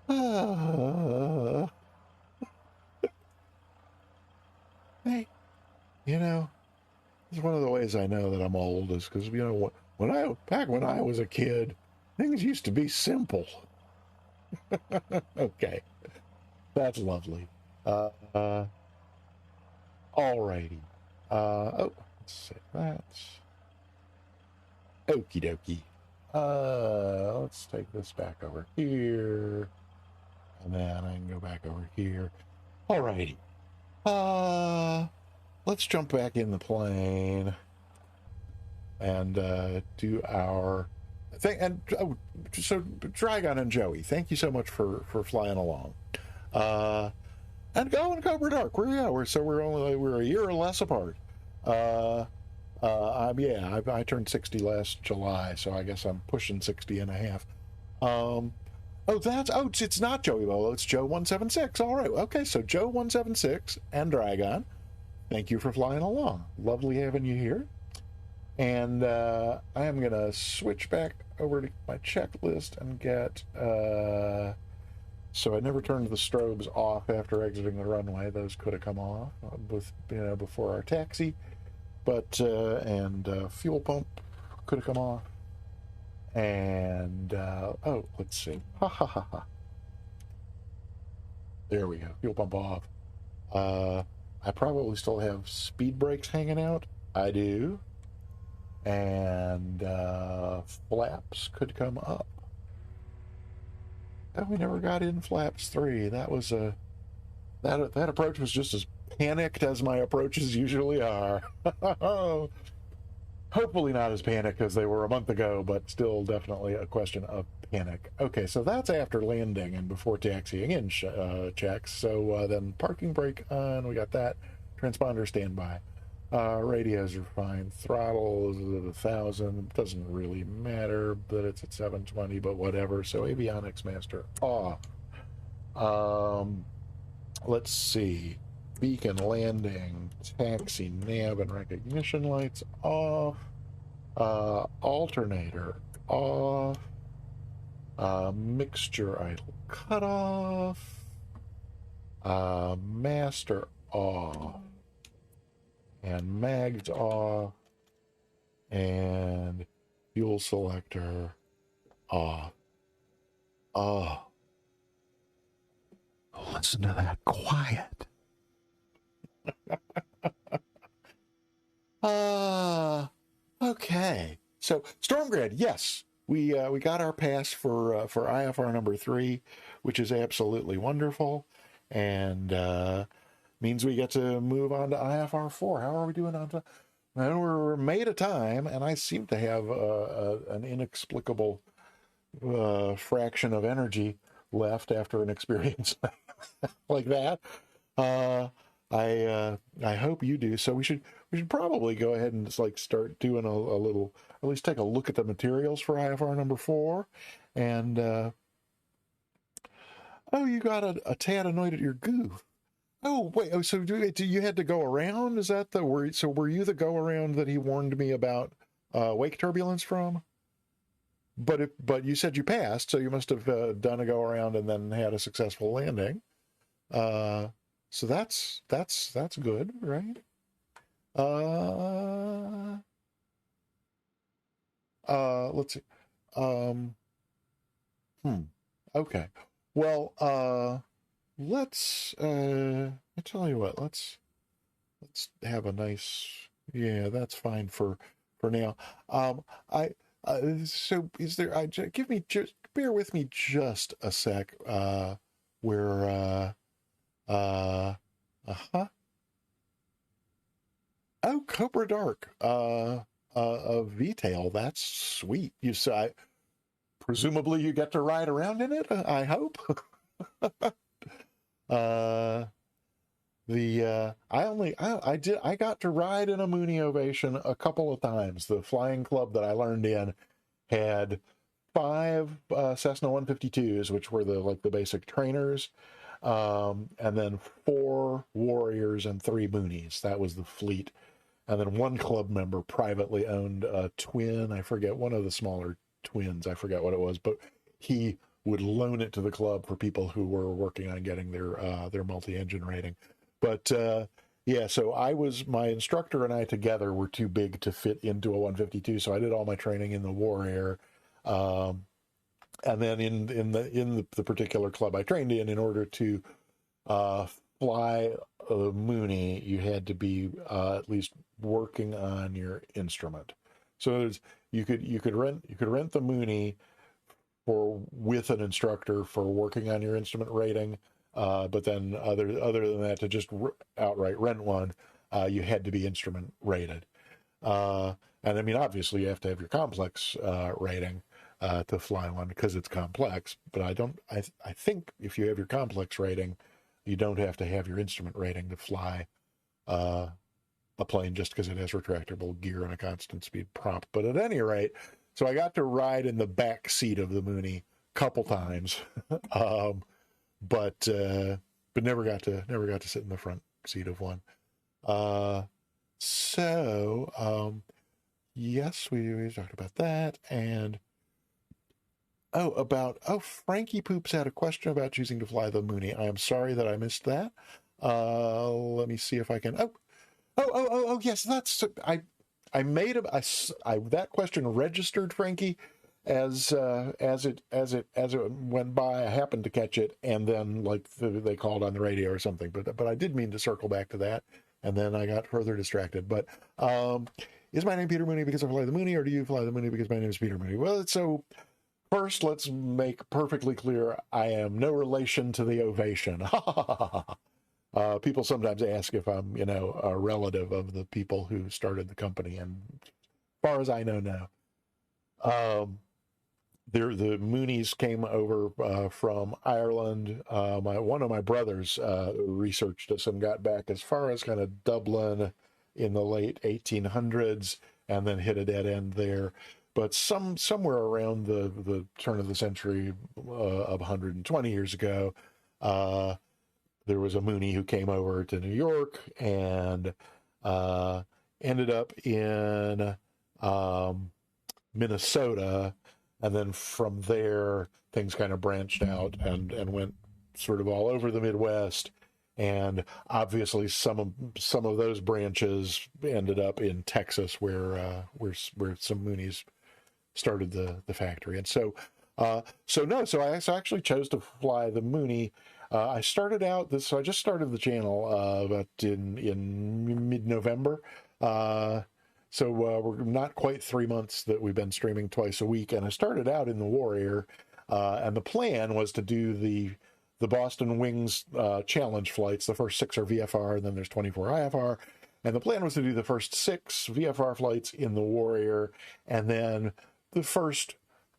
Hey, you know, it's one of the ways I know that I'm old is because, you know, back when I was a kid, things used to be simple. Okay, that's lovely. Alrighty. Oh, let's see. That's okie dokie. Let's take this back over here, and then I can go back over here. Alrighty. Let's jump back in the plane and do our thing. And so, Dragon and Joey, thank you so much for flying along. And Go and Cobra Dark, we're a year or less apart. I turned 60 last July, so I guess I'm pushing 60 and a half. It's not Joey Bolo, it's Joe 176. All right, okay, so Joe 176 and Dragon, thank you for flying along. Lovely having you here. And I am gonna switch back over to my checklist and get so I never turned the strobes off after exiting the runway. Those could have come off before our taxi, but fuel pump could have come off. And let's see. There we go. Fuel pump off. I probably still have speed brakes hanging out. I do. And flaps could come up. Oh, we never got in flaps 3. That was that approach was just as panicked as my approaches usually are. Hopefully not as panicked as they were a month ago, but still definitely a question of panic. Okay, so that's after landing and before taxiing in checks. So then parking brake on, we got that. Transponder standby. Radios are fine. Throttle is at 1,000. Doesn't really matter that it's at 720, but whatever. So avionics master off. Let's see. Beacon landing, taxi, nav, and recognition lights off. Alternator off. Mixture idle cutoff. Master off. And mags off. And fuel selector off. Oh. Listen to that quiet. Okay. So Stormgrad, yes, we got our pass for IFR number 3, which is absolutely wonderful, and means we get to move on to IFR 4. How are we doing on to? Well, we're made a time, and I seem to have an inexplicable fraction of energy left after an experience like that. I hope you do. So we should probably go ahead and just start doing a little, at least take a look at the materials for IFR number 4. And you got a tad annoyed at your goof. Oh wait, so you had to go around? Is that were you the go around that he warned me about wake turbulence from? But you said you passed, so you must have done a go around and then had a successful landing. So that's good, right? Let's see. Okay. Well, let's I tell you what, let's have a nice, yeah, that's fine for now. So is there, bear with me just a sec, where oh, Cobra Dark, V-tail, that's sweet. Presumably you get to ride around in it, I hope. I got to ride in a Mooney Ovation a couple of times. The flying club that I learned in had 5 Cessna 152s, which were the basic trainers, and then 4 Warriors and 3 Moonies. That was the fleet. And then one club member privately owned a twin. I forget, one of the smaller twins. I forget what it was, but he would loan it to the club for people who were working on getting their multi-engine rating. But yeah, so my instructor and I together were too big to fit into a 152, so I did all my training in the War Air. And then in the particular club I trained in order to fly a Mooney, you had to be at least working on your instrument. So you could rent the Mooney for with an instructor for working on your instrument rating, but then other than that, to just outright rent one, you had to be instrument rated. And I mean, obviously, you have to have your complex rating to fly one because it's complex. But I think if you have your complex rating, you don't have to have your instrument rating to fly a plane just because it has retractable gear and a constant speed prop. But at any rate, so I got to ride in the back seat of the Mooney a couple times, but never got to sit in the front seat of one. Yes, we talked about that. And Frankie Poops had a question about choosing to fly the Mooney. I am sorry that I missed that. Let me see if I can. Yes, that's I made that question registered, Frankie, as it went by. I happened to catch it, and then they called on the radio or something. But I did mean to circle back to that, and then I got further distracted. But is my name Peter Mooney because I fly the Mooney, or do you fly the Mooney because my name is Peter Mooney? Well, so first, let's make perfectly clear: I am no relation to the Ovation. People sometimes ask if I'm, a relative of the people who started the company, and as far as I know, no. The Moonies came over from Ireland. One of my brothers researched us and got back as far as kind of Dublin in the late 1800s, and then hit a dead end there. But somewhere around the turn of the century, of 120 years ago, there was a Mooney who came over to New York and ended up in Minnesota. And then from there, things kind of branched out and went sort of all over the Midwest. And obviously, some of those branches ended up in Texas, where some Moonies started the factory. And so I actually chose to fly the Mooney. I started out so I just started the channel about in mid-November. So we're not quite 3 months that we've been streaming twice a week. And I started out in the Warrior, and the plan was to do the Boston Wings challenge flights. The first 6 are VFR, and then there's 24 IFR. And the plan was to do the first 6 VFR flights in the Warrior, and then the first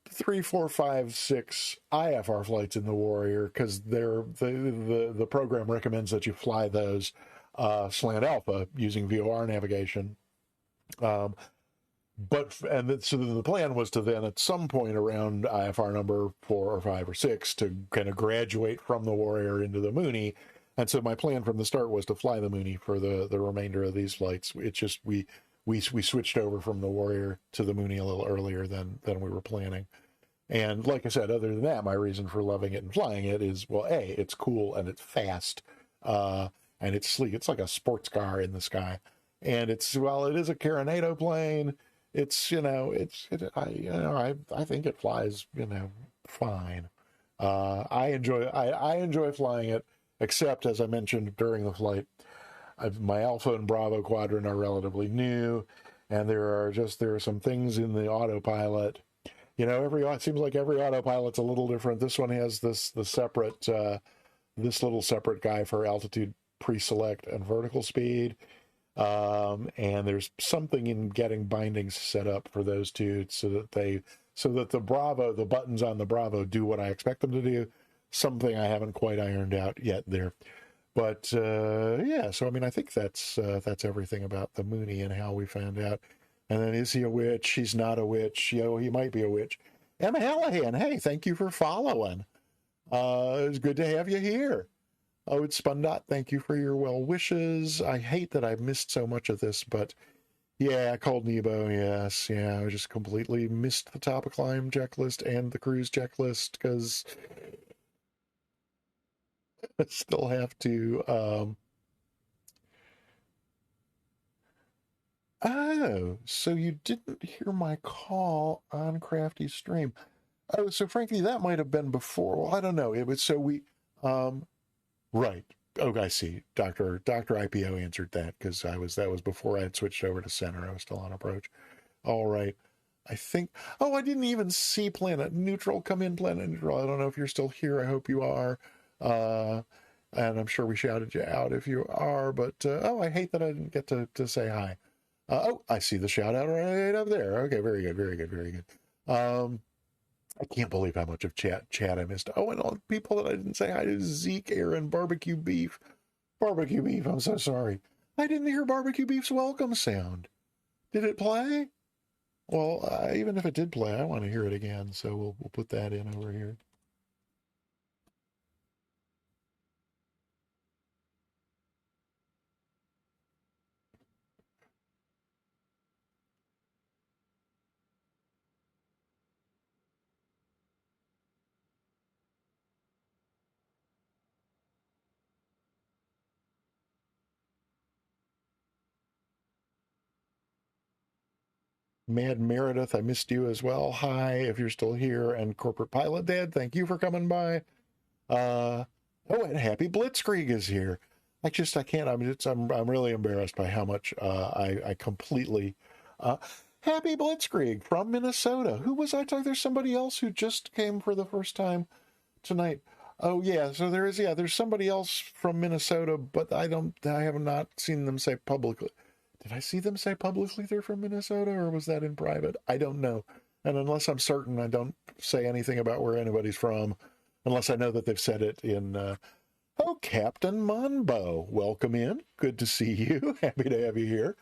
3, 4, 5, 6 IFR flights in the Warrior, because the program recommends that you fly those slant alpha using VOR navigation. So the plan was to then at some point around IFR number 4 or 5 or 6 to kind of graduate from the Warrior into the Mooney. And so my plan from the start was to fly the Mooney for the remainder of these flights. It's just we switched over from the Warrior to the Mooney a little earlier than we were planning. And like I said, other than that, my reason for loving it and flying it is, well, A, it's cool and it's fast, and it's sleek. It's like a sports car in the sky. And it is a Carinado plane. It's, I think it flies, fine. I enjoy flying it, except as I mentioned during the flight, my Alpha and Bravo quadrant are relatively new, and there are some things in the autopilot. It seems like every autopilot's a little different. This one has this little separate guy for altitude pre-select and vertical speed. And there's something in getting bindings set up for those two so that the buttons on the Bravo do what I expect them to do. Something I haven't quite ironed out yet there. But so I mean, I think that's everything about the Mooney and how we found out. And then, is he a witch? He's not a witch. He might be a witch. Emma Hallahan, hey, thank you for following. It's good to have you here. Oh, it's Spundot, thank you for your well wishes. I hate that I've missed so much of this, but yeah, Cold Nebo, yes. Yeah, I just completely missed the top of climb checklist and the cruise checklist because I still have to... Oh, so you didn't hear my call on Crafty's stream. Oh, so frankly, that might have been before. Well, I don't know. It was so we, right. Oh, I see. Dr. IPO answered that because that was before I had switched over to center. I was still on approach. All right. I think, oh, I didn't even see Planet Neutral come in, Planet Neutral. I don't know if you're still here. I hope you are. And I'm sure we shouted you out if you are, but, oh, I hate that I didn't get to say hi. Oh, I see the shout out right up there. Okay, very good, very good, very good. I can't believe how much of chat I missed. Oh, and all the people that I didn't say hi to: Zeke, Aaron, Barbecue Beef. Barbecue Beef, I'm so sorry. I didn't hear Barbecue Beef's welcome sound. Did it play? Well, even if it did play, I want to hear it again, so we'll put that in over here. Mad Meredith, I missed you as well. Hi, if you're still here. And Corporate Pilot Dad, thank you for coming by. Oh, and Happy Blitzkrieg is here. I can't. I mean, I'm really embarrassed by how much I completely. Happy Blitzkrieg from Minnesota. Who was I talking? There's somebody else who just came for the first time tonight. Oh yeah, so there's somebody else from Minnesota, but I have not seen them say publicly. Did I see them say publicly they're from Minnesota, or was that in private? I don't know. And unless I'm certain, I don't say anything about where anybody's from, unless I know that they've said it in. Oh, Captain Monbo, welcome in. Good to see you. Happy to have you here.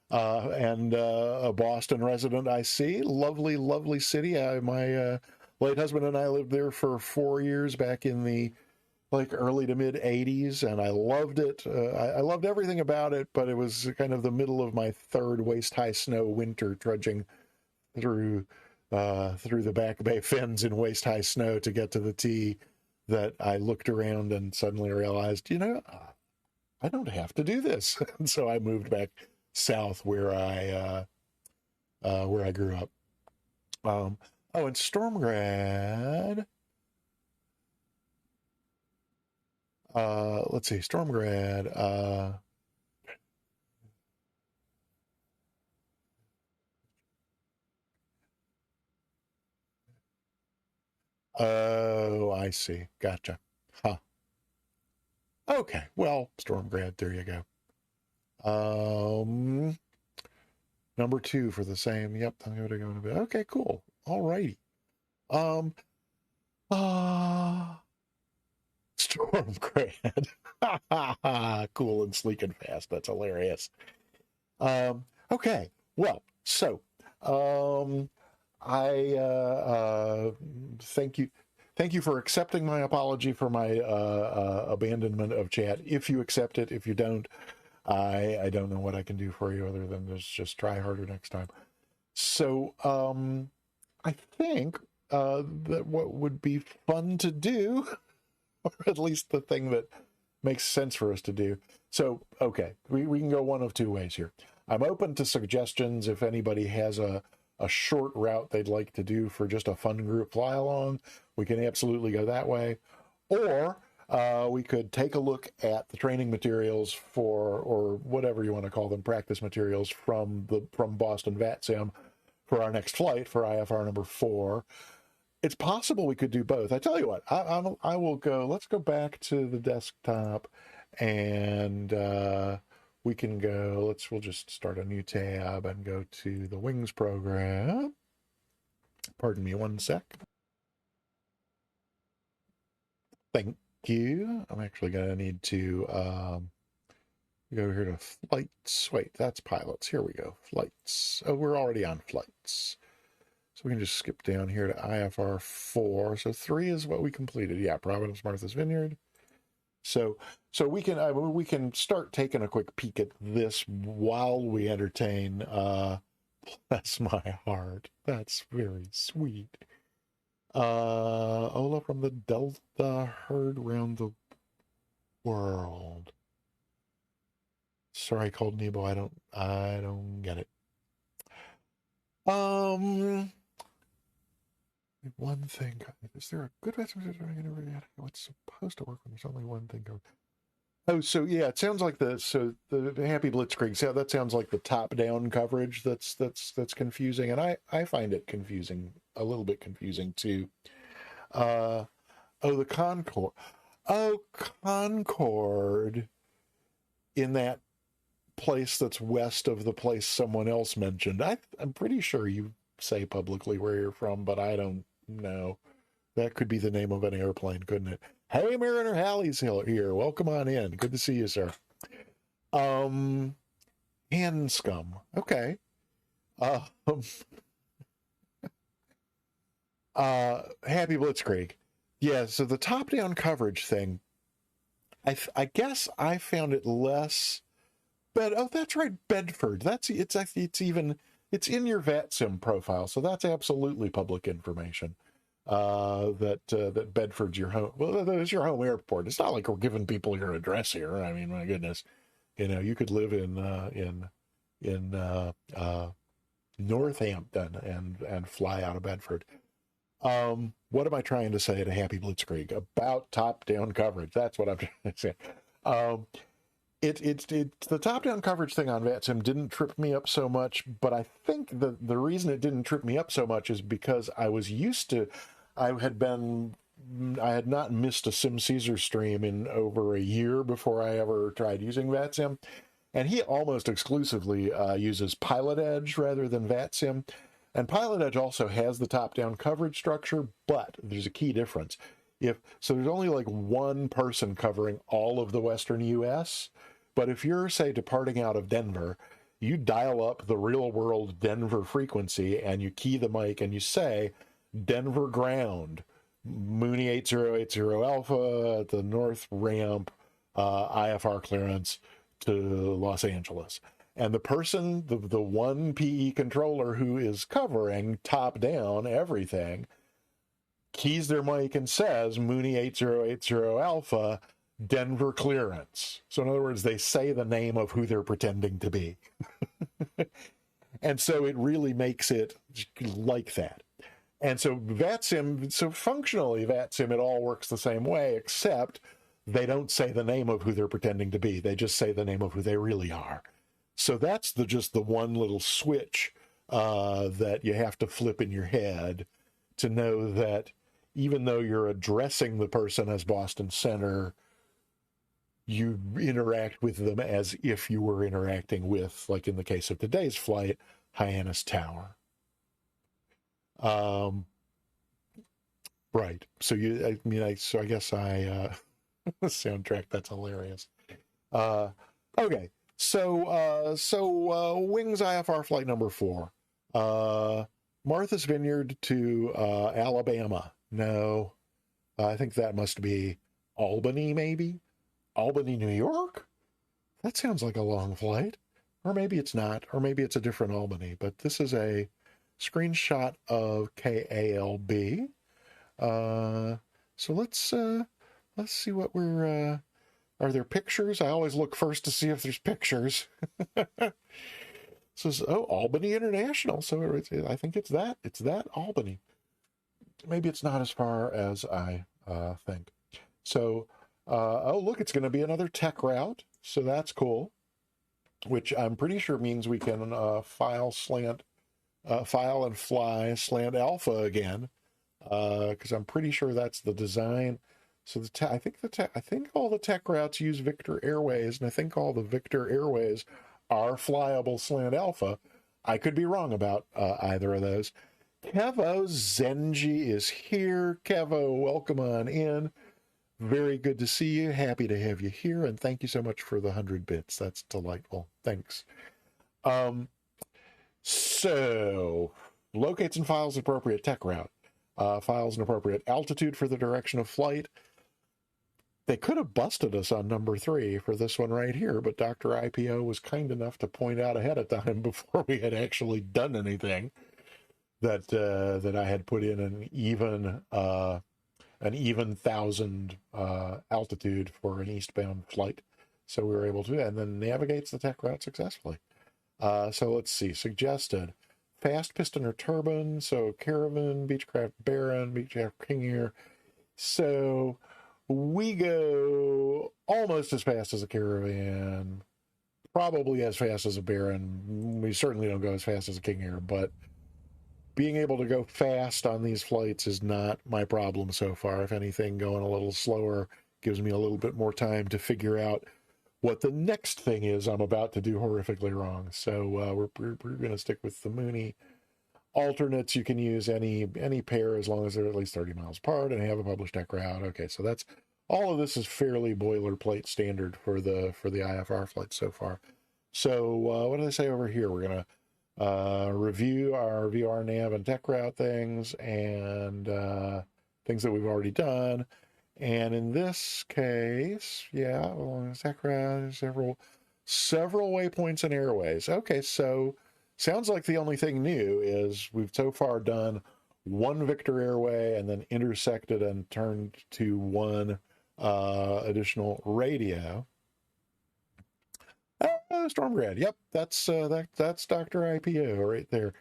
And a Boston resident I see. Lovely, lovely city. My late husband and I lived there for 4 years back in the early to mid 80s, and I loved it. I loved everything about it, but it was kind of the middle of my third waist-high snow winter trudging through the Back Bay fens in waist-high snow to get to the tee that I looked around and suddenly realized, I don't have to do this. And so I moved back south where I grew up. Oh, and Stormgrad. Let's see, Stormgrad. Oh, I see. Gotcha. Huh. Okay. Well, Stormgrad, there you go. Number 2 for the same. Yep, I'm going to go in a bit. Okay, cool. All righty. Stormgrad. Cool and sleek and fast. That's hilarious. Okay. Well, so I thank you for accepting my apology for my abandonment of chat. If you accept it, if you don't, I don't know what I can do for you other than just try harder next time. So I think that what would be fun to do, or at least the thing that makes sense for us to do. So, okay, we can go one of two ways here. I'm open to suggestions. If anybody has a short route they'd like to do for just a fun group fly along, we can absolutely go that way. Or we could take a look at the training materials or whatever you want to call them, practice materials from Boston VATSIM for our next flight for IFR number 4. It's possible we could do both. I tell you what, I will go. Let's go back to the desktop, and we can go. We'll just start a new tab and go to the Wings program. Pardon me one sec. Thank you. I'm actually going to need to go here to flights. Wait, that's pilots. Here we go. Flights. Oh, we're already on flights. So we can just skip down here to IFR 4. So 3 is what we completed. Yeah, Providence, Martha's Vineyard. So we can start taking a quick peek at this while we entertain. Bless my heart. That's very sweet. Ola from the Delta heard round the world. Sorry, called Nebo. I don't get it. one thing. Is there a good VATSIM? What's supposed to work when there's only one thing going? Oh, so yeah, it sounds like the Happy Blitzkrieg. So that sounds like the top-down coverage. That's confusing, and I find it confusing, a little bit confusing too. Oh, the Concord. Oh, Concord. In that place that's west of the place someone else mentioned. I'm pretty sure you say publicly where you're from, but I don't know. That could be the name of an airplane, couldn't it? Hey, Mariner Halley's here. Welcome on in. Good to see you, sir. Hand scum. Okay. Happy Blitzkrieg. Yeah, so the top-down coverage thing, I guess I found it less. But oh, that's right, Bedford. It's in your VATSIM profile, so that's absolutely public information. That Bedford's your home. Well, that's your home airport. It's not like we're giving people your address here. I mean, my goodness, you could live in Northampton and fly out of Bedford. What am I trying to say to Happy Blitzkrieg about top-down coverage? That's what I'm trying to say. The top-down coverage thing on VATSIM didn't trip me up so much, but I think the reason it didn't trip me up so much is because I was used to. I had not missed a SimCaesar stream in over a year before I ever tried using VATSIM, and he almost exclusively uses Pilot Edge rather than VATSIM. And Pilot Edge also has the top-down coverage structure, but there's a key difference. So there's only like one person covering all of the Western U.S., but if you're, say, departing out of Denver, you dial up the real-world Denver frequency and you key the mic and you say, Denver ground, Mooney 8080 Alpha at the north ramp, IFR clearance to Los Angeles. And the person, the one PE controller who is covering top-down everything, keys their mic and says, Mooney 8080 Alpha, Denver clearance. So in other words, they say the name of who they're pretending to be. And so it really makes it like that. And so VATSIM, so functionally VATSIM, it all works the same way, except they don't say the name of who they're pretending to be. They just say the name of who they really are. So that's just the one little switch that you have to flip in your head to know that even though you're addressing the person as Boston Center, you interact with them as if you were interacting with, like in the case of today's flight, Hyannis Tower. Right. So I guess the soundtrack, that's hilarious. Okay. So Wings IFR flight number 4. Martha's Vineyard to Alabama. No. I think that must be Albany, maybe? Albany, New York? That sounds like a long flight. Or maybe it's not. Or maybe it's a different Albany. But this is a screenshot of KALB. So let's see what we're... Are there pictures? I always look first to see if there's pictures. Says, Albany International. So I think it's that. It's that Albany. Maybe it's not as far as I think. So, look, it's going to be another tech route. So that's cool. Which I'm pretty sure means we can file and fly slant alpha again. Because I'm pretty sure that's the design. So I think all the tech routes use Victor Airways, and I think all the Victor Airways are flyable slant alpha. I could be wrong about either of those. Kevo Zenji is here. Kevo, welcome on in. Very good to see you. Happy to have you here, and thank you so much for the 100 bits. That's delightful. Thanks. So, locates and files appropriate tech route. Files an appropriate altitude for the direction of flight. They could have busted us on number 3 for this one right here, but Dr. IPO was kind enough to point out ahead of time before we had actually done anything that I had put in an even 1,000 altitude for an eastbound flight. So we were able to, and then navigates the tech route successfully. So let's see, suggested fast piston or turbine. So Caravan, Beechcraft Baron, Beechcraft King Air. So we go almost as fast as a Caravan, probably as fast as a Baron. We certainly don't go as fast as a King Air, but being able to go fast on these flights is not my problem so far. If anything, going a little slower gives me a little bit more time to figure out what the next thing is I'm about to do horrifically wrong. So we're going to stick with the Mooney. Alternates, you can use any pair as long as they're at least 30 miles apart and have a published deck route. Okay, so that's all of this is fairly boilerplate standard for the IFR flights so far. So what do they say over here? We're going to review our VOR nav and deck route things and things that we've already done. And in this case, yeah, well, deck route, several waypoints and airways. Okay, so sounds like the only thing new is we've so far done one Victor airway and then intersected and turned to one additional radio. Stormgrad, yep, that's Dr. IPO right there.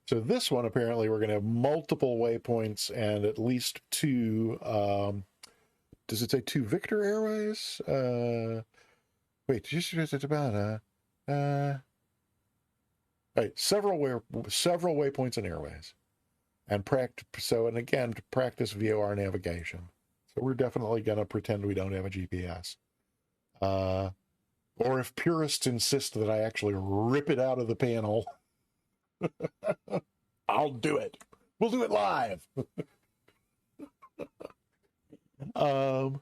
So this one, apparently, we're going to have multiple waypoints and at least two. Does it say two Victor airways? Wait, just about right, several waypoints and airways, and and again to practice VOR navigation. So we're definitely going to pretend we don't have a GPS. Or if purists insist that I actually rip it out of the panel, I'll do it. We'll do it live. Lord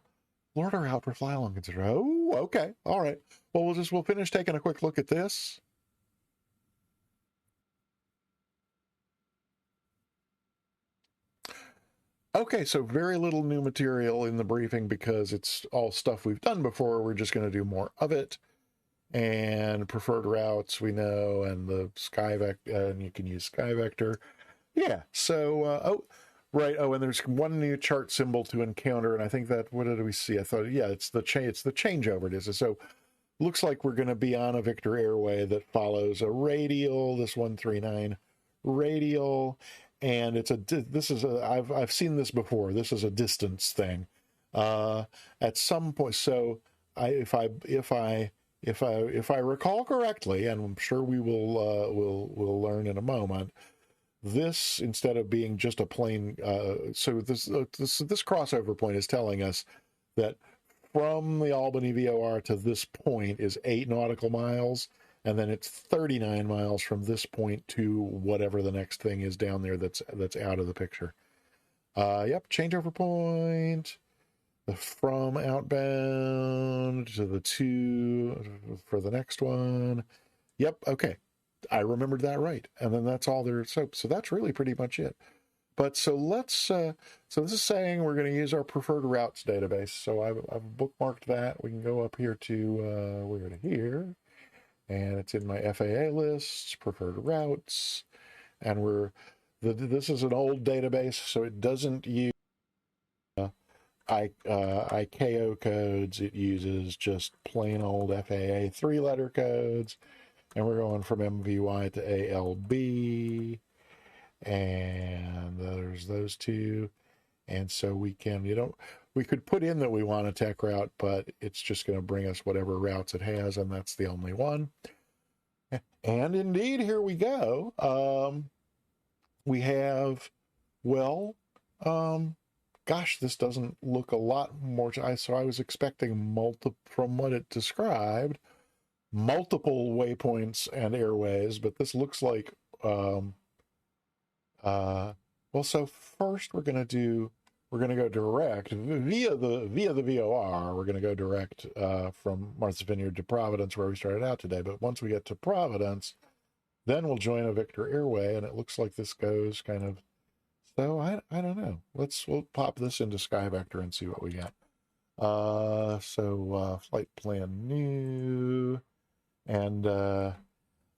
or out for fly along consider. Oh, okay. All right. Well, we'll finish taking a quick look at this. Okay, so very little new material in the briefing because it's all stuff we've done before. We're just going to do more of it. And preferred routes we know, and the SkyVector, and you can use SkyVector. Yeah, so, and there's one new chart symbol to encounter, and I think that, what did we see? I thought, yeah, it's the changeover. It is. So looks like we're going to be on a Victor airway that follows a radial, this 139 radial, and I've seen this before. This is a distance thing. At some point, so if I recall correctly, and I'm sure we will learn in a moment, this, instead of being just a plain, so this crossover point is telling us that from the Albany VOR to this point is 8 nautical miles, and then it's 39 miles from this point to whatever the next thing is down there that's out of the picture. Yep, changeover point. The from outbound to the to for the next one. Yep, okay. I remembered that right. And then that's all there. So that's really pretty much it. But so let's, so this is saying we're going to use our preferred routes database. So I've bookmarked that. We can go up here to, where to here. And it's in my FAA lists, preferred routes. And this is an old database, so it doesn't use ICAO codes. It uses just plain old FAA 3-letter codes, and we're going from MVY to ALB, and there's those two. And so we could put in that we want a tech route, but it's just going to bring us whatever routes it has, and that's the only one. And indeed, here we go. We have, gosh, this doesn't look a lot more. So I was expecting from what it described, multiple waypoints and airways, but this looks like, so first we're going to go direct via the VOR. We're going to go direct from Martha's Vineyard to Providence, where we started out today. But once we get to Providence, then we'll join a Victor airway, and it looks like this goes kind of. So I don't know. We'll pop this into SkyVector and see what we get. Flight plan new, and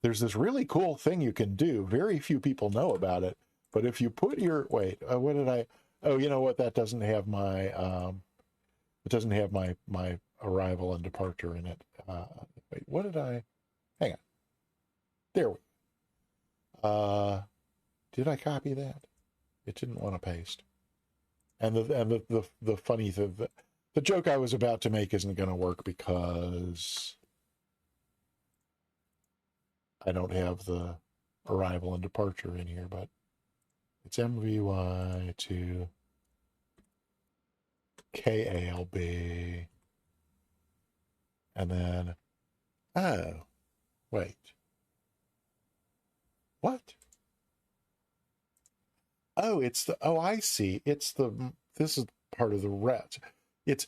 there's this really cool thing you can do. Very few people know about it, but if you put your what did I? Oh, you know what? That doesn't have my it doesn't have my arrival and departure in it. Wait, what did I? Hang on. There we. Did I copy that? It didn't want to paste. And the funny thing, the joke I was about to make isn't going to work because I don't have the arrival and departure in here, but it's MVY to KALB. And then, oh, wait. What? Oh, I see. This is part of the rest. It's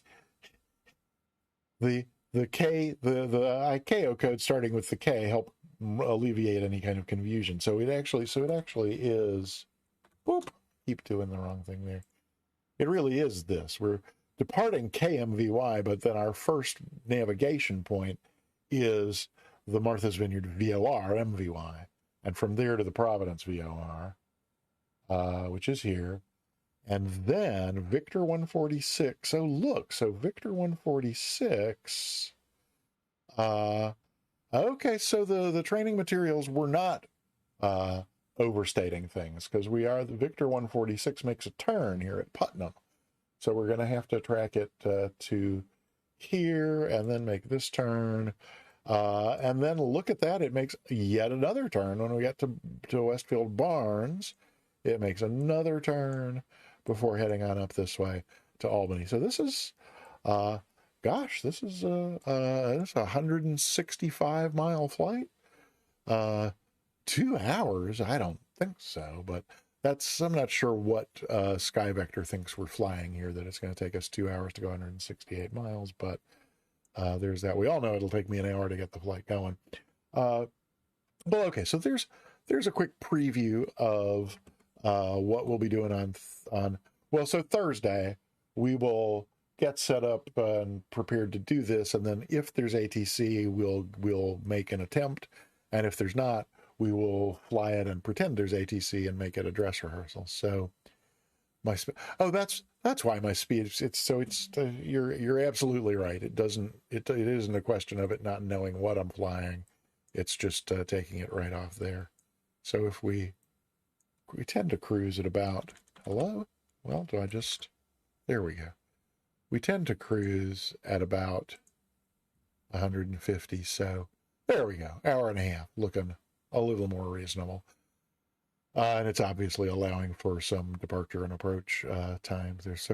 the ICAO code starting with the K help alleviate any kind of confusion. So it actually is, whoop, keep doing the wrong thing there. It really is this. We're departing KMVY, but then our first navigation point is the Martha's Vineyard VOR MVY. And from there to the Providence VOR, which is here. And then Victor 146. So look, Victor 146. Okay, so the training materials were not overstating things, because the Victor 146 makes a turn here at Putnam. So we're going to have to track it to here and then make this turn. And then look at that. It makes yet another turn when we get to Westfield Barnes. It makes another turn before heading on up this way to Albany. So this is, this is a 165-mile flight. 2 hours? I don't think so, but I'm not sure what Sky Vector thinks we're flying here, that it's going to take us 2 hours to go 168 miles, but there's that. We all know it'll take me an hour to get the flight going. Well, okay, so there's a quick preview of what we'll be doing so Thursday, we will get set up and prepared to do this, and then if there's ATC, we'll make an attempt, and if there's not, we will fly it and pretend there's ATC and make it a dress rehearsal. So that's why my speed, you're absolutely right. It isn't a question of it not knowing what I'm flying. It's just taking it right off there. So if we tend to cruise at about, there we go. We tend to cruise at about 150. So there we go. Hour and a half, looking a little more reasonable. And it's obviously allowing for some departure and approach times. There's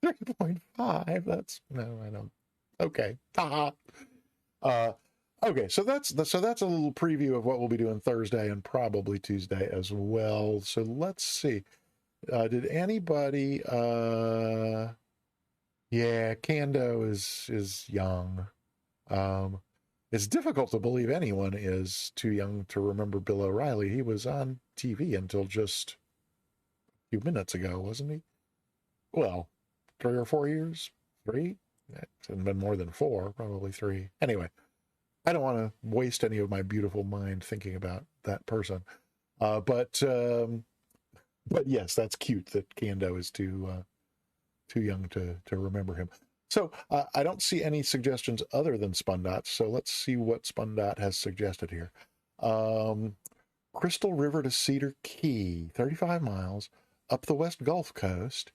3.5. Okay. Okay, so that's a little preview of what we'll be doing Thursday and probably Tuesday as well. So let's see. Did anybody? Yeah, Kando is young. It's difficult to believe anyone is too young to remember Bill O'Reilly. He was on TV until just a few minutes ago, wasn't he? Well, 3 or 4 years? 3? It hasn't been more than 4, probably 3. Anyway, I don't want to waste any of my beautiful mind thinking about that person. But yes, that's cute that Kando is too young to remember him. So I don't see any suggestions other than Spundot. So let's see what Spundot has suggested here. Crystal River to Cedar Key, 35 miles up the West Gulf Coast.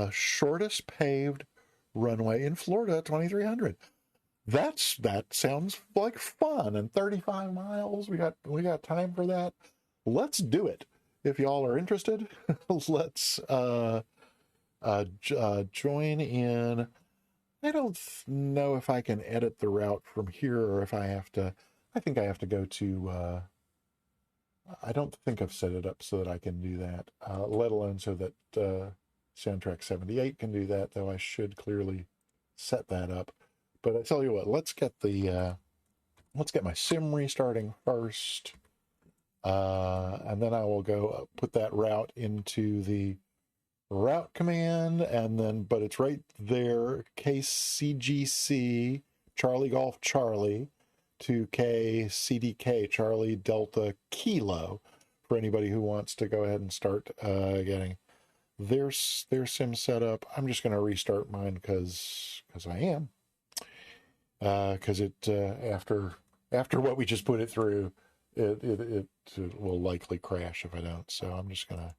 Shortest paved runway in Florida, 2,300. That sounds like fun. And 35 miles, we got time for that. Let's do it. If y'all are interested, let's join in. I don't know if I can edit the route from here or if I have to. I think I have to go to. I don't think I've set it up so that I can do that, let alone so that Soundtrack 78 can do that, though I should clearly set that up. But I tell you what, let's get my sim restarting first, and then I will go put that route into the route command, and then, but it's right there, KCGC Charlie Golf Charlie to KCDK Charlie Delta Kilo, for anybody who wants to go ahead and start getting their sim set up. I'm just going to restart mine because I am, because it after what we just put it through, it will likely crash if I don't. So I'm just going to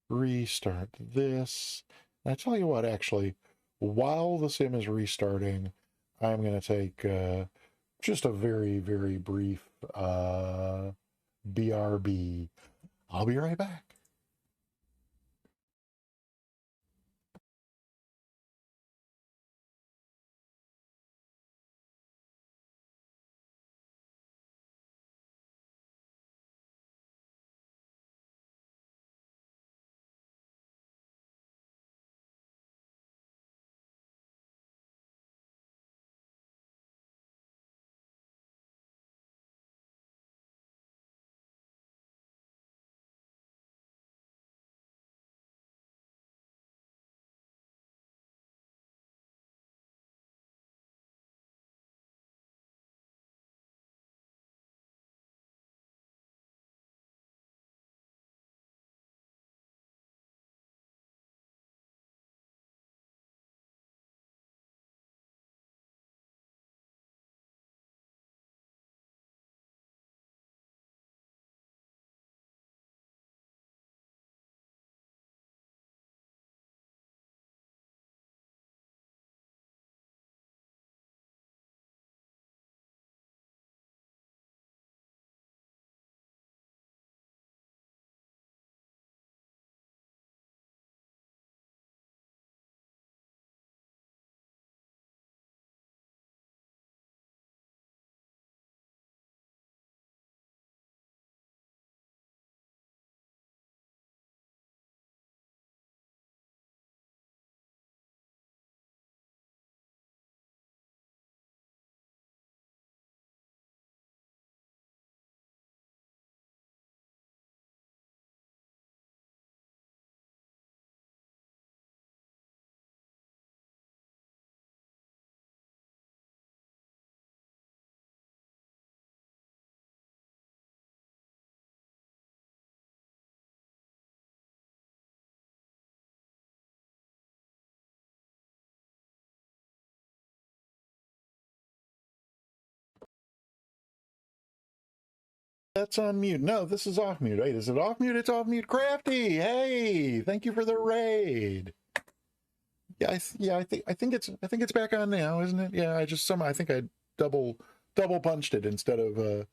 restart this. And I tell you what, actually, while the sim is restarting, I'm going to take just a very, very brief BRB. I'll be right back. That's on mute. No, this is off mute. Wait, is it off mute? It's off mute. Crafty, hey, thank you for the raid. Yeah, I think it's back on now, isn't it? Yeah, I think I double punched it instead of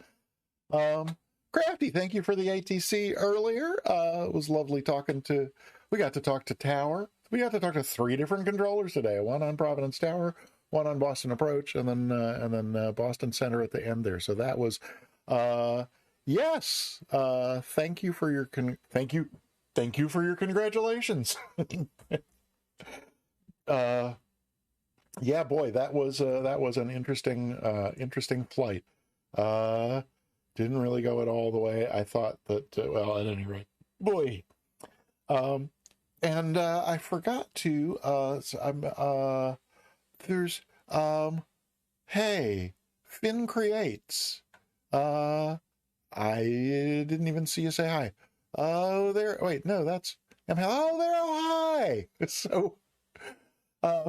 Crafty. Thank you for the ATC earlier. It was lovely talking to. We got to talk to Tower. We got to talk to 3 different controllers today. One on Providence Tower, one on Boston Approach, and then Boston Center at the end there. So that was. Yes. Thank you for your thank you for your congratulations. Yeah, boy, that was an interesting flight. Didn't really go it all the way. I thought that well, at any rate, boy. And I forgot to there's hey, Finn Creates. I didn't even see you say hi. Oh, there. Wait, no, that's. Oh, there. Oh, hi. So,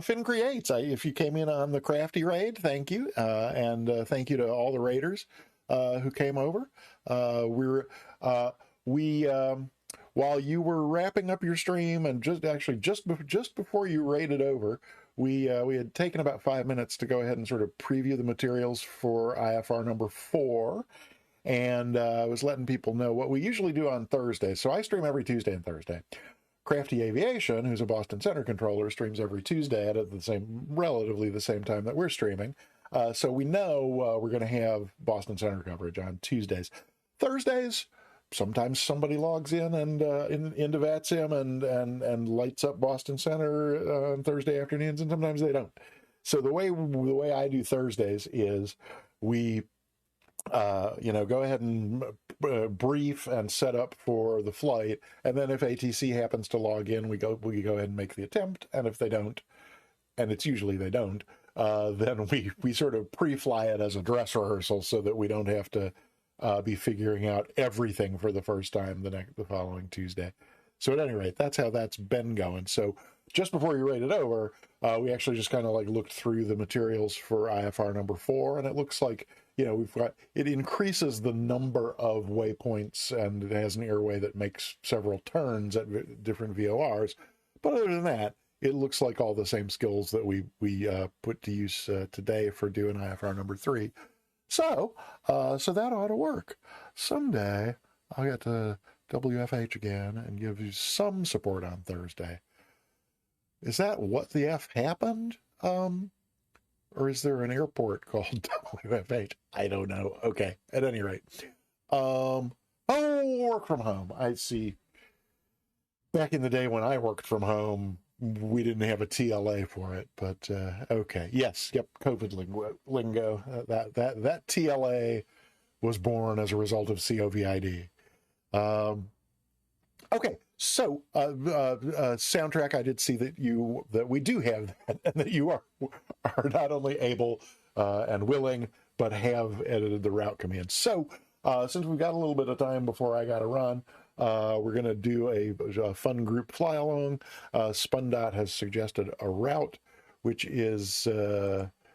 Finn Creates. If you came in on the Crafty raid, thank you, and thank you to all the raiders who came over. While you were wrapping up your stream, and just before you raided over, we had taken about 5 minutes to go ahead and sort of preview the materials for IFR number 4. And I was letting people know what we usually do on Thursdays. So I stream every Tuesday and Thursday. Crafty Aviation, who's a Boston Center controller, streams every Tuesday at relatively the same time that we're streaming. So we know we're going to have Boston Center coverage on Tuesdays. Thursdays, sometimes somebody logs in and into VATSIM and lights up Boston Center on Thursday afternoons, and sometimes they don't. So the way I do Thursdays is we go ahead and brief and set up for the flight, and then if ATC happens to log in, we go ahead and make the attempt, and if they don't, and it's usually they don't, then we sort of pre-fly it as a dress rehearsal so that we don't have to be figuring out everything for the first time the following Tuesday. So at any rate, that's how that's been going. So just before you rated over, we actually just kind of like looked through the materials for IFR number 4, and it looks like we've got, it increases the number of waypoints, and it has an airway that makes several turns at different VORs. But other than that, it looks like all the same skills that we put to use today for doing IFR number 3. So that ought to work. Someday I'll get to WFH again and give you some support on Thursday. Is that what the F happened? Or is there an airport called WFH? I don't know. Okay, at any rate. Work from home. I see. Back in the day when I worked from home, we didn't have a TLA for it, but okay. Yes, yep, COVID lingo. That TLA was born as a result of COVID. Okay, so soundtrack. I did see that we do have that, and that you are not only able and willing, but have edited the route commands. So since we've got a little bit of time before I got to run, we're going to do a fun group fly along. SpunDot has suggested a route, which is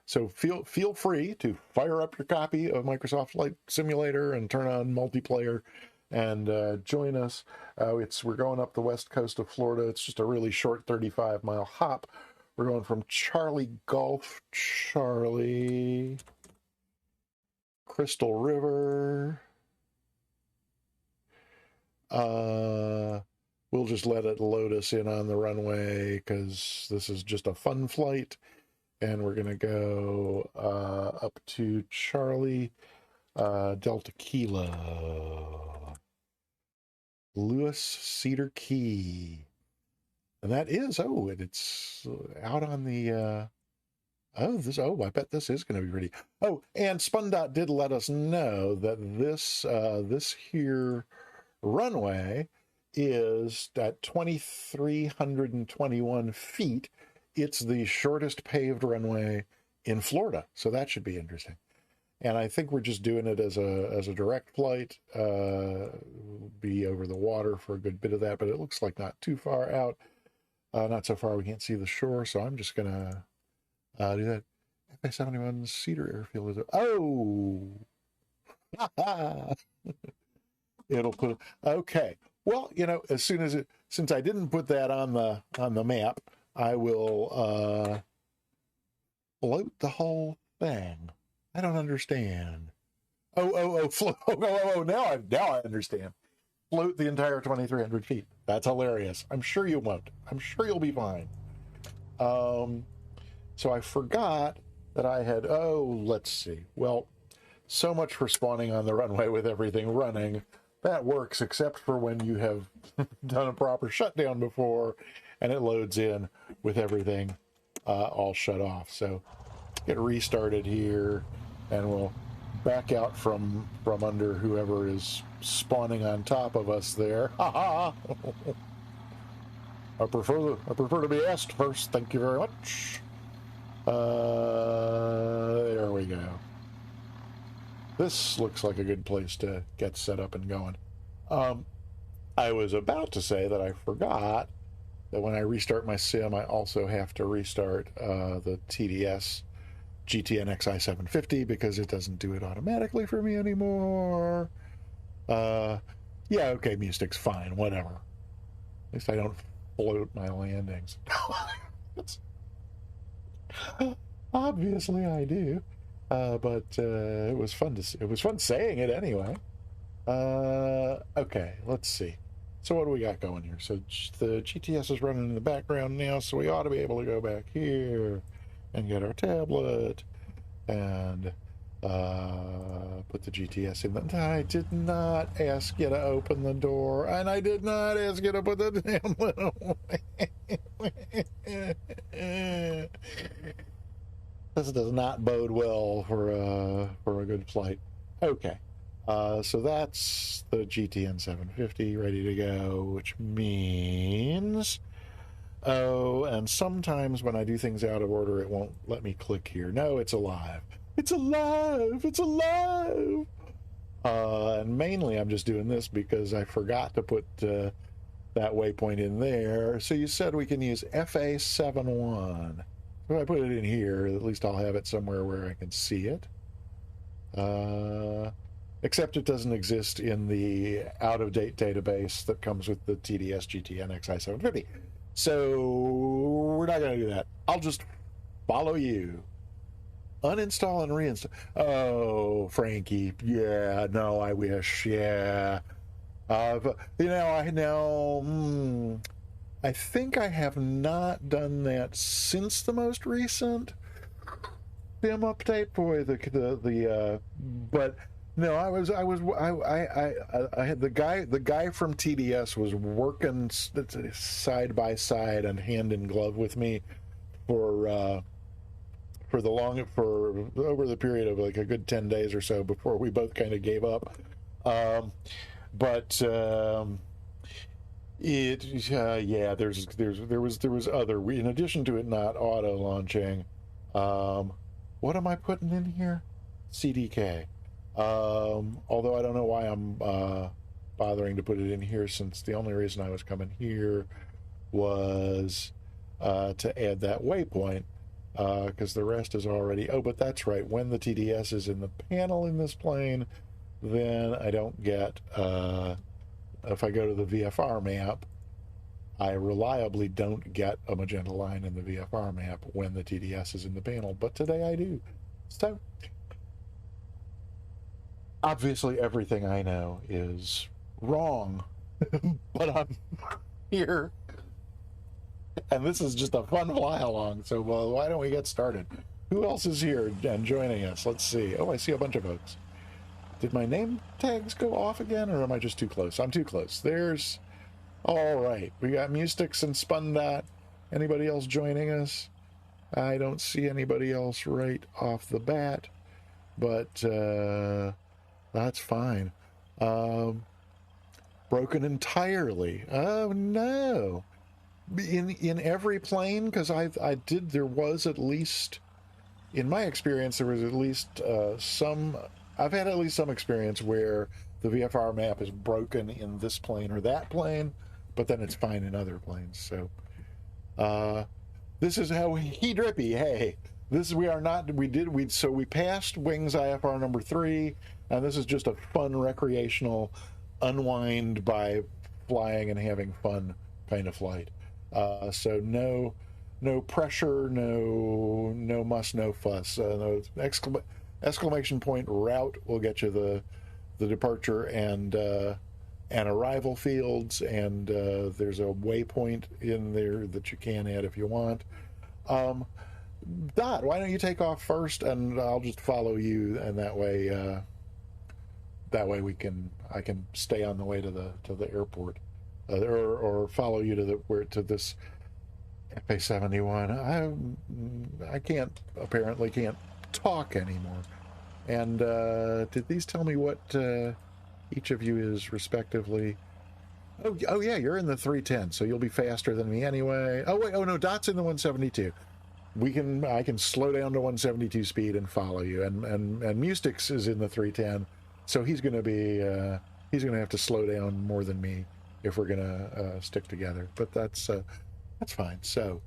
so feel free to fire up your copy of Microsoft Flight Simulator and turn on multiplayer and join us. We're going up the west coast of Florida. It's just a really short 35-mile hop. We're going from Charlie Golf Charlie, Crystal River. We'll just let it load us in on the runway because this is just a fun flight. And we're going to go up to Charlie, Delta Kilo, Lewis Cedar Key. And that is, it's out on the, I bet this is going to be pretty. Oh, and SpunDot did let us know that this here runway is at 2,321 feet. It's the shortest paved runway in Florida, so that should be interesting. And I think we're just doing it as a direct flight, be over the water for a good bit of that, but it looks like not too far out. Not so far we can't see the shore, so I'm just gonna do that. FA-71 Cedar Airfield is, it'll put, okay. Well, since I didn't put that on the map, I will float the whole thing. I don't understand. Float. Now I understand. Float the entire 2,300 feet. That's hilarious. I'm sure you won't. I'm sure you'll be fine. So I forgot that I had, let's see. Well, so much for spawning on the runway with everything running. That works, except for when you have done a proper shutdown before and it loads in with everything all shut off. So get restarted here, and we'll back out from under whoever is spawning on top of us there. Ha ha! I prefer to be asked first. Thank you very much. There we go. This looks like a good place to get set up and going. I was about to say that I forgot that when I restart my sim, I also have to restart the TDS GTN XI750 because it doesn't do it automatically for me anymore. Yeah, okay, Mystic's fine, whatever. At least I don't float my landings. Obviously I do. But it was fun saying it anyway. Okay, let's see. So what do we got going here? So the GTS is running in the background now, so we ought to be able to go back here and get our tablet and put the GTS in. I did not ask you to open the door, and I did not ask you to put the damn little... This does not bode well for a good flight. Okay, so that's the GTN 750 ready to go, which means, and sometimes when I do things out of order, it won't let me click here. No, it's alive. It's alive. It's alive. And mainly, I'm just doing this because I forgot to put that waypoint in there. So you said we can use FA71. If I put it in here, at least I'll have it somewhere where I can see it. Except it doesn't exist in the out-of-date database that comes with the TDS GTN XI750. So we're not going to do that. I'll just follow you. Uninstall and reinstall. Oh, Frankie. Yeah, no, I wish. Yeah. I think I have not done that since the most recent BIM update. Boy, but no, I had the guy from TDS was working side by side and hand in glove with me for over the period of like a good 10 days or so before we both kind of gave up. There was other, in addition to it not auto launching. What am I putting in here? CDK. Although I don't know why I'm bothering to put it in here, since the only reason I was coming here was to add that waypoint, because the rest is already. Oh, but that's right. When the TDS is in the panel in this plane, then I don't get. If I go to the VFR map, I reliably don't get a magenta line in the VFR map when the TDS is in the panel, but today I do. So, obviously everything I know is wrong, but I'm here, and this is just a fun fly-along, so why don't we get started? Who else is here and joining us? Let's see. Oh, I see a bunch of folks. Did my name tags go off again, or am I just too close? I'm too close. There's... All right. We got Mustix and Spundot. Anybody else joining us? I don't see anybody else right off the bat, but that's fine. Broken entirely. Oh, no. In every plane, because there was at least... In my experience, there was at least some... I've had at least some experience where the VFR map is broken in this plane or that plane, but then it's fine in other planes. So this is how he drippy. Hey, we passed Wings IFR number 3, and this is just a fun recreational unwind by flying and having fun kind of flight. So no pressure, no muss, no fuss, no exclamation point route will get you the departure and arrival fields, and there's a waypoint in there that you can add if you want. Dot, why don't you take off first, and I'll just follow you, and that way I can stay on the way to the airport, or follow you to this FA-71. I apparently can't talk anymore. And did these tell me what each of you is respectively? Oh yeah, you're in the 310, so you'll be faster than me anyway. Oh wait, no, Dot's in the 172. I can slow down to 172 speed and follow you. And Mustix is in the 310, so he's going to have to slow down more than me if we're going to stick together. But that's fine. So.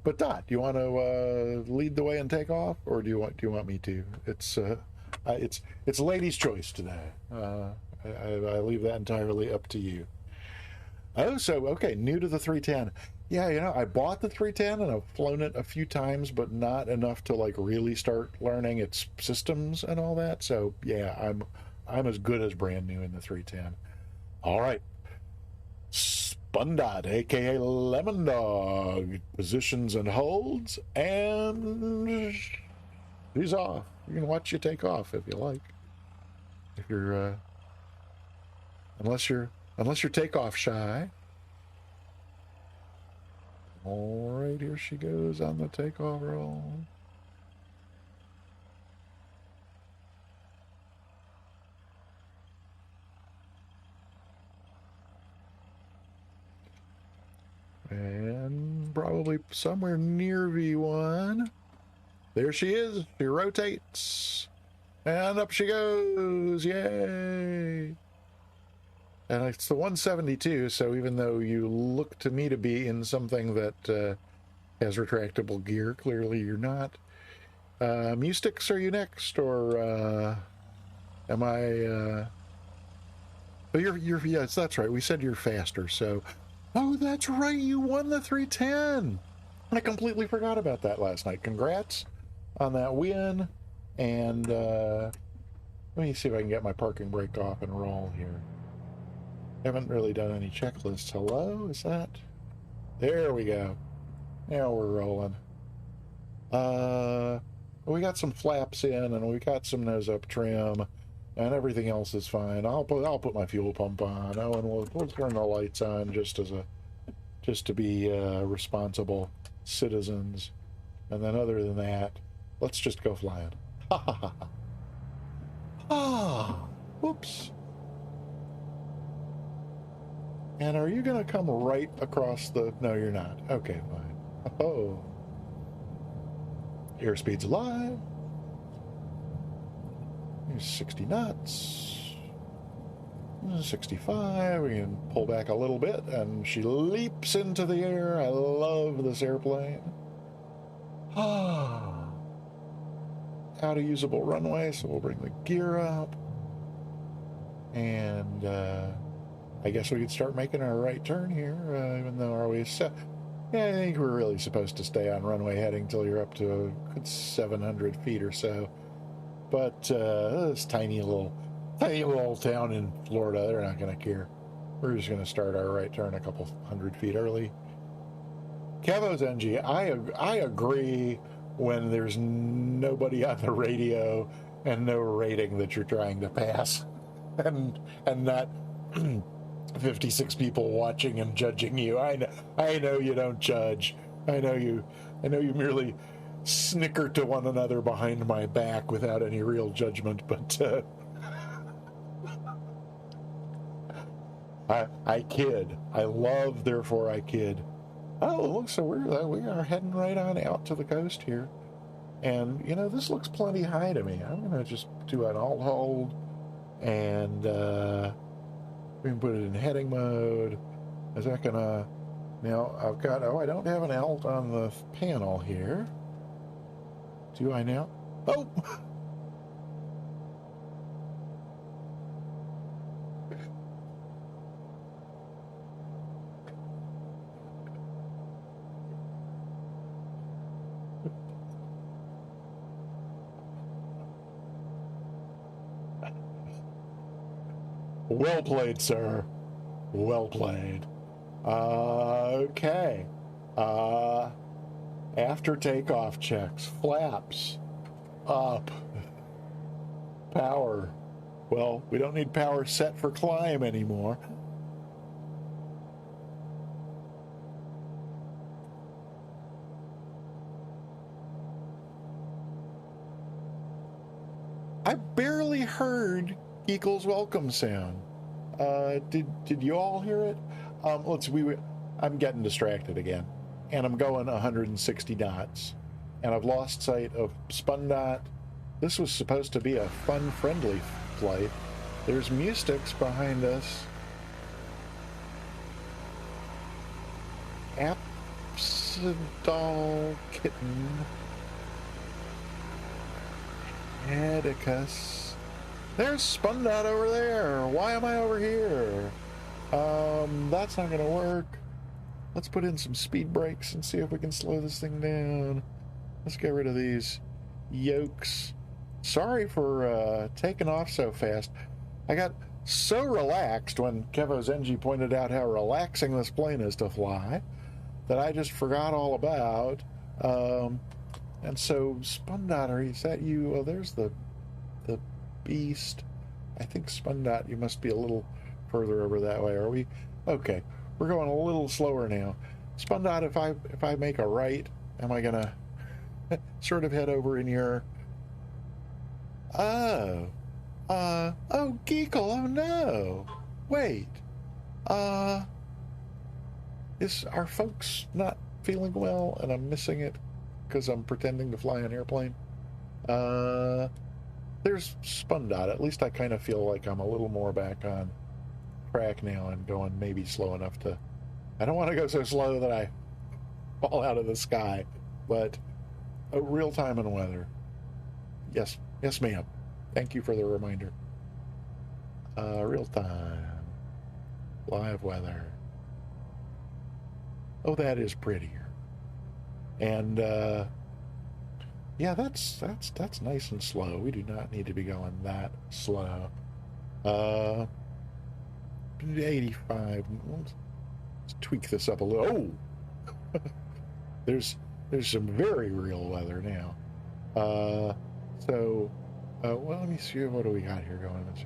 But Dot, do you want to lead the way and take off, or do you want me to? It's ladies' choice today. I leave that entirely up to you. Oh, so okay, new to the 310. Yeah, I bought the 310 and I've flown it a few times, but not enough to like really start learning its systems and all that. So yeah, I'm as good as brand new in the 310. All right. Spundot, aka Lemon Dog, positions and holds, and he's off. You can watch you take off if you like. If you're, unless you're takeoff shy. All right, here she goes on the takeoff roll. And probably somewhere near V1. There she is. She rotates. And up she goes. Yay. And it's the 172, so even though you look to me to be in something that has retractable gear, clearly you're not. Mustix, are you next, or am I? Oh, you're yes, that's right. We said you're faster, so. Oh, that's right. You won the 310. I completely forgot about that last night. Congrats on that win. And let me see if I can get my parking brake off and roll here. Haven't really done any checklists. Hello, is that? There we go. Now we're rolling. We got some flaps in, and we got some nose up trim, and everything else is fine. I'll put my fuel pump on. Oh, and we'll turn the lights on just to be responsible citizens. And then other than that, let's just go flying. Ha ha ha. Ah, whoops. And are you going to come right across the... No, you're not. Okay, fine. Oh. Airspeed's alive. Here's 60 knots. 65. We can pull back a little bit, and she leaps into the air. I love this airplane. Ah. Out of usable runway, so we'll bring the gear up. And I guess we could start making our right turn here, even though are we set? Yeah, I think we're really supposed to stay on runway heading till you're up to a good 700 feet or so. But this tiny little town in Florida, they're not going to care. We're just going to start our right turn a couple 100 feet early. Kevo's NG, I agree when there's nobody on the radio and no rating that you're trying to pass, and not 56 people watching and judging you. I know you don't judge. I know you merely snicker to one another behind my back without any real judgment, but I kid. I love, therefore I kid. Oh, look, so we are heading right on out to the coast here. And, you know, this looks plenty high to me. I'm going to just do an alt hold, and we can put it in heading mode. Is that going to... Now, I've got... Oh, I don't have an alt on the panel here. Do I now? Oh! Well played, sir. Well played. Okay. After takeoff checks. Flaps. Up. Power. Well, we don't need power set for climb anymore. I barely heard Eagle's welcome sound. Did you all hear it? I'm getting distracted again, and I'm going 160 knots, and I've lost sight of spun dot. This was supposed to be a fun, friendly flight. There's Mustix behind us. Apsidal kitten. Atticus. There's spun dot over there. Why am I over here? That's not gonna work. Let's put in some speed brakes and see if we can slow this thing down. Let's get rid of these yokes. Sorry for taking off so fast. I got so relaxed when Kevo's NG pointed out how relaxing this plane is to fly that I just forgot all about. And so, spun dot, is that you? Oh, there's the beast. I think spun dot, you must be a little further over that way. Are we? Okay, we're going a little slower now. Spun dot, if I make a right, am I gonna sort of head over in your... Oh, Geekle, oh no. Wait, are folks not feeling well and I'm missing it because I'm pretending to fly an airplane? There's spun dot. At least I kind of feel like I'm a little more back on track now and going maybe slow enough to... I don't want to go so slow that I fall out of the sky, but real time and weather. Yes, yes, ma'am. Thank you for the reminder. Real time. Live weather. Oh, that is prettier. And yeah, that's nice and slow. We do not need to be going that slow. 85. Let's tweak this up a little. Oh, there's some very real weather now. Well, let me see. What do we got here going? It's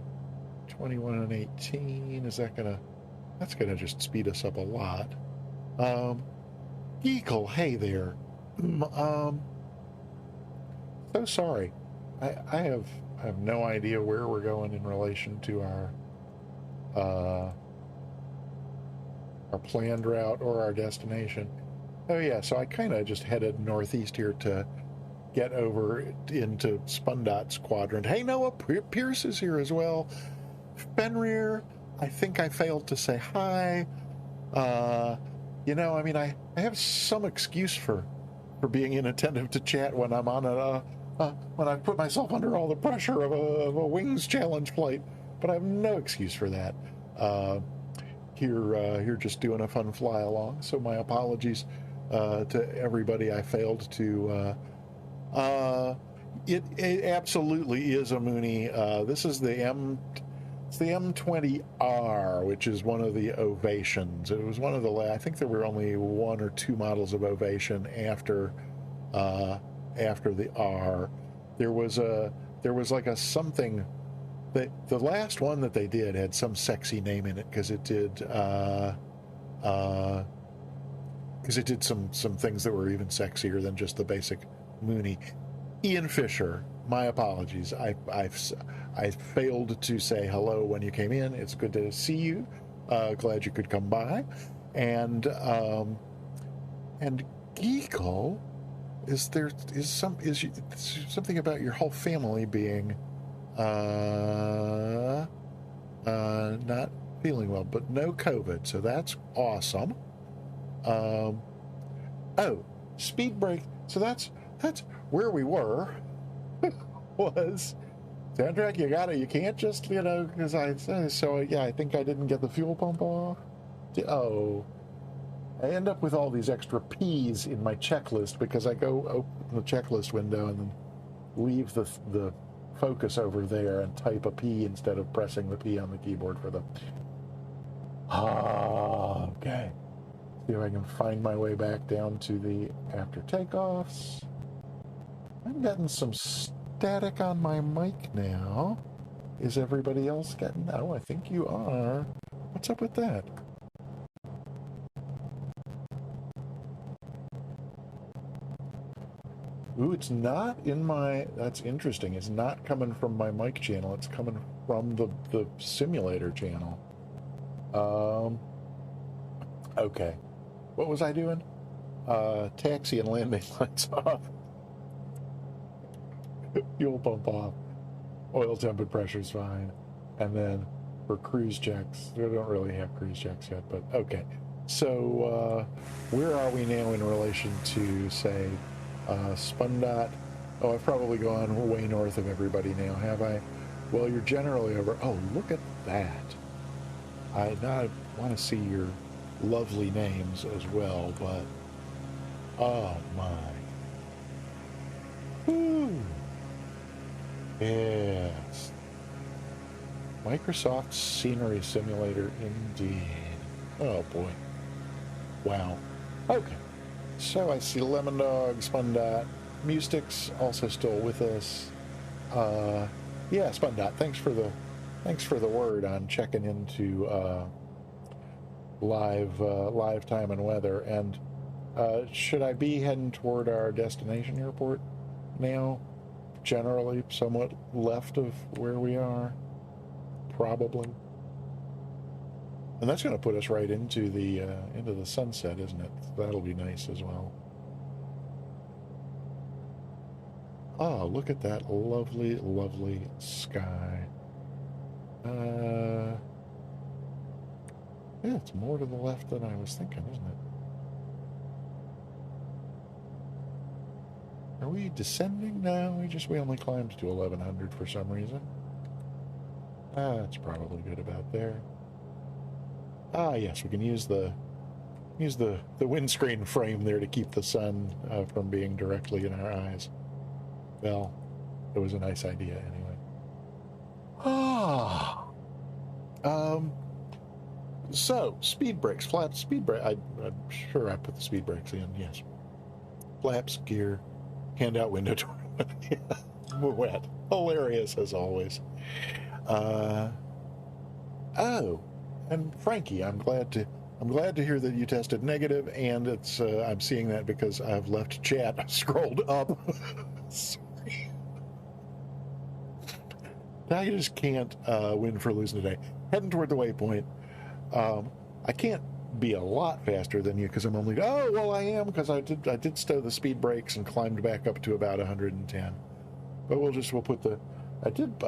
21 and 18. Is that gonna? That's gonna just speed us up a lot. Geekle, hey there. So sorry. I have no idea where we're going in relation to our planned route or our destination. Oh yeah, so I kind of just headed northeast here to get over into Spundot's quadrant. Hey Noah, Pierce is here as well. Fenrir, I think I failed to say hi. You know, I mean, I have some excuse for being inattentive to chat when I'm on when I put myself under all the pressure of a Wings Challenge flight, but I have no excuse for that. Here just doing a fun fly along, so my apologies to everybody I failed to. It absolutely is a Mooney. This is the M20R, which is one of the Ovations. It was one of the I think there were only one or two models of Ovation after the R. There was like a something. The last one that they did had some sexy name in it because it did some things that were even sexier than just the basic Mooney. Ian Fisher, my apologies. I failed to say hello when you came in. It's good to see you. Glad you could come by. And Geekle, is something about your whole family being not feeling well, but no COVID, so that's awesome. Speed break. So that's where we were. Was soundtrack. You got it. You can't just because I think I didn't get the fuel pump off. Oh, I end up with all these extra P's in my checklist because I go open the checklist window and then leave the focus over there and type a P instead of pressing the P on the keyboard for the. Okay. See if I can find my way back down to the after takeoffs. I'm getting some static on my mic now. Is everybody else getting? No, I think you are. What's up with that? Ooh, it's not in my. That's interesting. It's not coming from my mic channel. It's coming from the simulator channel. Okay. What was I doing? Taxi and landing lights off. Fuel pump off. Oil temp and pressure's fine. And then for cruise checks, we don't really have cruise checks yet, but okay. So where are we now in relation to, say, Spundot? Oh, I've probably gone way north of everybody now, have I? Well, you're generally over. Oh, look at that. I want to see your lovely names as well, but oh my. Whew. Yes. Microsoft Scenery Simulator indeed. Oh boy. Wow. Okay. So I see Lemon Dog, Spundot, Mustix also still with us. Yeah, Spundot, thanks for the word on checking into live time and weather. And should I be heading toward our destination airport now? Generally somewhat left of where we are, probably. And that's going to put us right into the sunset, isn't it? That'll be nice as well. Oh, look at that lovely, lovely sky. Yeah, it's more to the left than I was thinking, isn't it? Are Are we descending? No, we only climbed to 1100 for some reason. That's probably good about there. Ah, yes, we can use the windscreen frame there to keep the sun from being directly in our eyes. Well, it was a nice idea anyway. Ah. So, speed brakes, flaps, speed brake. I'm sure I put the speed brakes in, yes. Flaps, gear, handout window door. Wet. Hilarious as always. Oh, and Frankie, I'm glad to hear that you tested negative, and it's I'm seeing that because I've left chat scrolled up. Sorry. I just can't win for losing today. Heading toward the waypoint. I can't be a lot faster than you because I'm only. Oh well, I am because I did stow the speed brakes and climbed back up to about 110. But we'll put the. I did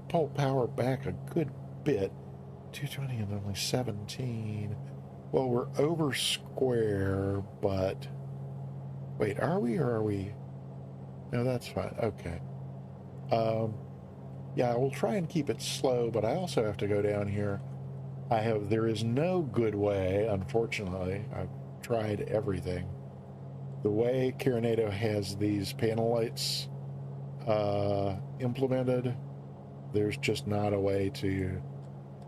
pull power back a good bit. 220 and only 17. Well, we're over square, but wait, are we or are we? No, that's fine. Okay. Yeah, we'll try and keep it slow, but I also have to go down here. There is no good way, unfortunately. I've tried everything. The way Carinado has these panel lights implemented, there's just not a way to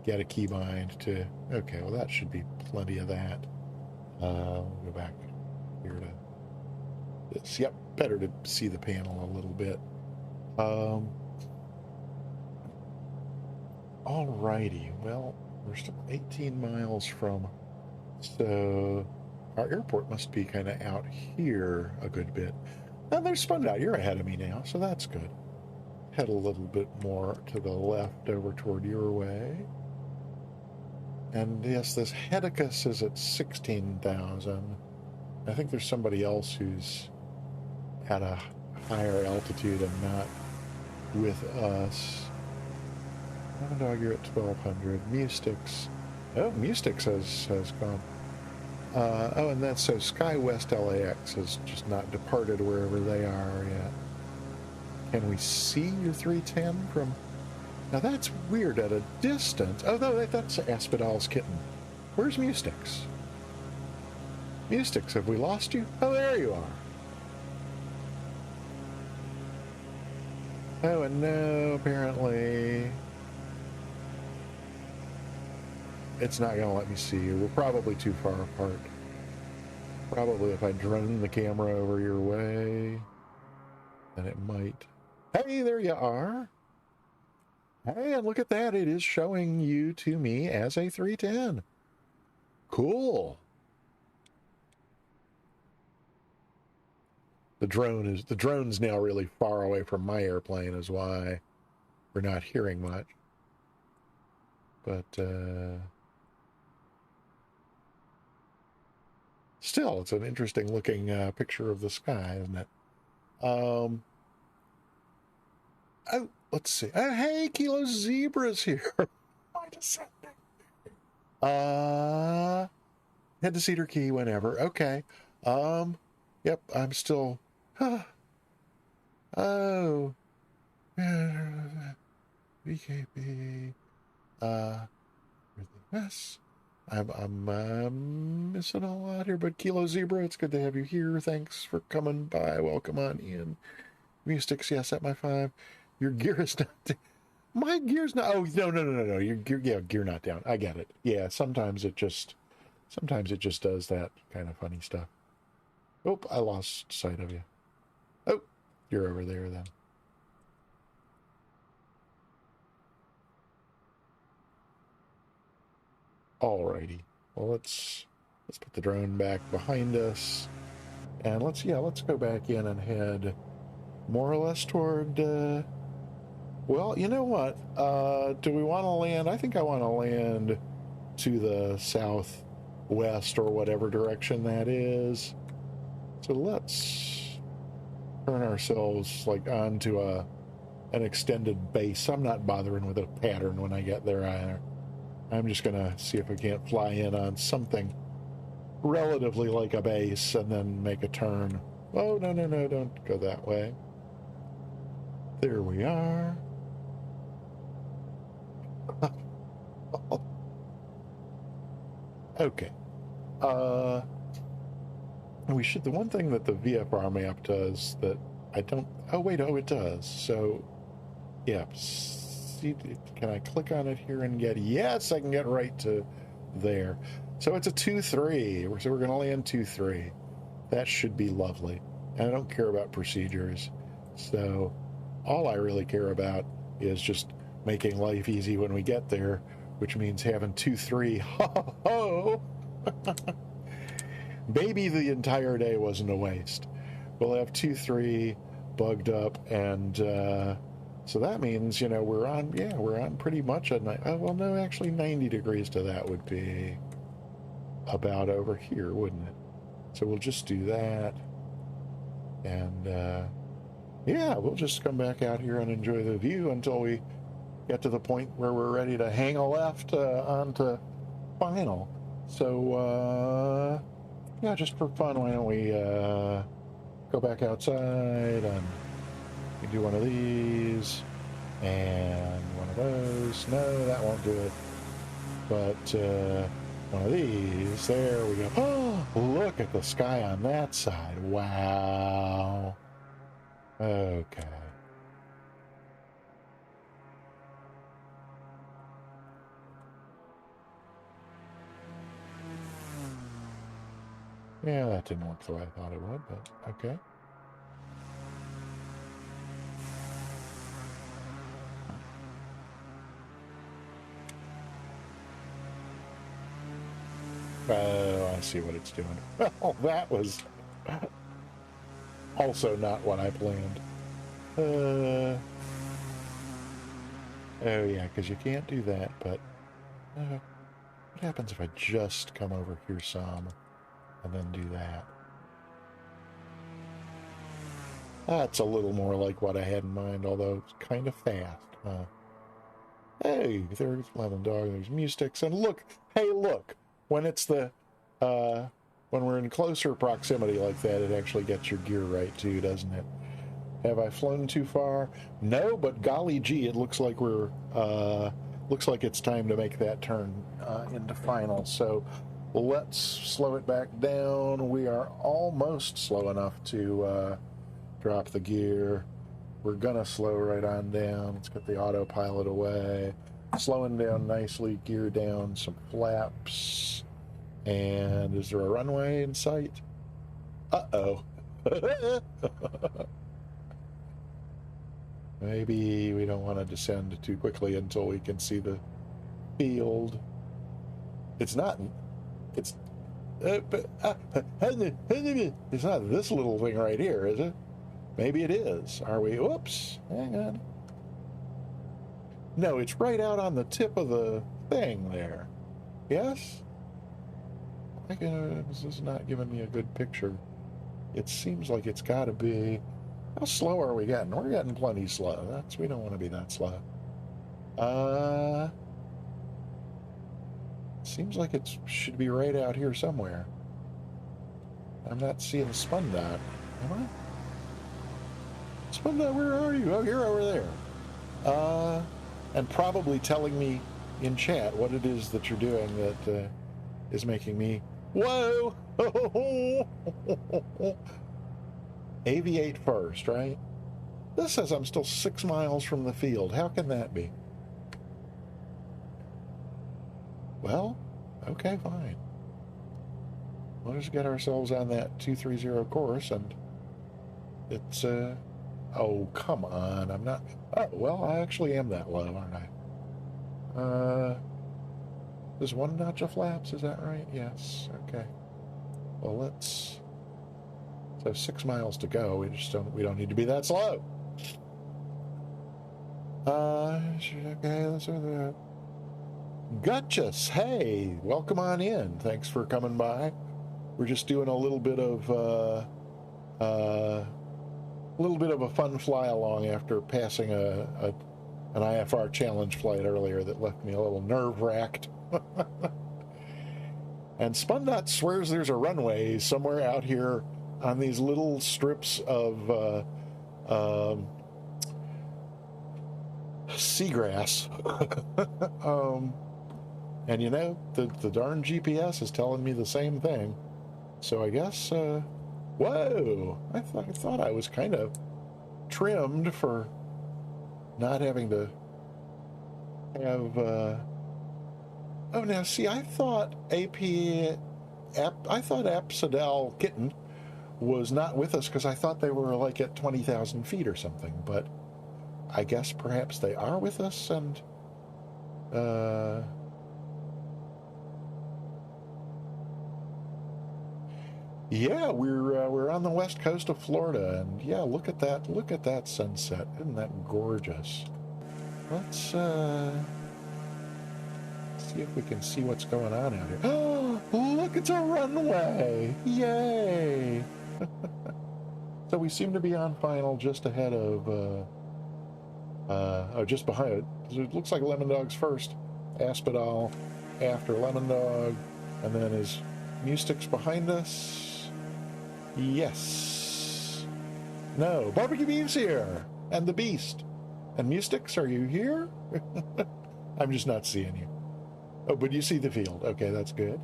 get a keybind to. Okay, well, that should be plenty of that. We'll go back here to this. Yep, better to see the panel a little bit. Alrighty, well, we're still 18 miles from, so our airport must be kind of out here a good bit. And they're spun out. You're ahead of me now, so that's good. Head a little bit more to the left over toward your way. And yes, this Hedicus is at 16,000. I think there's somebody else who's at a higher altitude and not with us. Dog, you're at 1,200. Mustix. Oh, Mustix has gone. Oh, and that's so SkyWest LAX has just not departed wherever they are yet. Can we see your 310 from? Now that's weird at a distance. Oh, no, that's Asphodel's kitten. Where's Mustix? Mustix, have we lost you? Oh, there you are. Oh, and no, apparently it's not going to let me see you. We're probably too far apart. Probably if I drone the camera over your way, then it might. Hey, there you are. Hey, and look at that. It is showing you to me as a 310. Cool. The drone's now really far away from my airplane is why we're not hearing much. But still, it's an interesting looking picture of the sky, isn't it? Oh, let's see. Oh, hey, Kilo Zebra's here. Why descending? Head to Cedar Key whenever. Okay. Yep, I'm still. Oh. VKB. Yes. I'm missing a lot here, but Kilo Zebra, it's good to have you here. Thanks for coming by. Welcome on in. Mustix, yes, at my 5. Your gear is not. My gear's not. Oh no. Your gear, yeah, gear not down. I get it. Yeah, sometimes it just does that kind of funny stuff. Oh, I lost sight of you. Oh, you're over there then. Alrighty. Well, let's put the drone back behind us, and let's go back in and head more or less toward. Well, you know what? Do we want to land? I think I want to land to the southwest or whatever direction that is. So let's turn ourselves like onto an extended base. I'm not bothering with a pattern when I get there either. I'm just going to see if we can't fly in on something relatively like a base and then make a turn Oh, no, no, no, don't go that way. There we are. Okay. We should, the one thing that the VFR map does that I don't, oh wait, oh it does. So, yeah, see, can I click on it here and get, yes, I can get right to there. So it's a 2-3, so we're going to land 2-3. That should be lovely. And I don't care about procedures. So all I really care about is just making life easy when we get there, which means having 2-3. Ho, ho, ho. Maybe the entire day wasn't a waste. We'll have 2-3 bugged up, and so that means, you know, we're on pretty much at night. Oh, well, no, actually 90 degrees to that would be about over here, wouldn't it? So we'll just do that, and yeah, we'll just come back out here and enjoy the view until we get to the point where we're ready to hang a left onto final. So yeah, just for fun, why don't we go back outside and we do one of these and one of those. No, that won't do it. But one of these. There we go. Oh, look at the sky on that side. Wow. Okay. Yeah, that didn't work the way I thought it would, but okay. Oh, I see what it's doing. Well, that was also not what I planned. Oh, yeah, because you can't do that, but what happens if I just come over here some and then do that? That's a little more like what I had in mind, although it's kind of fast, huh? Hey, there's Lemon Dog, there's Mustix, and look, hey, look, when it's the, when we're in closer proximity like that, it actually gets your gear right too, doesn't it? Have I flown too far? No, but golly gee, it looks like we're, looks like it's time to make that turn into final. So let's slow it back down. We are almost slow enough to drop the gear. We're gonna slow right on down. Let's get the autopilot away. Slowing down nicely, gear down, some flaps. And is there a runway in sight? Uh-oh. Maybe we don't want to descend too quickly until we can see the field. It's not, it's not this little thing right here, is it? Maybe it is. Are we? Whoops. Hang on. No, it's right out on the tip of the thing there. Yes? This is not giving me a good picture. It seems like it's got to be... How slow are we getting? We're getting plenty slow. We don't want to be that slow. Seems like it should be right out here somewhere. I'm not seeing Spun Dot. Am I? Spun Dot, where are you? Oh, you're over there. And probably telling me in chat what it is that you're doing that is making me... Whoa! Aviate first, right? This says I'm still 6 miles from the field. How can that be? Well, okay, fine. We'll just get ourselves on that 230 course, and it's, oh, come on, I'm not... Oh, well, I actually am that low, aren't I? There's 1 notch of flaps, is that right? Yes, okay. Well, let's... So 6 miles to go. We don't need to be that slow. Okay, let's do that. Gotchas. Hey, welcome on in. Thanks for coming by. We're just doing a little bit of a fun fly along after passing an IFR challenge flight earlier that left me a little nerve-wracked. And Spun Dot swears there's a runway somewhere out here on these little strips of seagrass. And you know, the darn GPS is telling me the same thing. So I guess, whoa, I thought I was kind of trimmed for not having to have, oh, now see, I thought Apsidal Kitten was not with us because I thought they were like at 20,000 feet or something, but I guess perhaps they are with us, and, yeah, we're on the west coast of Florida, and yeah, look at that sunset. Isn't that gorgeous? Let's see if we can see what's going on out here. Oh, look, it's a runway! Yay! So we seem to be on final just ahead of, just behind it. It looks like Lemon Dog's first. Asphodel after Lemon Dog, and then is Mustick's behind us? Yes. No. Barbecue Beef's here. And the Beast. And Mustick's, are you here? I'm just not seeing you. Oh, but you see the field. Okay, that's good.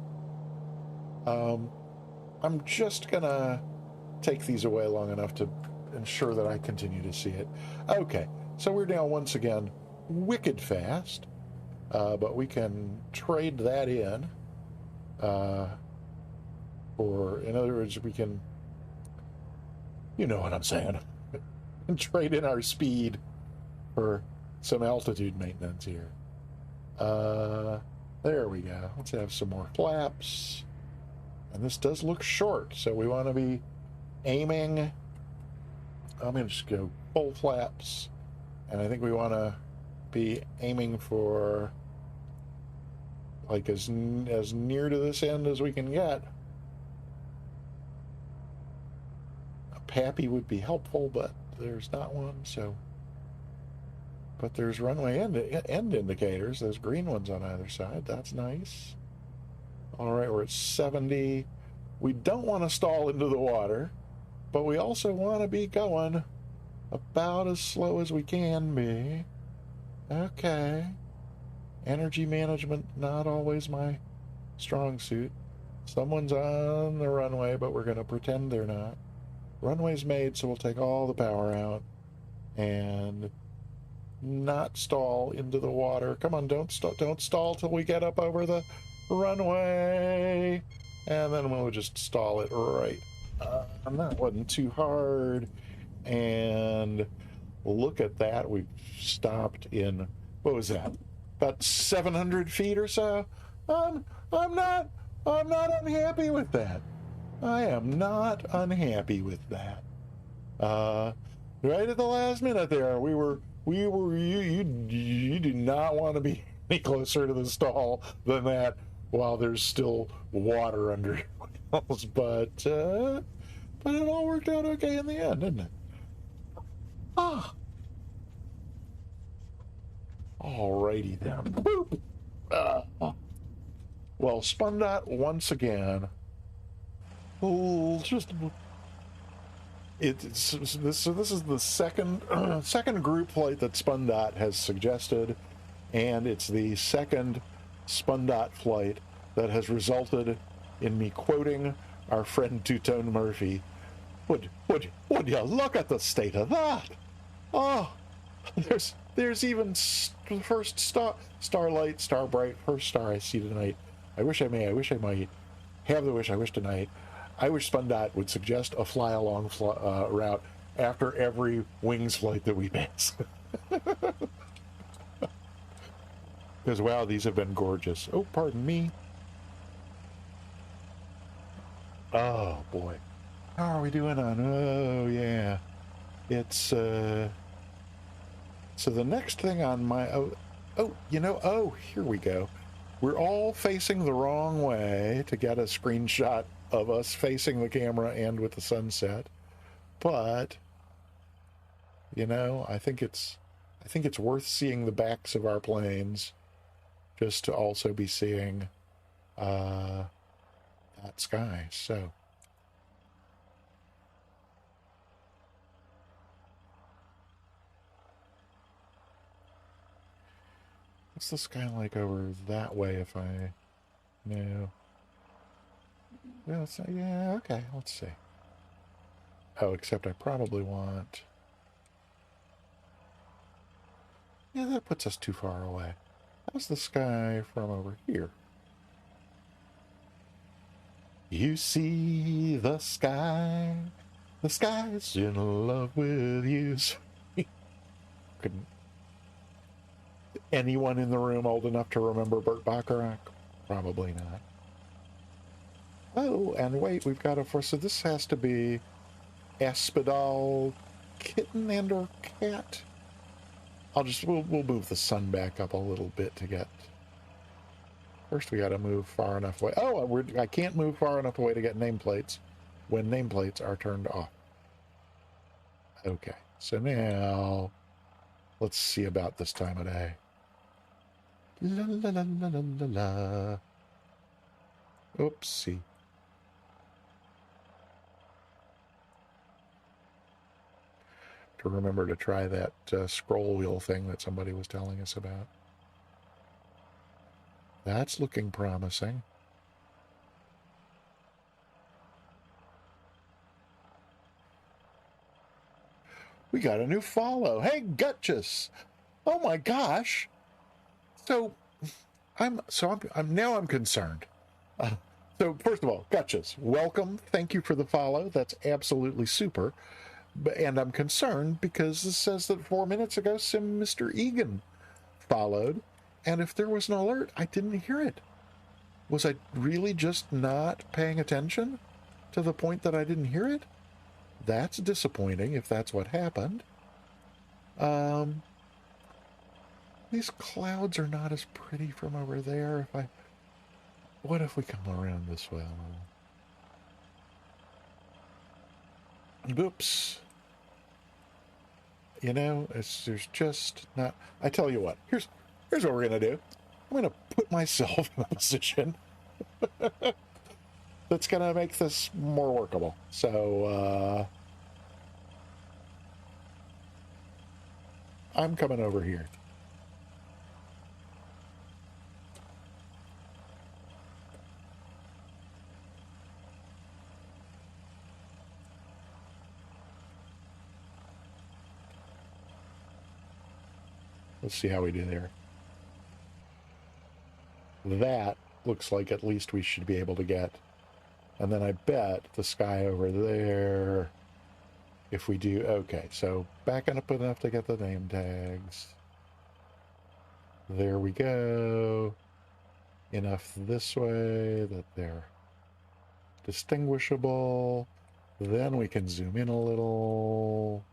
I'm just gonna take these away long enough to ensure that I continue to see it. Okay, so we're down once again wicked fast. But we can trade that in. In other words, we can, you know what I'm saying, trade in our speed for some altitude maintenance here. There we go. Let's have some more flaps. And this does look short, so we want to be aiming. I'm going to just go full flaps. And I think we want to be aiming for like as near to this end as we can get. A PAPI would be helpful, but there's not one, so. But there's runway end indicators, those green ones on either side. That's nice. All right, we're at 70. We don't want to stall into the water, but we also want to be going about as slow as we can be. Okay. Energy management, not always my strong suit. Someone's on the runway, but we're going to pretend they're not. Runway's made, so we'll take all the power out and not stall into the water. Come on, don't stall till we get up over the runway. And then we'll just stall it right. That wasn't too hard. And look at that. We've stopped in, what was that? About 700 feet or so. I'm not unhappy with that. I am not unhappy with that. Right at the last minute there, you do not want to be any closer to the stall than that while there's still water under your wheels. But it all worked out okay in the end, didn't it? Ah. Alrighty then. Boop. Well, Spundot once again. Oh, this is the second group flight that Spundot has suggested, and it's the second Spundot flight that has resulted in me quoting our friend Two-Tone Murphy. Would you look at the state of that? Oh, there's even first starlight, starbright, first star I see tonight. I wish I might have the wish I wish tonight. I wish Spundot would suggest a fly-along route after every Wings flight that we pass. Because, wow, these have been gorgeous. Oh, pardon me. Oh, boy. How are we doing on? Oh, yeah. It's, so the next thing on my, here we go. We're all facing the wrong way to get a screenshot of us facing the camera and with the sunset. But, I think it's worth seeing the backs of our planes just to also be seeing that sky. So What's the sky like over that way if I... No. Yeah, okay, let's see. Oh, except I probably want... Yeah, that puts us too far away. How's the sky from over here? You see the sky's in love with you. Couldn't anyone in the room old enough to remember Burt Bacharach? Probably not. Oh, and wait, we've got so this has to be Asphodel kitten and or cat. We'll move the sun back up a little bit to get... First we got to move far enough away. Oh, I can't move far enough away to get nameplates when nameplates are turned off. Okay, so now let's see about this time of day. La la la la la la la. Oopsie. To remember to try that scroll wheel thing that somebody was telling us about. That's looking promising. We got a new follow. Hey, Gutchus. Oh my gosh. So I'm concerned. So first of all, Gutchus, welcome. Thank you for the follow. That's absolutely super. And I'm concerned because this says that 4 minutes ago, Mr. Egan followed. And if there was an alert, I didn't hear it. Was I really just not paying attention to the point that I didn't hear it? That's disappointing if that's what happened. These clouds are not as pretty from over there. What if we come around this way a little? Oops. You know, there's just not... I tell you what, here's what we're going to do. I'm going to put myself in a position that's going to make this more workable. So, I'm coming over here. Let's see how we do there. That looks like at least we should be able to get. And then I bet the sky over there, if we do, okay, so backing up enough to get the name tags. There we go. Enough this way that they're distinguishable. Then we can zoom in a little.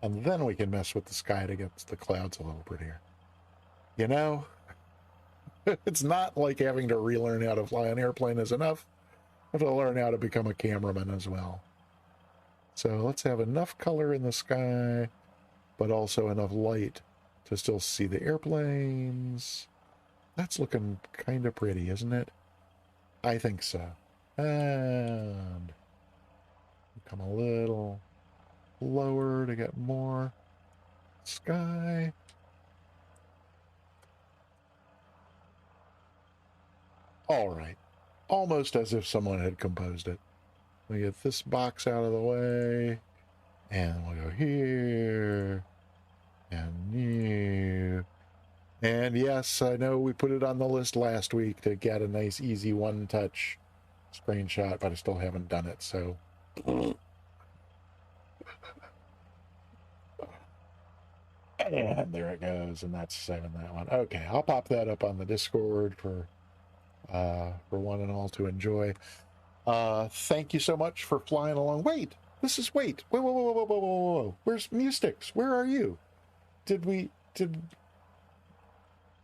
And then we can mess with the sky to get the clouds a little prettier. You know, it's not like having to relearn how to fly an airplane is enough. I have to learn how to become a cameraman as well. So let's have enough color in the sky, but also enough light to still see the airplanes. That's looking kind of pretty, isn't it? I think so. And come a little lower to get more sky. All right. Almost as if someone had composed it. We get this box out of the way, and we'll go here, and new. And yes, I know we put it on the list last week to get a nice, easy one-touch screenshot, but I still haven't done it, so... And there it goes, and that's saving that one. Okay, I'll pop that up on the Discord for one and all to enjoy. Thank you so much for flying along. Wait, whoa. Where's Mustix? Where are you? Did we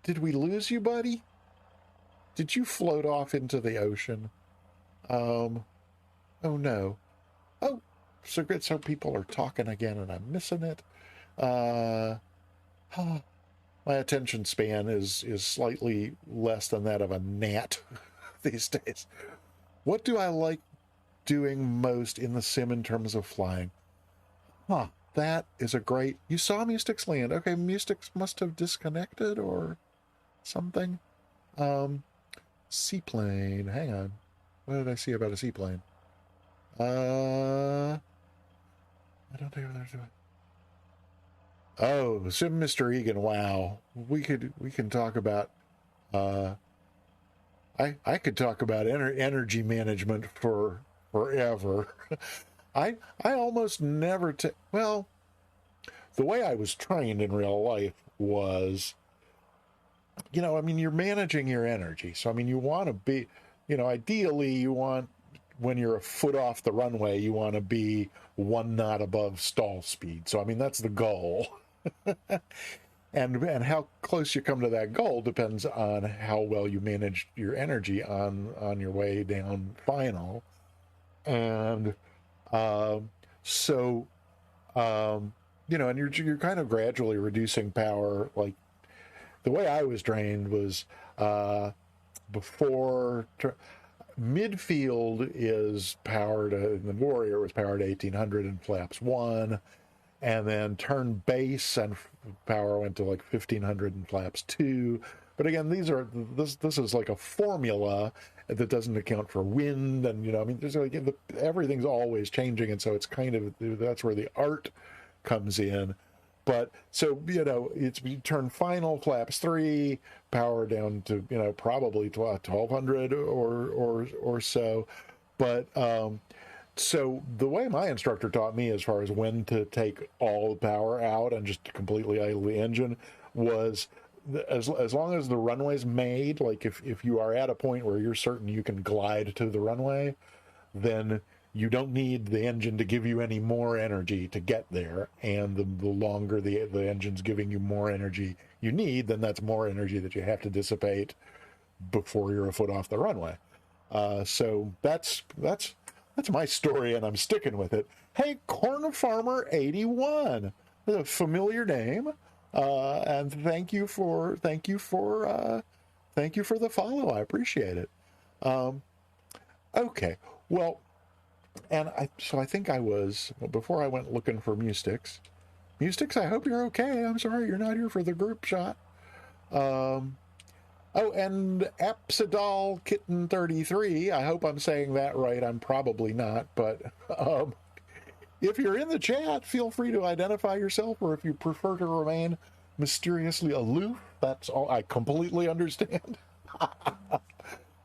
lose you, buddy? Did you float off into the ocean? Oh no. Oh, so good. So people are talking again and I'm missing it. My attention span is slightly less than that of a gnat these days. What do I like doing most in the sim in terms of flying? That is a great... You saw Mustix land. Okay, Mustix must have disconnected or something. Seaplane. Hang on. What did I see about a seaplane? I don't think what they're doing. Oh, Sim Mr. Egan. Wow. We can talk about... I could talk about energy management for forever. I almost never well, the way I was trained in real life was, I mean, you're managing your energy. So, I mean, you want to be, ideally you want, when you're a foot off the runway, you want to be 1 knot above stall speed. So, I mean, that's the goal. And how close you come to that goal depends on how well you manage your energy on your way down final. And and you're kind of gradually reducing power. Like the way I was trained was before midfield is powered. The Warrior was powered 1800 in flaps 1. And then turn base and power went to like 1500 in flaps 2. But again, this is like a formula that doesn't account for wind, and I mean, there's like everything's always changing, and so it's kind of, that's where the art comes in. But so you turn final flaps 3, power down to probably 1200 or so, but so the way my instructor taught me as far as when to take all the power out and just completely idle the engine was as long as the runway's made, like if you are at a point where you're certain you can glide to the runway, then you don't need the engine to give you any more energy to get there. And the longer the engine's giving you more energy you need, then that's more energy that you have to dissipate before you're a foot off the runway. So that's my story, and I'm sticking with it. Hey, Corn Farmer 81, a familiar name, and thank you for the follow. I appreciate it. Okay, well, and I think I was, before I went looking for Mustix. Mustix, I hope you're okay. I'm sorry you're not here for the group shot. Oh, and Apsidal Kitten 33, I hope I'm saying that right. I'm probably not, but if you're in the chat, feel free to identify yourself, or if you prefer to remain mysteriously aloof, that's all. I completely understand.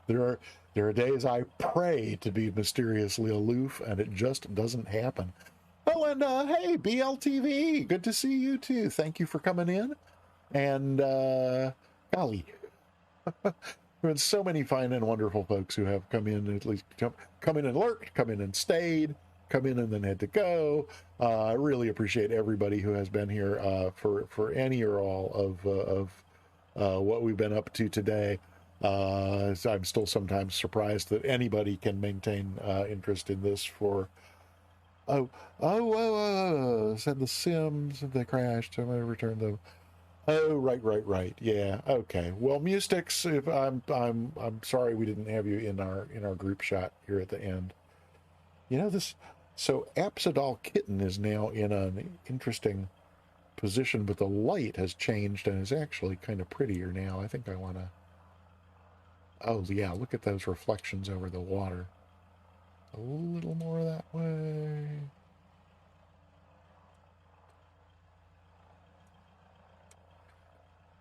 There are days I pray to be mysteriously aloof, and it just doesn't happen. Oh, and hey, BLTV, good to see you too. Thank you for coming in, and golly. There have been so many fine and wonderful folks who have come in, at least come in and lurked, come in and stayed, come in and then had to go. I really appreciate everybody who has been here for any or all of what we've been up to today. I'm still sometimes surprised that anybody can maintain interest in this for... Said the Sims, they crashed, so I'm going to return them. Oh, right. Yeah. Okay. Well, Mustix, if I'm sorry we didn't have you in our group shot here at the end. This. So Apsidal Kitten is now in an interesting position, but the light has changed and is actually kind of prettier now. I think I want to. Oh yeah, look at those reflections over the water. A little more that way.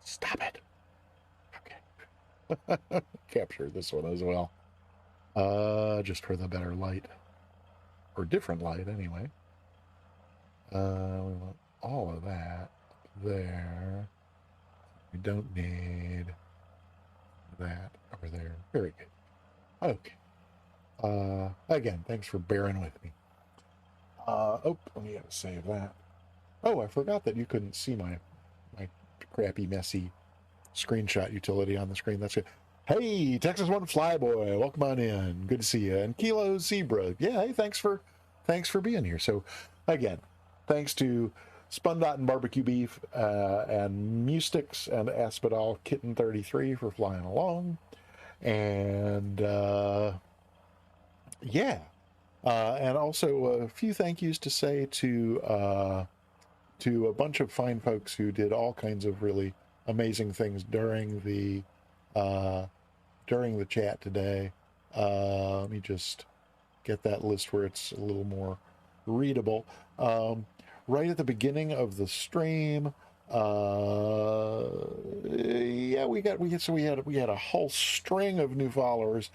Stop it. Okay. Capture this one as well. Just for the better light. Or different light, anyway. We want all of that there. We don't need that over there. Very good. Okay. Again, thanks for bearing with me. Let me have to save that. Oh, I forgot that you couldn't see my crappy, messy screenshot utility on the screen. That's good. Hey, Texas One Flyboy, welcome on in. Good to see you. And Kilo Zebra, yeah, hey, thanks for being here. So, again, thanks to Spundot and Barbecue Beef and Mustix and Aspidal Kitten 33 for flying along. And and also a few thank yous to say to to a bunch of fine folks who did all kinds of really amazing things during the chat today. Let me just get that list where it's a little more readable. Right at the beginning of the stream, yeah, we had a whole string of new followers,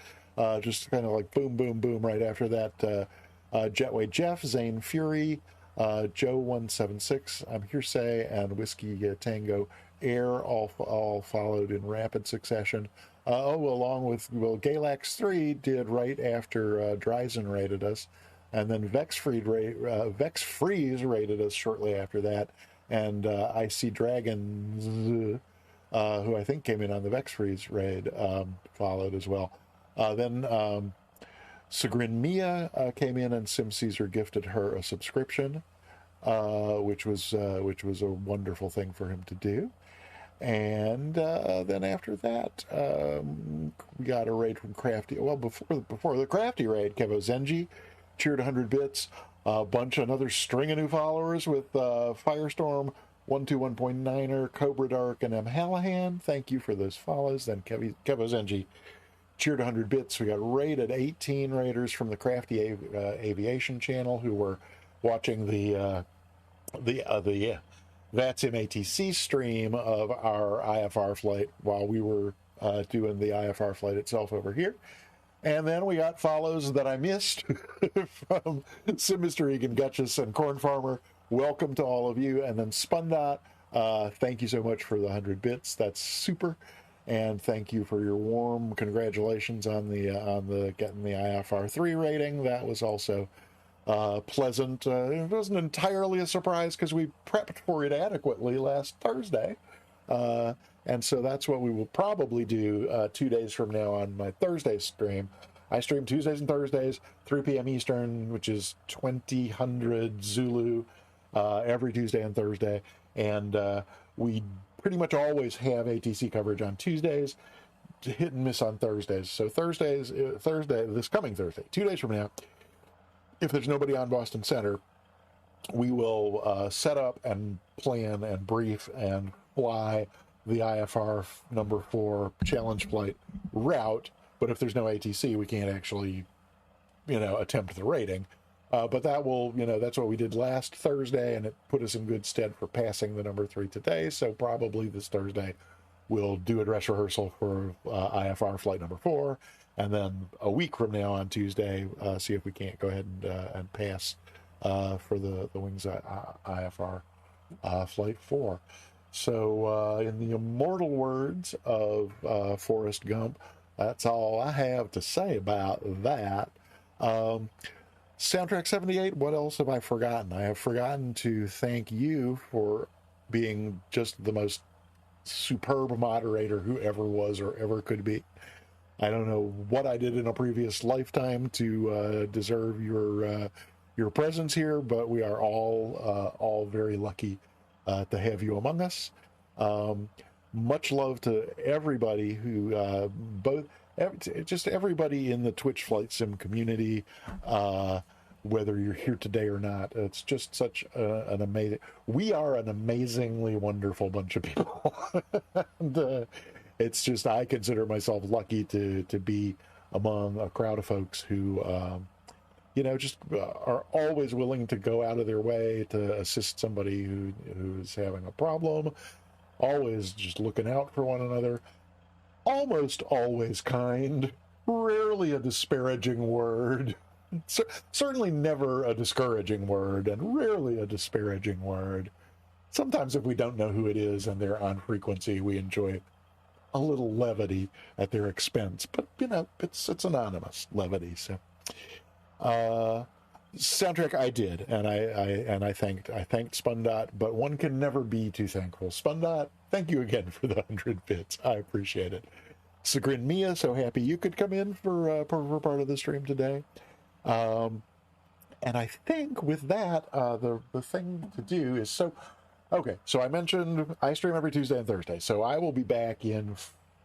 just kind of like boom, boom, boom right after that. Jetway Jeff, Zane Fury, Joe 176, I'm Hearsay, and Whiskey Tango Air all followed in rapid succession. Along with Galax 3 did right after Dryzen rated us, and then Vex Freeze rated us shortly after that, and I See Dragons, who I think came in on the Vex Freeze raid, followed as well. Then Sagrin Mia came in, and Sim Caesar gifted her a subscription, which was a wonderful thing for him to do. And then after that, we got a raid from Crafty. Well, before the Crafty raid, Kevo Zenji cheered 100 bits. Another string of new followers with Firestorm, 121.9er, Cobra Dark, and M. Hallahan. Thank you for those follows. Then Kevo Zenji cheered 100 bits. We got raided 18 raiders from the Crafty Aviation channel who were watching the VATSIM ATC stream of our IFR flight while we were doing the IFR flight itself over here. And then we got follows that I missed from Sim Mr. Egan Gutchess and Corn Farmer. Welcome to all of you. And then Spundot, thank you so much for the 100 bits. That's super. And thank you for your warm congratulations on the getting the IFR 3 rating. That was also pleasant. It wasn't entirely a surprise because we prepped for it adequately last Thursday. And so that's what we will probably do 2 days from now on my Thursday stream. I stream Tuesdays and Thursdays, 3 p.m. Eastern, which is 2000 Zulu, every Tuesday and Thursday. And we pretty much always have ATC coverage on Tuesdays, hit and miss on Thursdays. So this coming Thursday, 2 days from now, if there's nobody on Boston Center, we will set up and plan and brief and fly the IFR number 4 challenge flight route. But if there's no ATC, we can't actually, attempt the rating. But that will, that's what we did last Thursday, and it put us in good stead for passing the number 3 today. So probably this Thursday, we'll do a dress rehearsal for IFR flight number 4. And then a week from now on Tuesday, see if we can't go ahead and pass for the Wings IFR flight 4. So in the immortal words of Forrest Gump, that's all I have to say about that. Soundtrack 78, what else have I forgotten? I have forgotten to thank you for being just the most superb moderator who ever was or ever could be. I don't know what I did in a previous lifetime to deserve your presence here, but we are all very lucky to have you among us. Much love to everybody who just everybody in the Twitch Flight Sim community, whether you're here today or not. It's just such an amazing. We are an amazingly wonderful bunch of people. And, it's just, I consider myself lucky to be among a crowd of folks who, just are always willing to go out of their way to assist somebody who's having a problem, always just looking out for one another, almost always kind, rarely a disparaging word, certainly never a discouraging word, and rarely a disparaging word. Sometimes if we don't know who it is and they're on frequency, we enjoy a little levity at their expense, but it's anonymous levity. So soundtrack I did, and I thanked Spundot, but one can never be too thankful. Spundot, thank you again for the 100 bits. I appreciate it. Sagrin Mia, so happy you could come in for part of the stream today. And I think with that, the thing to do is okay, so I mentioned I stream every Tuesday and Thursday, so I will be back in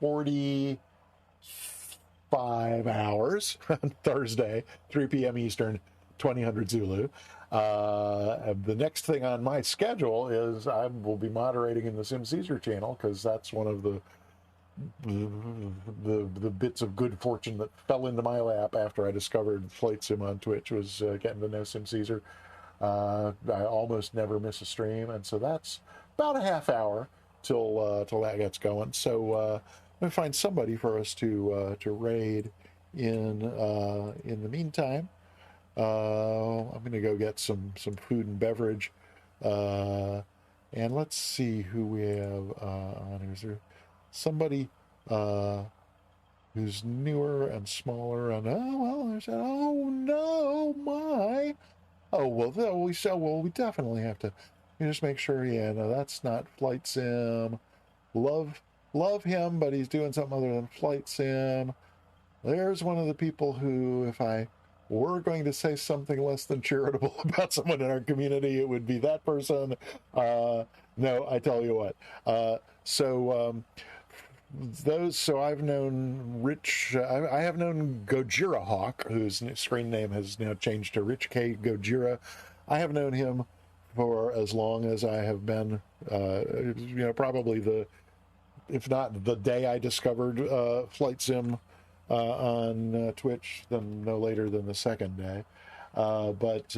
45 hours on Thursday, 3 p.m. Eastern, 2000 Zulu. The next thing on my schedule is I will be moderating in the Sim Caesar channel, because that's one of the bits of good fortune that fell into my lap after I discovered Flight Sim on Twitch, was getting to know Sim Caesar. I almost never miss a stream, and so that's about a half hour till that gets going. So I'm gonna find somebody for us to raid in the meantime. I'm gonna go get some food and beverage, and let's see who we have on here. Is there somebody who's newer and smaller? And there's that. Oh no, my. Oh well, we definitely have to just make sure. Yeah, no, that's not Flight Sim. Love him, but he's doing something other than Flight Sim. There's one of the people who, if I were going to say something less than charitable about someone in our community, it would be that person. No, I tell you what. So I've known Rich. I have known Gojira Hawk, whose screen name has now changed to Rich K Gojira. I have known him for as long as I have been. Probably if not the day I discovered Flight Sim on Twitch, then no later than the second day. But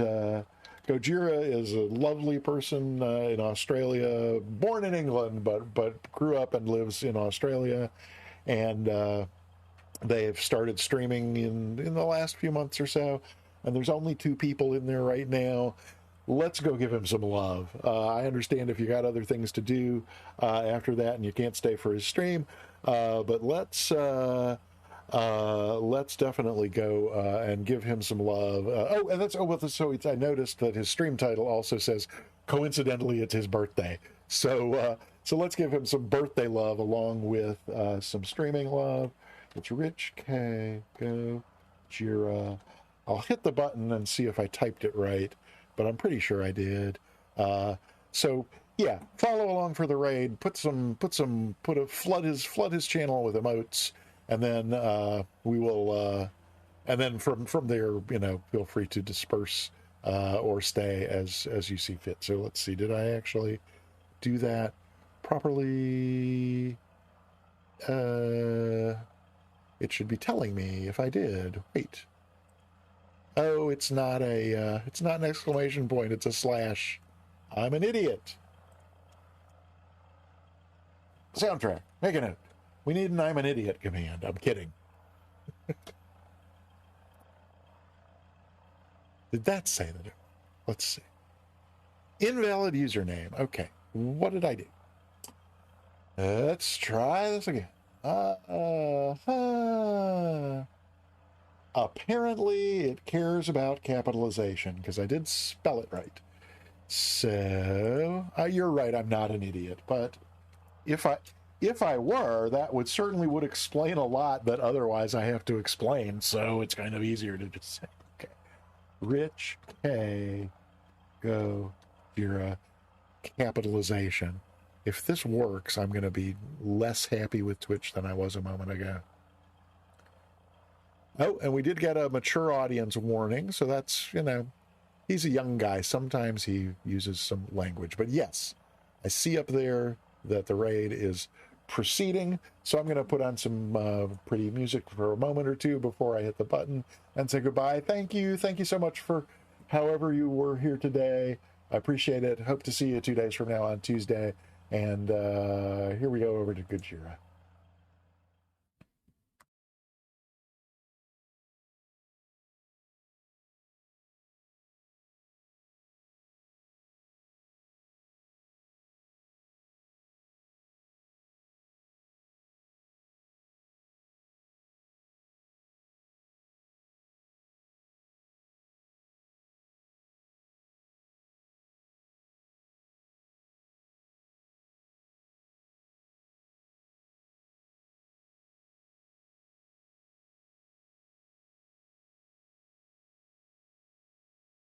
Gojira is a lovely person in Australia, born in England, but grew up and lives in Australia. And they've started streaming in the last few months or so. And there's only 2 people in there right now. Let's go give him some love. I understand if you got other things to do after that and you can't stay for his stream, but let's definitely go and give him some love. I noticed that his stream title also says, coincidentally, it's his birthday. So let's give him some birthday love along with some streaming love. It's Rich K Gojira. I'll hit the button and see if I typed it right, but I'm pretty sure I did. So yeah, follow along for the raid. Flood his channel with emotes. And then we will, and then from there, feel free to disperse or stay as you see fit. So let's see, did I actually do that properly? It should be telling me if I did. Wait. Oh, it's not an exclamation point. It's a slash. I'm an idiot. Soundtrack. Make a note. We need an I'm an idiot command. I'm kidding. Did that say that? Let's see. Invalid username. Okay. What did I do? Let's try this again. Apparently it cares about capitalization because I did spell it right. So, you're right, I'm not an idiot. But if I were, that would explain a lot that otherwise I have to explain. So it's kind of easier to just say, okay, Rich K Gojira capitalization. If this works, I'm going to be less happy with Twitch than I was a moment ago. Oh, and we did get a mature audience warning, so that's, he's a young guy. Sometimes he uses some language. But yes, I see up there that the raid is proceeding, so I'm going to put on some pretty music for a moment or two before I hit the button and say goodbye. Thank you so much for however you were here today. I appreciate it. Hope to see you 2 days from now on Tuesday. And here we go over to Gojira.